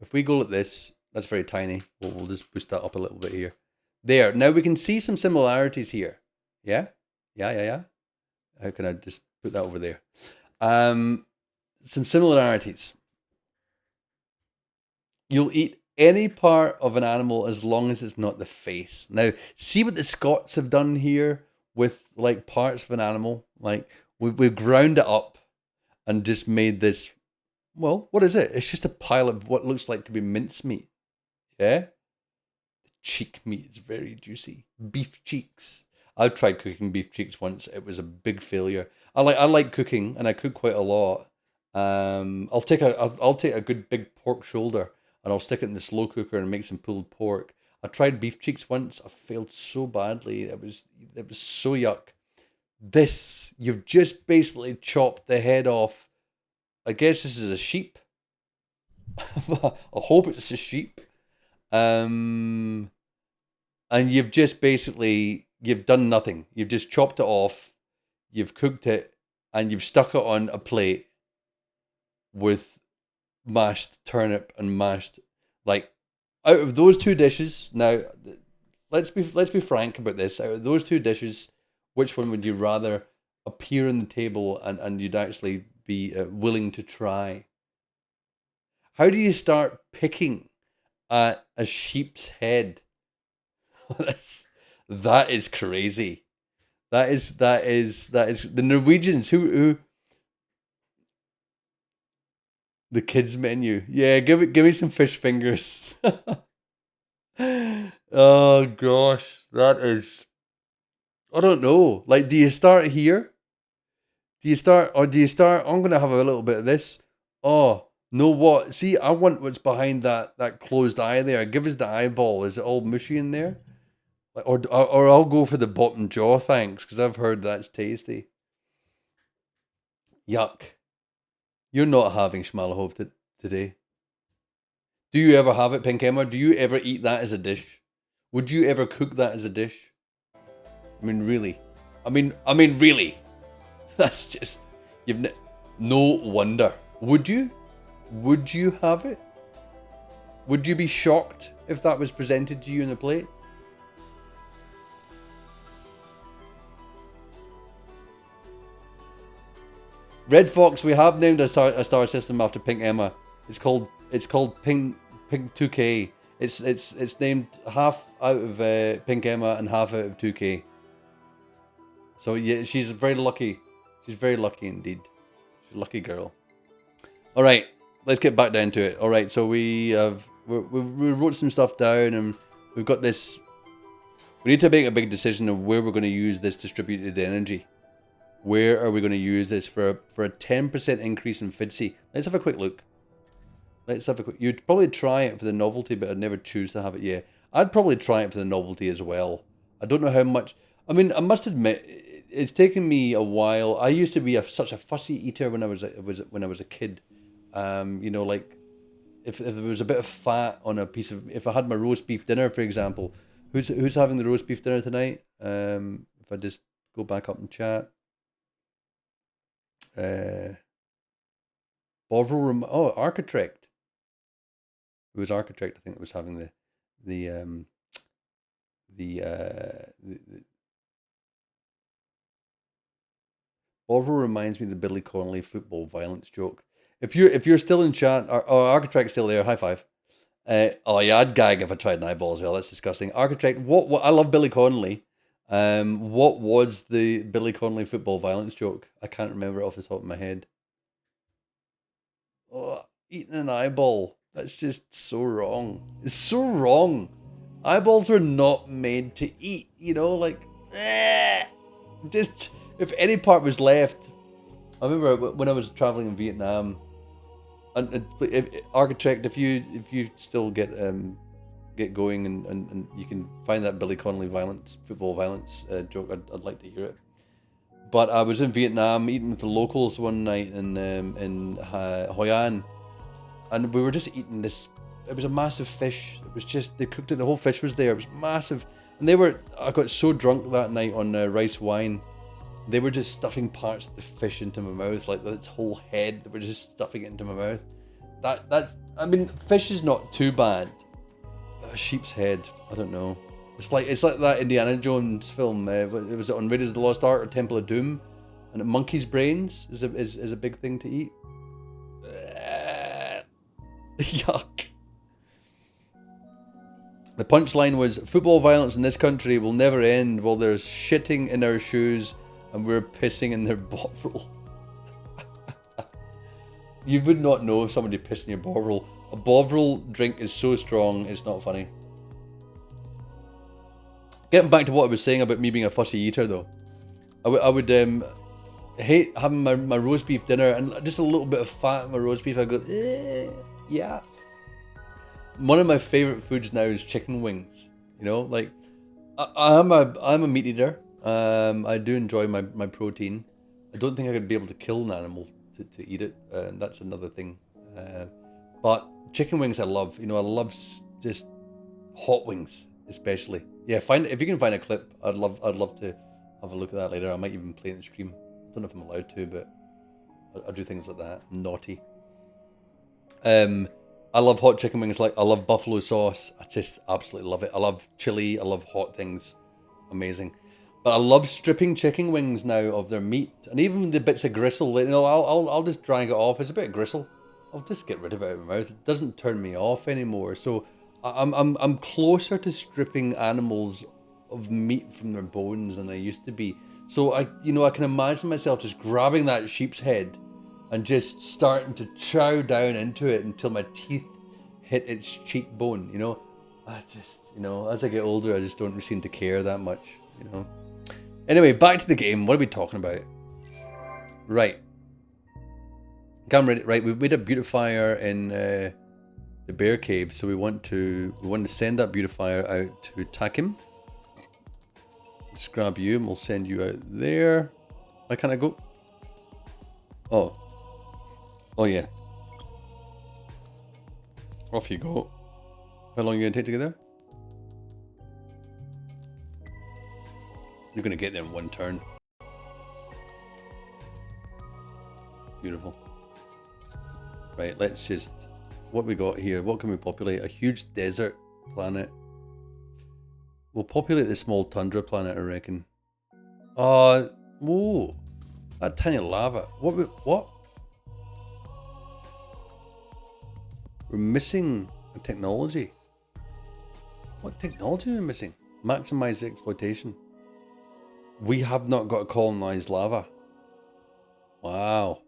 if we go like this, that's very tiny. We'll just boost that up a little bit here. There. Now we can see some similarities here. Yeah? Yeah. How can I just put that over there? Some similarities. You'll eat any part of an animal as long as it's not the face. Now, see what the Scots have done here with like parts of an animal? Like we've ground it up and just made this, well, what is it? It's just a pile of what looks like to be mincemeat. Yeah? The cheek meat is very juicy. Beef cheeks. I tried cooking beef cheeks once. It was a big failure. I like cooking, and I cook quite a lot. I'll take a good big pork shoulder, and I'll stick it in the slow cooker and make some pulled pork. I tried beef cheeks once. I failed so badly. It was so yuck. This, you've just basically chopped the head off. I guess this is a sheep. I hope it's a sheep. And you've just basically, you've done nothing. You've just chopped it off, you've cooked it, and you've stuck it on a plate with mashed turnip and mashed, like, out of those 2 dishes, now, let's be frank about this. Out of those 2 dishes, which one would you rather appear on the table and you'd actually be willing to try? How do you start picking at a sheep's head? That is crazy. That is the Norwegians who the kids menu. Yeah, give me some fish fingers. Oh gosh, that is, I don't know. Like, do you start here? Do you start, I'm gonna have a little bit of this. Oh, no, what? See, I want what's behind that closed eye there. Give us the eyeball. Is it all mushy in there? Or I'll go for the bottom jaw, thanks, because I've heard that's tasty. Yuck. You're not having schmalahov today. Do you ever have it, Pink Emma? Do you ever eat that as a dish? Would you ever cook that as a dish? I mean, really? I mean, really? That's just, no wonder. Would you? Would you have it? Would you be shocked if that was presented to you in a plate? Red Fox, we have named a star system after Pink Emma. It's called Pink 2K. It's named half out of Pink Emma and half out of 2K. So yeah, she's very lucky. She's very lucky indeed. She's a lucky girl. All right, let's get back down to it. All right, so we wrote some stuff down, and we've got this. We need to make a big decision of where we're going to use this distributed energy. Where are we going to use this for a 10% increase in FIDSI? Let's have a quick look. You'd probably try it for the novelty, but I'd never choose to have it. Yeah, I'd probably try it for the novelty as well. I don't know how much. I mean, I must admit, it's taken me a while. I used to be such a fussy eater when I was a kid. You know, like if there was a bit of fat on a piece of, if I had my roast beef dinner, for example, who's having the roast beef dinner tonight? If I just go back up and chat. Bovril, Architect. It was Architect, I think, that was having the Bovril reminds me of the Billy Connolly football violence joke. If you're still in chat, Architect's still there. High five. Oh yeah, I'd gag if I tried an eyeball as well. That's disgusting. Architect, what? I love Billy Connolly. What was the Billy Connolly football violence joke? I can't remember it off the top of my head. Oh, eating an eyeball. That's just so wrong. It's so wrong. Eyeballs were not made to eat, you know, like, just, if any part was left. I remember when I was traveling in Vietnam, and Architect, if you still get going and you can find that Billy Connolly football violence joke, I'd like to hear it. But I was in Vietnam eating with the locals one night in Hoi An, and we were just eating this. It was a massive fish. It was just, they cooked it. The whole fish was there. It was massive, and I got so drunk that night on rice wine. They were just stuffing parts of the fish into my mouth, like its whole head. They were just stuffing it into my mouth. I mean, fish is not too bad. But a sheep's head, I don't know. It's like that Indiana Jones film. Was it on Raiders of the Lost Ark or Temple of Doom? And a monkey's brains is a big thing to eat. Yuck. The punchline was, football violence in this country will never end while there's shitting in our shoes and we're pissing in their bovril. You would not know if somebody pissed in your bovril. A bovril drink is so strong, it's not funny. Getting back to what I was saying about me being a fussy eater though. I would hate having my roast beef dinner and just a little bit of fat in my roast beef. I go, yeah. One of my favourite foods now is chicken wings. You know, like I'm a meat eater. I do enjoy my protein. I don't think I could be able to kill an animal to eat it. That's another thing. But chicken wings I love. You know, I love just hot wings especially. Yeah, if you can find a clip, I'd love to have a look at that later. I might even play it in stream. I don't know if I'm allowed to, but I do things like that. I'm naughty. I love hot chicken wings. Like, I love buffalo sauce. I just absolutely love it. I love chili. I love hot things. Amazing. But I love stripping chicken wings now of their meat, and even the bits of gristle. You know, I'll just drag it off. It's a bit of gristle. I'll just get rid of it out of my mouth. It doesn't turn me off anymore. So I'm closer to stripping animals of meat from their bones than I used to be. So I can imagine myself just grabbing that sheep's head and just starting to chow down into it until my teeth hit its cheekbone. You know, as I get older, I just don't seem to care that much. You know. Anyway, back to the game. What are we talking about? Right. Camera ready. Right, we made a beautifier in the bear cave, so we want to send that beautifier out to attack him. Just grab you and we'll send you out there. Why can't I go? Oh yeah. Off you go. How long are you gonna take to get there? You're gonna get there in one turn. Beautiful. Right, let's just... What we got here? What can we populate? A huge desert planet. We'll populate the small tundra planet, I reckon. Whoa. That tiny lava. What? We're missing a technology. What technology are we missing? Maximize the exploitation. We have not got colonized lava. Wow.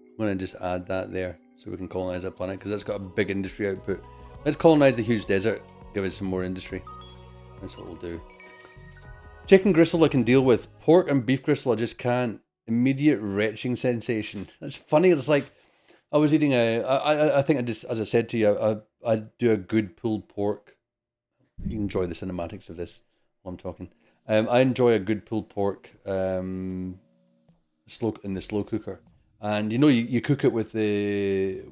I'm going to just add that there so we can colonize that planet because that's got a big industry output. Let's colonize the huge desert. Give it some more industry. That's what we'll do. Chicken gristle I can deal with. Pork and beef gristle I just can't. Immediate retching sensation. That's funny. It's like I was eating I think I just, as I said to you, I do a good pulled pork. You enjoy the cinematics of this while I'm talking. I enjoy a good pulled pork in the slow cooker, and you cook it with the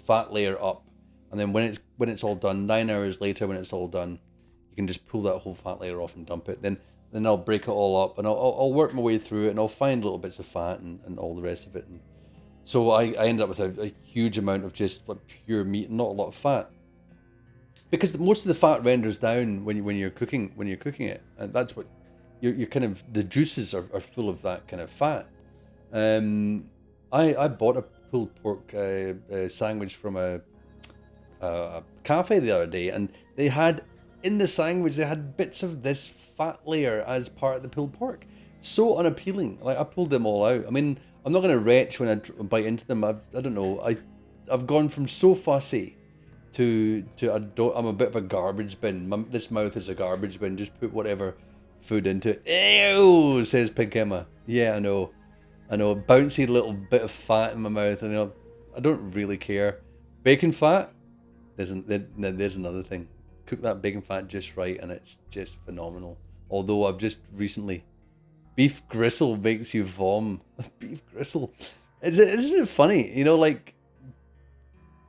fat layer up, and then when it's all done, 9 hours later when it's all done, you can just pull that whole fat layer off and dump it. Then I'll break it all up and I'll work my way through it and I'll find little bits of fat and all the rest of it. And so I ended up with a huge amount of just like pure meat and not a lot of fat. Because most of the fat renders down when you're cooking it, and that's what you're kind of, the juices are full of that kind of fat. I bought a pulled pork sandwich from a cafe the other day, and they had in the sandwich they had bits of this fat layer as part of the pulled pork. So unappealing. Like, I pulled them all out. I mean, I'm not going to retch when I bite into them. I don't know. I've gone from so fussy to I'm a bit of a garbage bin. This mouth is a garbage bin. Just put whatever food into it. Ew, says Pink Emma. Yeah, I know. Bouncy little bit of fat in my mouth, and I don't really care. Bacon fat, there's another thing. Cook that bacon fat just right, and it's just phenomenal. Although I've just recently, beef gristle makes you vom. Beef gristle, isn't it funny? Like,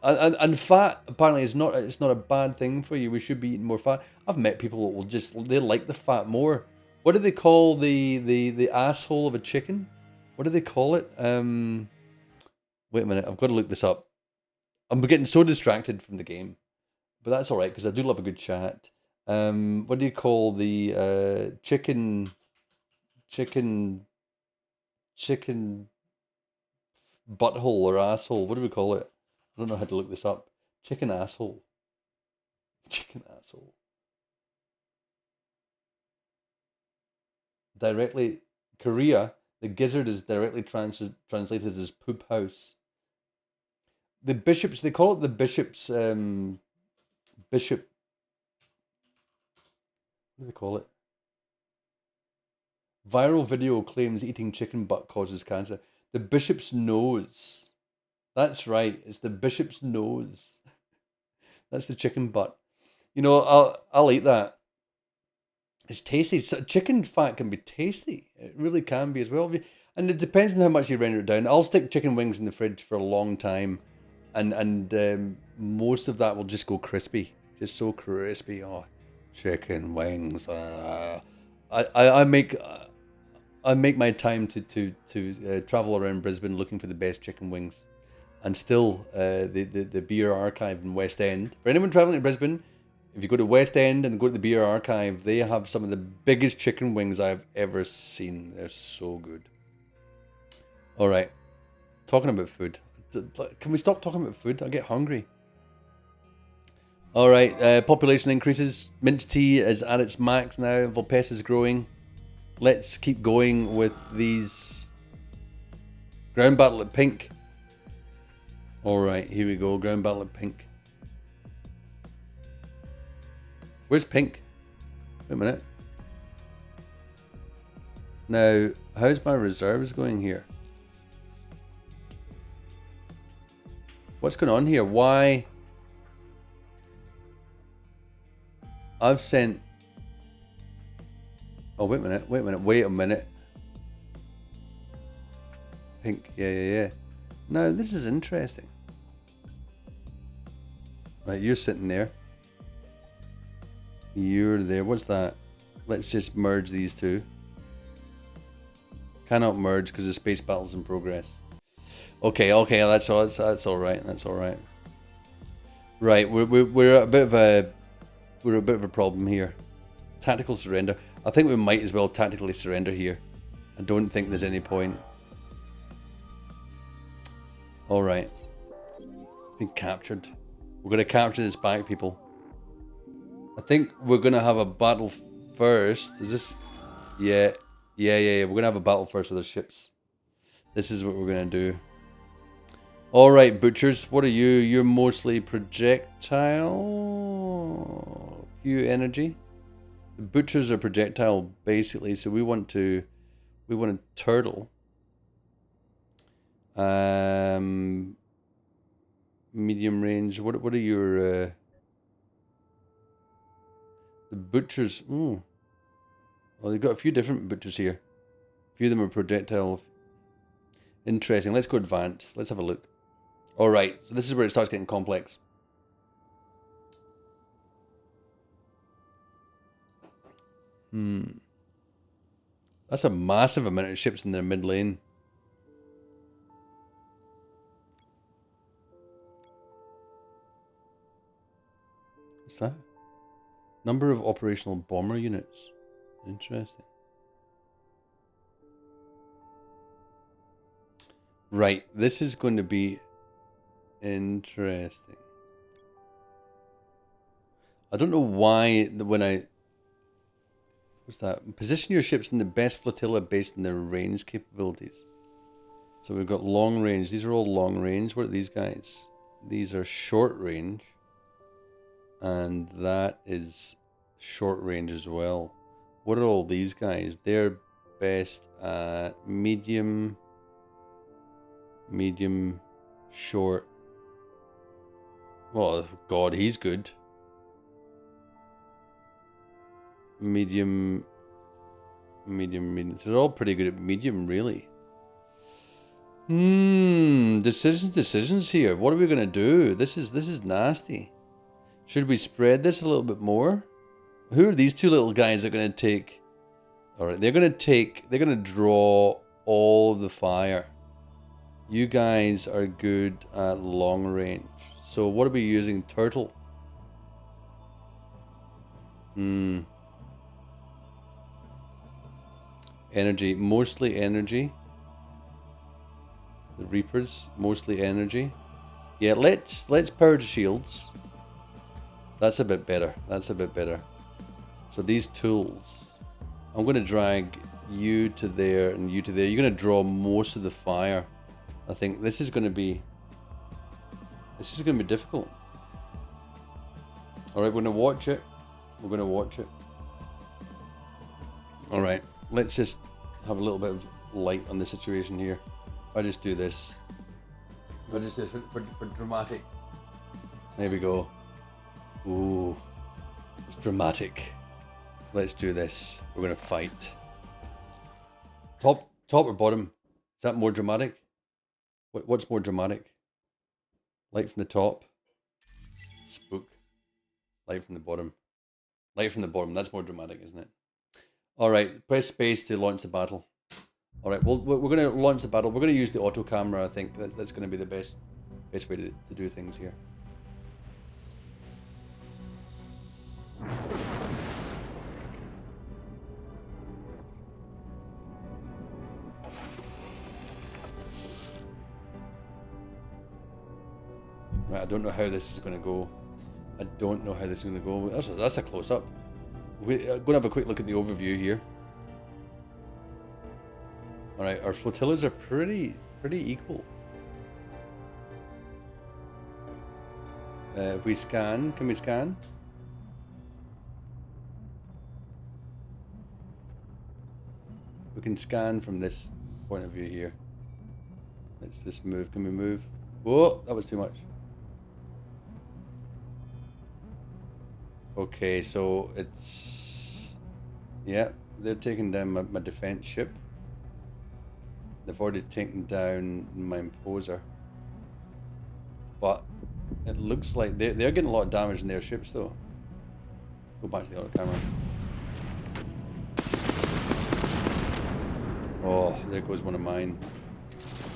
and fat apparently it's not a bad thing for you. We should be eating more fat. I've met people that they like the fat more. What do they call the asshole of a chicken? What do they call it? Wait a minute, I've got to look this up. I'm getting so distracted from the game, but that's all right because I do love a good chat. What do you call the chicken butthole or asshole? What do we call it? I don't know how to look this up. Chicken asshole. Chicken asshole. Directly, Korea, the gizzard is directly translated as poop house. The bishops, they call it the bishops, bishop, what do they call it? Viral video claims eating chicken butt causes cancer. The bishop's nose. That's right, it's the bishop's nose. That's the chicken butt. I'll eat that. It's tasty. Chicken fat can be tasty. It really can be as well. And it depends on how much you render it down. I'll stick chicken wings in the fridge for a long time. And most of that will just go crispy. Just so crispy. Oh, chicken wings. I make my time to travel around Brisbane looking for the best chicken wings. And still, the Beer Archive in West End. For anyone traveling to Brisbane, if you go to West End and go to the Beer Archive, they have some of the biggest chicken wings I've ever seen. They're so good. All right. Talking about food. Can we stop talking about food? I get hungry. All right. Population increases. Minty is at its max now. Vulpes is growing. Let's keep going with these. Ground battle at pink. All right. Here we go. Ground battle at pink. Where's pink? Wait a minute. Now, how's my reserves going here? What's going on here? Why? I've sent... Oh, wait a minute. Pink, yeah. Now, this is interesting. Right, you're sitting there. You're there. What's that? Let's just merge these two. Cannot merge because the space battle's in progress. Okay, that's all right. That's all right. Right, we're a bit of a problem here. Tactical surrender. I think we might as well tactically surrender here. I don't think there's any point. All right. Been captured. We're gonna capture this back, people. I think we're gonna have a battle first. Is this? Yeah. We're gonna have a battle first with the ships. This is what we're gonna do. All right, butchers. What are you? You're mostly projectile. Few energy. The butchers are projectile basically. So we want to turtle. Medium range. What are your? The butchers. Oh, they've got a few different butchers here. A few of them are projectile. Interesting. Let's go advanced. Let's have a look. All right. So this is where it starts getting complex. That's a massive amount of ships in their mid lane. What's that? Number of operational bomber units. Interesting. Right, this is going to be interesting. I don't know why when I... What's that? Position your ships in the best flotilla based on their range capabilities. So we've got long range. These are all long range. What are these guys? These are short range. And that is short range as well. What are all these guys? They're best at medium, short. Well, God, he's good. Medium. So they're all pretty good at medium, really. Decisions here. What are we gonna do? This is nasty. Should we spread this a little bit more? Who are these two little guys that are gonna take? All right, they're gonna draw all of the fire. You guys are good at long range. So what are we using? Turtle. Energy, mostly energy. The Reapers, mostly energy. Yeah, let's power to shields. That's a bit better. So these tools, I'm going to drag you to there and you to there. You're going to draw most of the fire. I think this is going to be difficult. All right, we're going to watch it. All right, let's just have a little bit of light on the situation here. If I just do this. If I just do this for dramatic. There we go. Ooh, it's dramatic. Let's do this. We're going to fight. Top or bottom? Is that more dramatic? What's more dramatic? Light from the top. Spook. Light from the bottom. Light from the bottom. That's more dramatic, isn't it? All right. Press space to launch the battle. All right. Well, we're going to launch the battle. We're going to use the auto camera. I think that's going to be the best way to do things here. Right, I don't know how this is going to go. That's a close-up. We're going to have a quick look at the overview here. All right, our flotillas are pretty equal. If we scan, can we scan? We can scan from this point of view here. Let's just move. Can we move? Whoa, that was too much. Okay, so it's... Yeah, they're taking down my defense ship. They've already taken down my imposer. But it looks like they're getting a lot of damage in their ships though. Go back to the auto camera. Oh, there goes one of mine.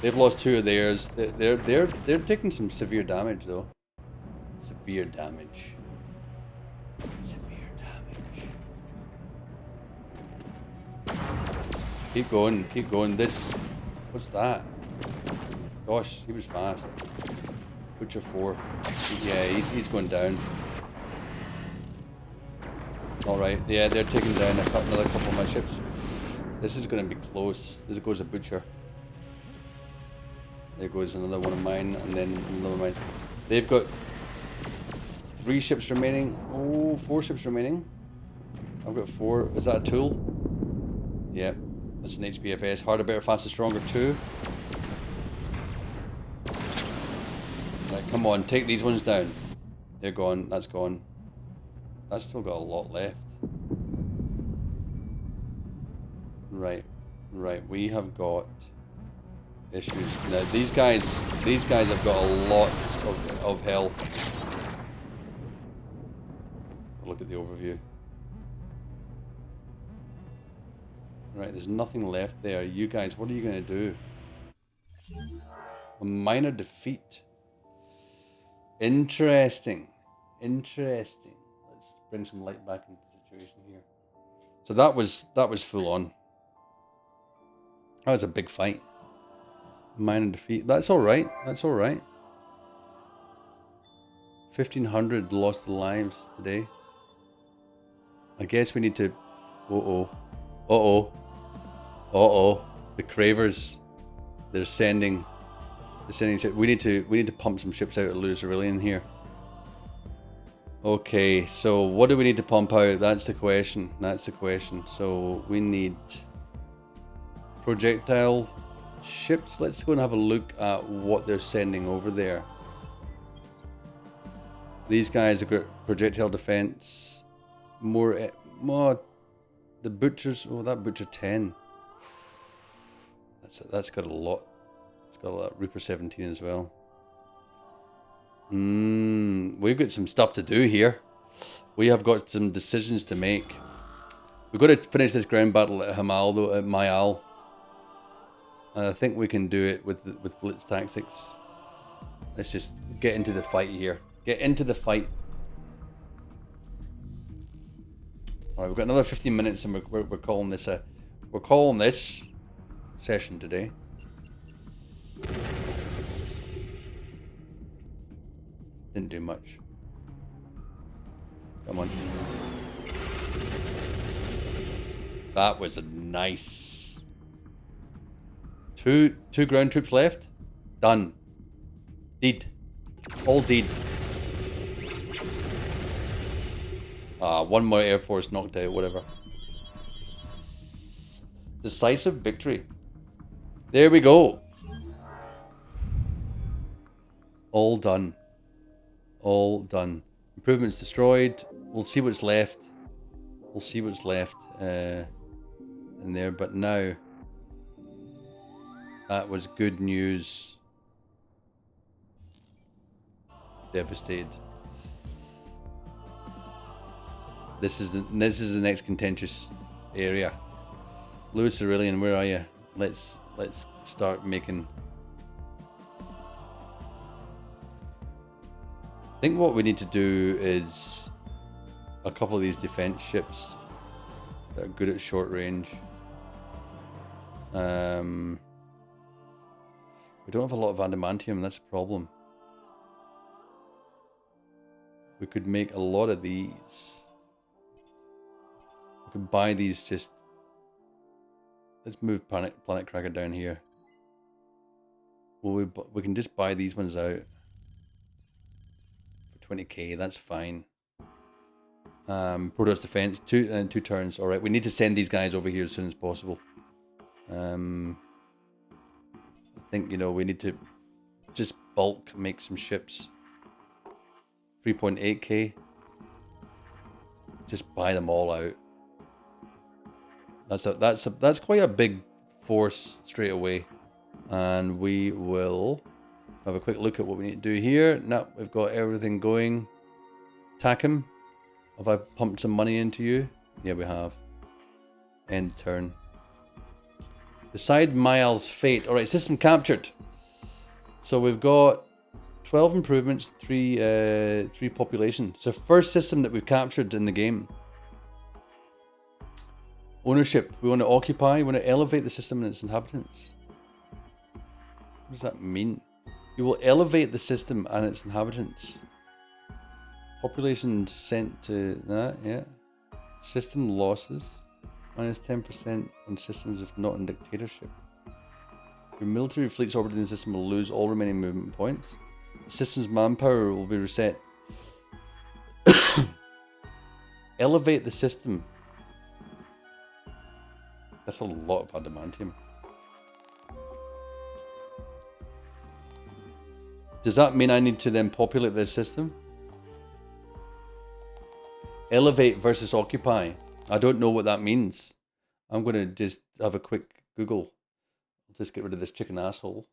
They've lost two of theirs. They're taking some severe damage though. Severe damage. Keep going. This, what's that? Gosh, he was fast. Butcher 4. Yeah, he's going down. Alright, yeah, they're taking down another couple of my ships. This is going to be close. There goes a Butcher. There goes another one of mine, and then another of mine. They've got 3 ships remaining. Oh, 4 ships remaining. I've got 4. Is that a tool? Yep. That's an HPFS. Harder, better, faster, stronger 2. Right, come on, take these ones down. They're gone. That's gone. That's still got a lot left. Right. We have got issues. Now these guys have got a lot of health. Look at the overview. Right, there's nothing left there. You guys, what are you going to do? A minor defeat. Interesting. Let's bring some light back into the situation here. So that was full on. That was a big fight. Minor defeat. That's all right. 1,500 lost lives today. I guess we need to... Uh-oh. Uh-oh. Uh-oh. The Cravers. They're sending... We need to pump some ships out of Lewis Aurelian here. Okay, so what do we need to pump out? That's the question. That's the question. So we need projectile ships. Let's go and have a look at what they're sending over there. These guys have got projectile defense. More the butchers. Oh, that butcher 10. That's got a lot. It's got a lot. Reaper 17 as well. We've got some stuff to do here. We have got some decisions to make. We've got to finish this ground battle at Hamal, though, at Mayal. I think we can do it with blitz tactics. Let's just get into the fight here. Get into the fight. Alright, we've got another 15 minutes, and we're calling this session today. Didn't do much. Come on. That was a nice. Two ground troops left. Done. Deed. All deed. One more Air Force knocked out, whatever. Decisive victory. There we go. All done. All done. Improvements destroyed. We'll see what's left. We'll see what's left in there. But now, that was good news. Devastated. This is the next contentious area. Lewis Aurelian, where are you? Let's start making. I think what we need to do is a couple of these defense ships that are good at short range. We don't have a lot of adamantium, that's a problem. We could make a lot of these. We could buy these just... Let's move Planet Cracker down here. Well, we can just buy these ones out. 20k, that's fine. Protoss defense, two turns. All right, we need to send these guys over here as soon as possible. I think, we need to just bulk make some ships. 3.8k. Just buy them all out. That's quite a big force straight away. And we will have a quick look at what we need to do here. Now we've got everything going. Attack him. Have I pumped some money into you? Yeah, we have. End turn. Decide Mayal's fate. Alright, system captured. So we've got 12 improvements, 3 population. It's the first system that we've captured in the game. Ownership. We want to occupy. We want to elevate the system and its inhabitants. What does that mean? You will elevate the system and its inhabitants. Population sent to that, yeah. System losses. Minus 10% on systems if not in dictatorship. Your military fleets orbiting the system will lose all remaining movement points. The system's manpower will be reset. Elevate the system. That's a lot of adamantium. Does that mean I need to then populate this system? Elevate versus occupy. I don't know what that means. I'm going to just have a quick Google. I'll just get rid of this chicken asshole.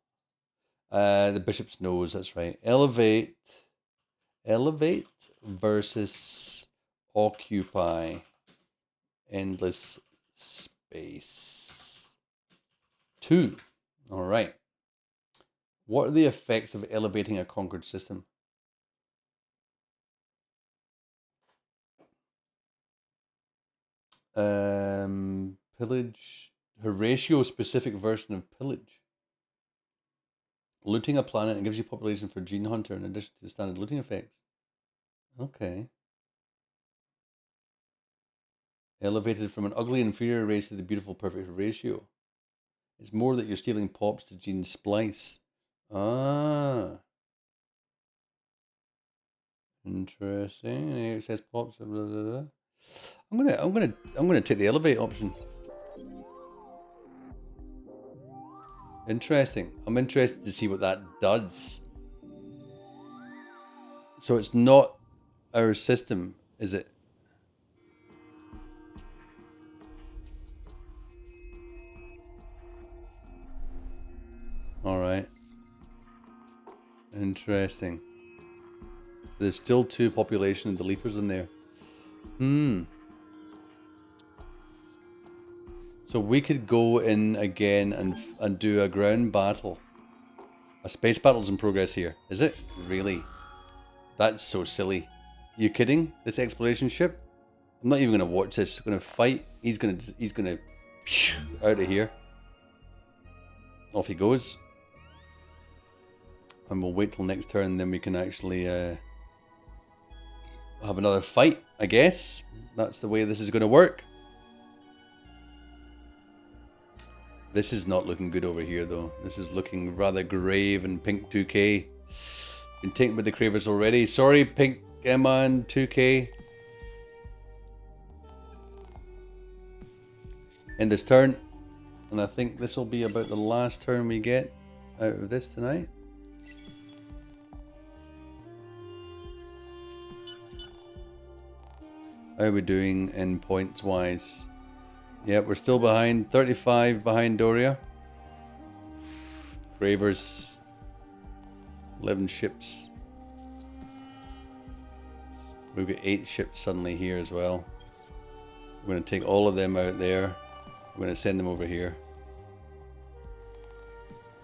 The bishop's nose, that's right. Elevate versus occupy. Endless space. 2. All right. What are the effects of elevating a conquered system? Pillage. Horatio-specific version of pillage. Looting a planet and gives you population for Gene Hunter in addition to standard looting effects. Okay. Elevated from an ugly inferior race to the beautiful perfect ratio. It's more that you're stealing pops to gene splice. Ah. Interesting. It says pops. Blah, blah, blah. I'm gonna take the elevate option. Interesting. I'm interested to see what that does. So it's not our system, is it? All right. Interesting. So there's still 2 population of the leapers in there. So we could go in again and do a ground battle. A space battle's in progress here. Is it? Really? That's so silly. You kidding? This exploration ship? I'm not even gonna watch this. I'm gonna fight. He's gonna out of here. Off he goes. And we'll wait till next turn, then we can actually have another fight, I guess. That's the way this is gonna work. This is not looking good over here, though. This is looking rather grave and Pink 2K. Been taken with the Cravers already. Sorry, Pink Emma and 2K. End this turn. And I think this will be about the last turn we get out of this tonight. How are we doing in points wise? Yeah, we're still behind. 35 behind Doria. Gravers. 11 ships. We've got 8 ships suddenly here as well. We're going to take all of them out there. We're going to send them over here.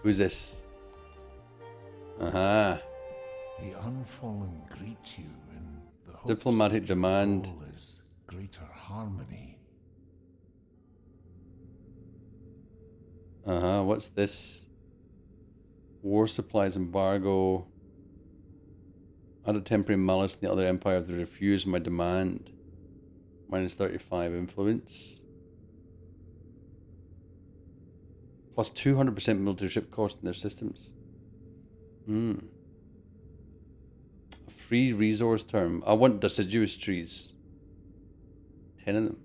Who's this? Aha. The unfallen greet you in the hopes Diplomatic that your demand. goal is greater harmony. What's this? War supplies embargo. Add a temporary malice in the other empire if they refuse my demand. Minus 35 influence. Plus 200% military ship cost in their systems. A free resource term. I want deciduous trees. 10 of them.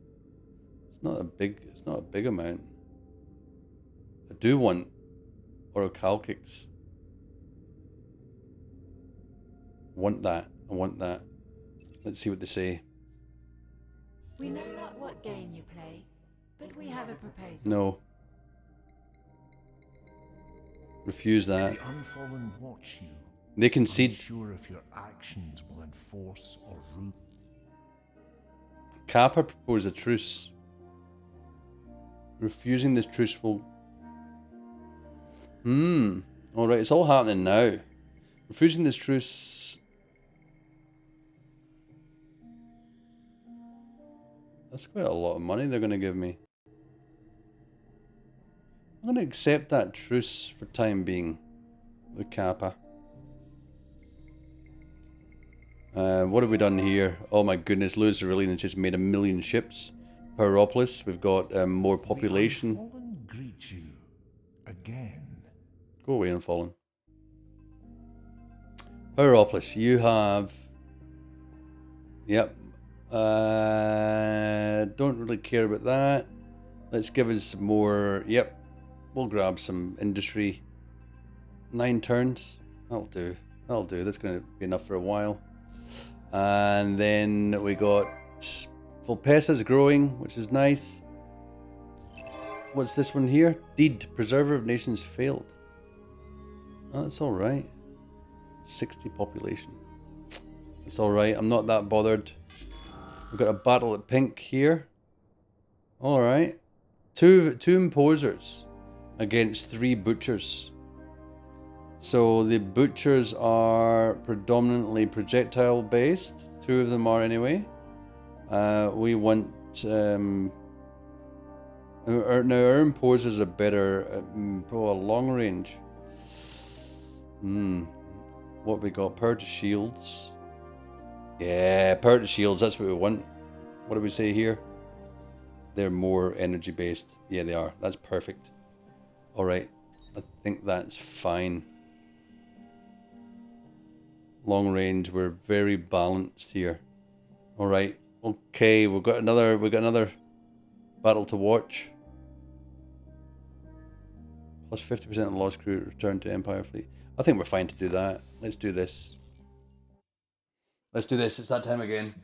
It's not a big amount. I do want orochalcics. I want that. Let's see what they say. We know not what game you play, but we have a proposal. No. Refuse that. The unfallen watch you. They concede. Unsure if your actions will enforce or root. Kappa proposed a truce. Refusing this truce will... Alright, it's all happening now. Refusing this truce... That's quite a lot of money they're going to give me. I'm going to accept that truce for time being. With Kappa. What have we done here? Oh my goodness, Louis Aurelian has just made 1 million ships. Paropolis, we've got more population. The unfallen greet you again. Go away, Unfallen. Paropolis, you have... Yep. Don't really care about that. Let's give us some more... Yep. We'll grab some industry. 9 turns. That'll do. That's going to be enough for a while. And then we got Volpesa's growing, which is nice. What's this one here? Deed, Preserver of Nations failed. Oh, that's alright. 60 population. It's alright, I'm not that bothered. We've got a battle at Pink here. Alright. Two imposers against 3 butchers. So the butchers are predominantly projectile based. 2 of them are anyway. We want our imposers are better at long range. What we got? Power to shields. Yeah, power to shields. That's what we want. What do we say here? They're more energy based. Yeah, they are. That's perfect. Alright. I think that's fine. Long range, we're very balanced here. Alright. Okay, we've got another battle to watch. Plus 50% of the lost crew return to Empire fleet. I think we're fine to do that. Let's do this. Let's do this. It's that time again.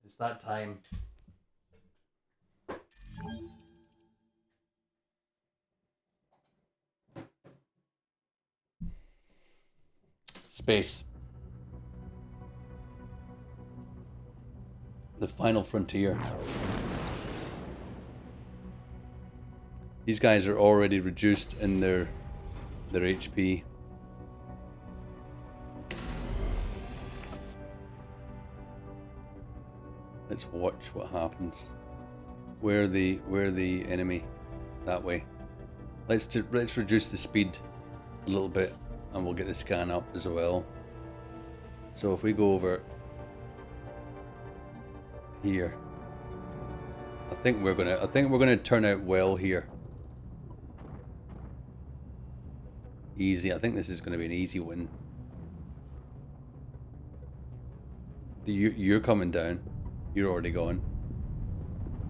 It's that time. Space. The final frontier. These guys are already reduced in their HP. Let's watch what happens. Where the enemy? That way. Let's reduce the speed a little bit, and we'll get the scan up as well. So if we go over here, I think we're gonna turn out well here. Easy. I think this is gonna be an easy win. You're coming down. You're already gone.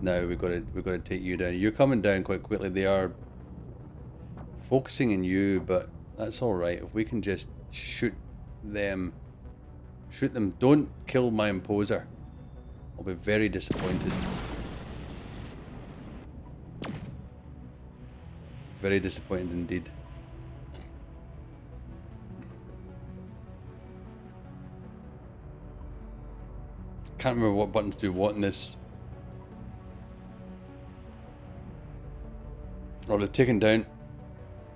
Now we've got to take you down. You're coming down quite quickly. They are focusing on you, but that's all right. If we can just shoot them. Don't kill my imposer. I'll be very disappointed. Very disappointed indeed. Can't remember what buttons do what in this. Oh, they've taken down.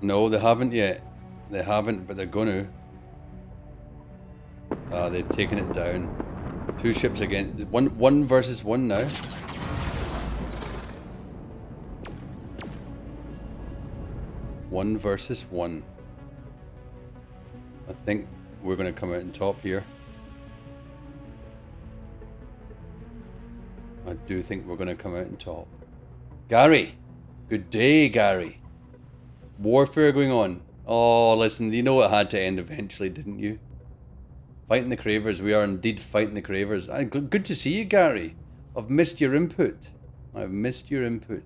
No, they haven't yet. They haven't, but they're gonna. They've taken it down. 2 ships again. One versus one now. One versus one. I think we're gonna come out on top here. I do think we're going to come out on top. Gary! Good day, Gary. Warfare going on. Oh, listen, you know it had to end eventually, didn't you? Fighting the Cravers. We are indeed fighting the Cravers. Good to see you, Gary. I've missed your input. I've missed your input.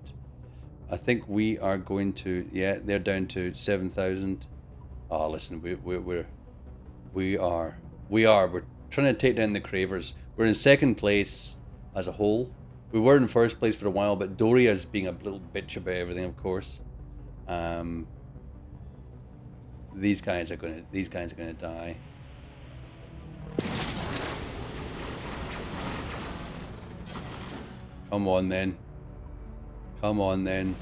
I think we are going to... Yeah, they're down to 7,000. Oh, listen, we're trying to take down the Cravers. We're in second place as a whole. We were in first place for a while, but Doria's being a little bitch about everything, of course. These guys are gonna die. Come on then. Come on then.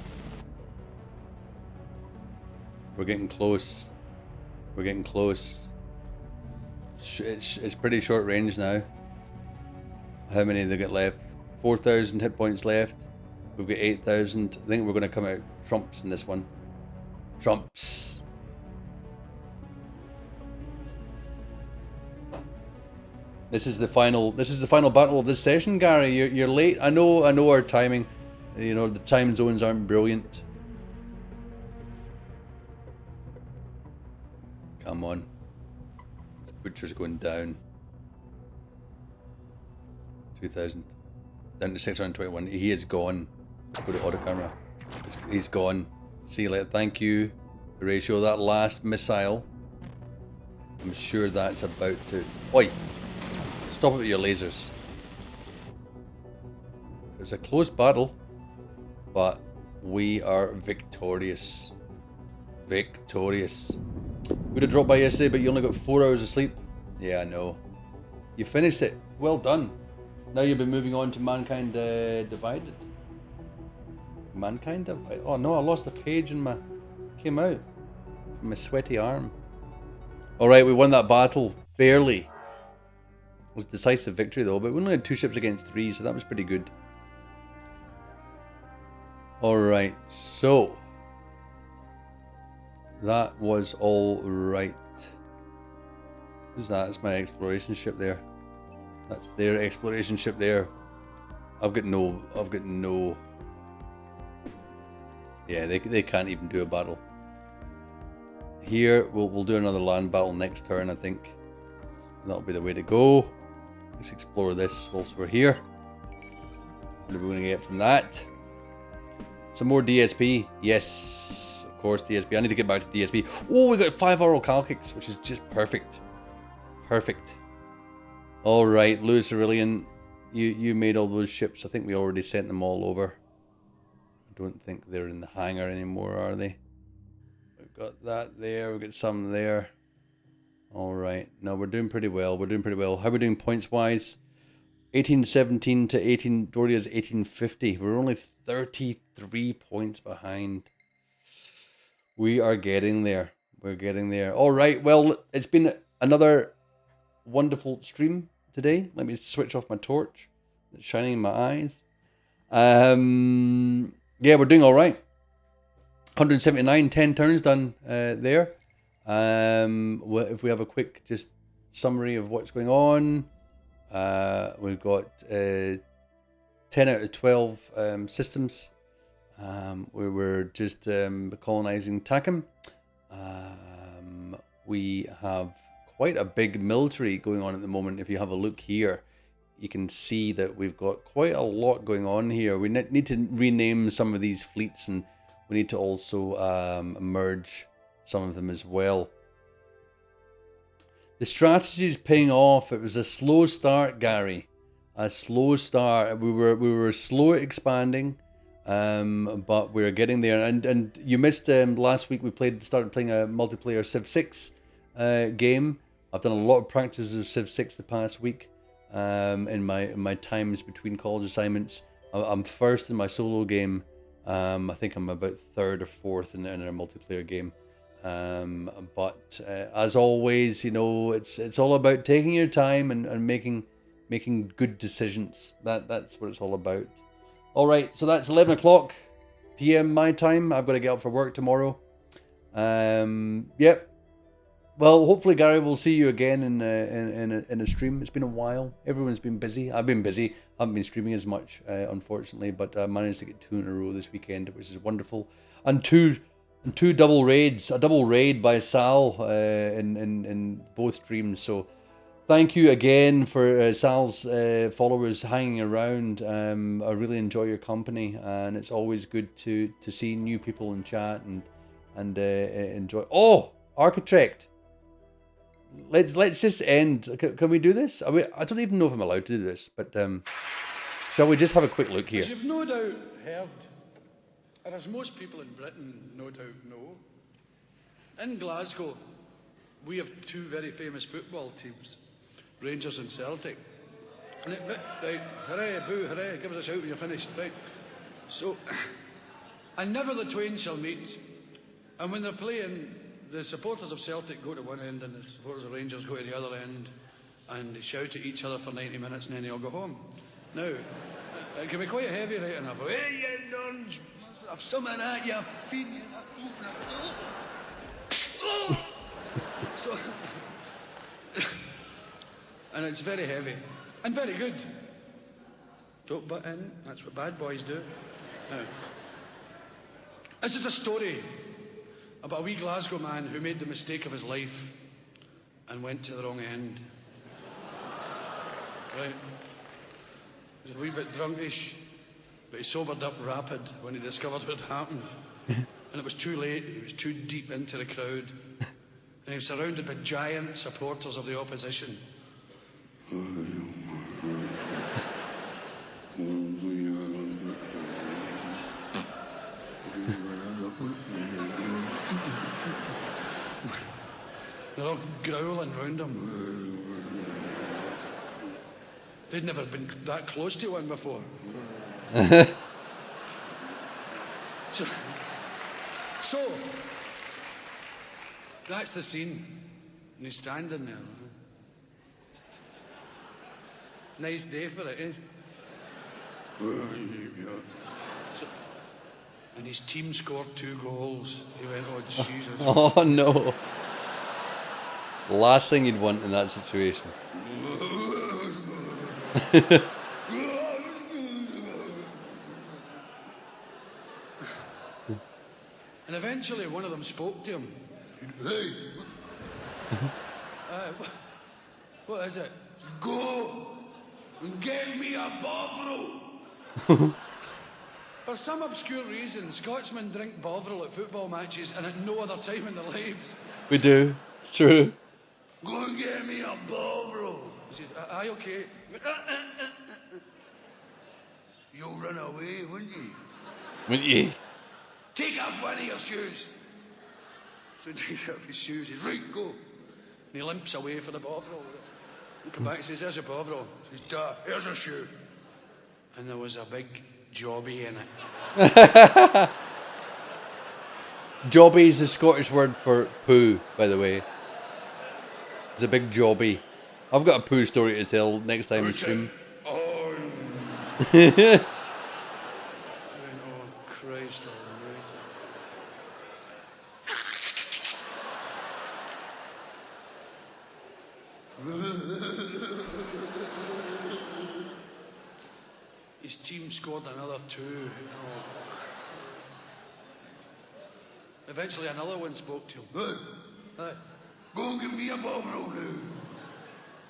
We're getting close. We're getting close. It's pretty short range now. How many have they got left? 4,000 hit points left. We've got 8,000. I think we're going to come out trumps in this one. Trumps. This is the final battle of this session, Gary. You're late. I know our timing. You know, the time zones aren't brilliant. Come on. This butcher's going down. 2,000. Down to 621. He is gone. Go to auto camera. He's gone. See you later. Thank you, Horatio. That last missile. I'm sure that's about to... Oi! Stop it with your lasers. It was a close battle, but we are victorious. Victorious. Would have dropped by yesterday, but you only got 4 hours of sleep. Yeah, I know. You finished it. Well done. Now you'll be moving on to Mankind Divided. Mankind Divided? Oh no, I lost a page in my... Came out. From my sweaty arm. Alright, we won that battle. Barely. It was decisive victory though, but we only had 2 ships against 3, so that was pretty good. Alright, so... That was all right. Who's that? It's my exploration ship there. That's their exploration ship there. I've got no Yeah, they can't even do a battle. Here, we'll do another land battle next turn, I think. That'll be the way to go. Let's explore this whilst we're here. What are we going to get from that? Some more DSP. Yes, of course, DSP. I need to get back to DSP. Oh, we got 5 oral Calcics, which is just perfect. Perfect. All right, Lewis Aurelian, you made all those ships. I think we already sent them all over. I don't think they're in the hangar anymore, are they? We've got that there. We've got some there. All right. No, we're doing pretty well. We're doing pretty well. How are we doing points-wise? 1817 to 18. Doria's 1850. We're only 33 points behind. We are getting there. We're getting there. All right. Well, it's been another wonderful stream today. Let me switch off my torch. It's shining in my eyes. Yeah, we're doing all right. 179, 10 turns done there. If we have a quick just summary of what's going on, we've got 10 out of 12 systems. We were just colonizing Takim. We have quite a big military going on at the moment. If you have a look here, you can see that we've got quite a lot going on here. We need to rename some of these fleets, and we need to also merge some of them as well. The strategy is paying off. It was a slow start, Gary. A slow start. We were slow at expanding, but we're getting there. And you missed last week. We started playing a multiplayer Civ 6 game. I've done a lot of practice of Civ 6 the past week. In my times between college assignments, I'm first in my solo game. I think I'm about third or fourth in a multiplayer game. But as always, you know, it's all about taking your time and making good decisions. That's what it's all about. All right, so that's 11 o'clock p.m. my time. I've got to get up for work tomorrow. Yep. Well, hopefully, Gary, we'll see you again in a stream. It's been a while. Everyone's been busy. I've been busy. I haven't been streaming as much, unfortunately, but I managed to get 2 in a row this weekend, which is wonderful. And two double raids. A double raid by Sal in both streams. So thank you again for Sal's followers hanging around. I really enjoy your company, and it's always good to see new people in chat and enjoy. Oh, Architect. Let's just end. Can we do this? I don't even know if I'm allowed to do this, but shall we just have a quick look here? As you've no doubt heard, and as most people in Britain no doubt know, in Glasgow we have 2 very famous football teams, Rangers and Celtic. Right, hooray, boo, hooray, give us a shout when you're finished, right? So, and never the twain shall meet, and when they're playing, the supporters of Celtic go to one end and the supporters of Rangers go to the other end, and they shout at each other for 90 minutes and then they all go home. Now, it can be quite heavy right enough. Hey, you nuns, I've something at you, feeding you that. So, and it's very heavy and very good. Don't butt in, that's what bad boys do. Now, this is a story about a wee Glasgow man who made the mistake of his life and went to the wrong end. Right? He was a wee bit drunkish, but he sobered up rapid when he discovered what had happened. And it was too late, he was too deep into the crowd. And he was surrounded by giant supporters of the opposition. They're all growling round him. They'd never been that close to one before. So, that's the scene. And he's standing there. Nice day for it, eh? So, and his team scored 2 goals. He went, oh, Jesus. Oh, no. Last thing you'd want in that situation. And eventually one of them spoke to him. Hey, what is it? Go and get me a Bovril. For some obscure reason, Scotsmen drink Bovril at football matches and at no other time in their lives. We do. True. Go and get me a Bovril. He says, aye, okay. You'll run away, wouldn't you? Wouldn't ye? Take off one of your shoes. So he takes off his shoes. He says, right, go. And he limps away for the Bovril. He comes back and says, there's a Bovril. He says, here's a shoe. And there was a big jobby in it. Jobby is the Scottish word for poo, by the way. It's a big jobby. I've got a poo story to tell next time we stream. Oh, Christ almighty. His team scored another 2. Oh. Eventually another one spoke to him. Hey, go and give me a Bovril now.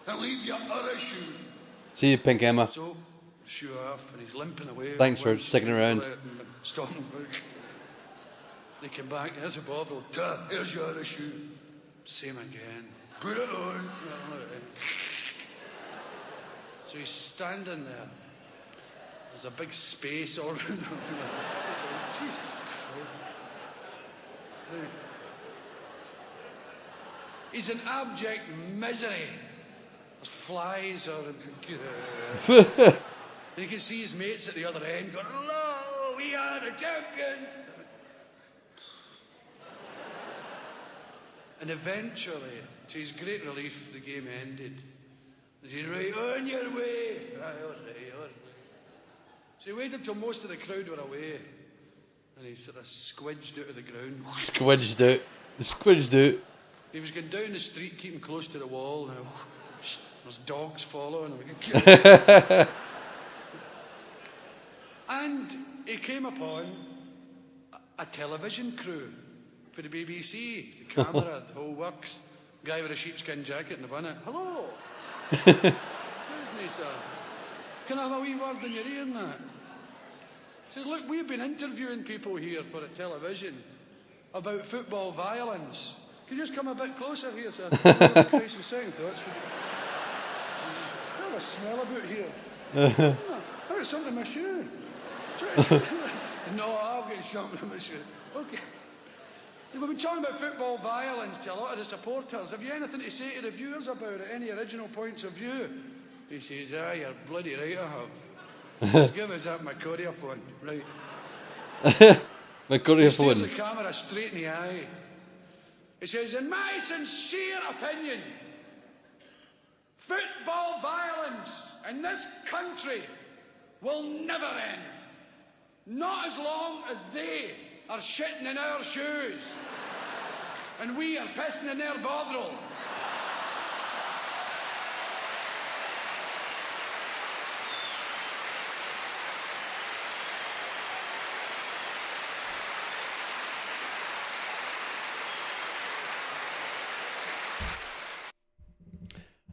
And leave your other shoe. See you, Pink Emma. So, shoe off, and he's limping away. Thanks for sticking around. They came back, there's a Bovril. Here's your other shoe. Same again. Put it on. So he's standing there. There's a big space all around him. Jesus Christ. He's in abject misery. There's flies or... and you can see his mates at the other end going, hello, we are the champions. And eventually, to his great relief, the game ended. He said, right, on your way. Right, all right. So he waited till most of the crowd were away. And he sort of squidged out of the ground. Squidged out. He was going down the street, keeping close to the wall. And there's dogs following him. And he came upon a television crew for the BBC. The camera, the whole works. Guy with a sheepskin jacket and the bonnet. Hello. Excuse me, sir. Can I have a wee word in your ear and that? He says, look, we've been interviewing people here for the television about football violence. Can you just come a bit closer here, sir? Crazy second thoughts. I have a smell about here. I got something in my shoe. No, I've got something in my shoe. Okay. We've been talking about football violence to a lot of the supporters. Have you anything to say to the viewers about it? Any original points of view? He says, you're bloody right I have. Just give us that Macoria phone. Right. Macoria phone. He stares the camera straight in the eye. He says, in my sincere opinion, football violence in this country will never end. Not as long as they are shitting in our shoes and we are pissing in their Bovril.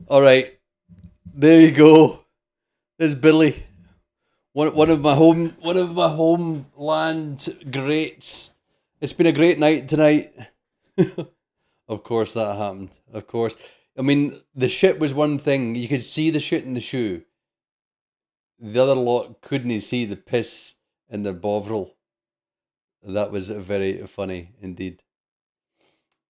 All right, there you go. There's Billy, one of my homeland greats. It's been a great night tonight. Of course that happened. Of course, I mean the shit was one thing. You could see the shit in the shoe. The other lot couldn't see the piss in their Bovril. That was very funny indeed.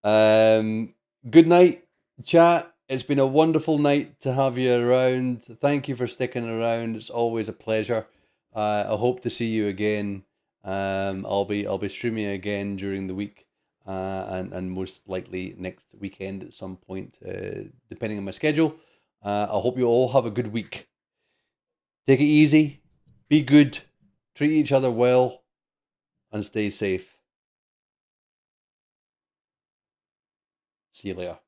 Good night, chat. It's been a wonderful night to have you around. Thank you for sticking around. It's always a pleasure. I hope to see you again. I'll be streaming again during the week, and most likely next weekend at some point, depending on my schedule. I hope you all have a good week. Take it easy, be good, treat each other well, and stay safe. See you later.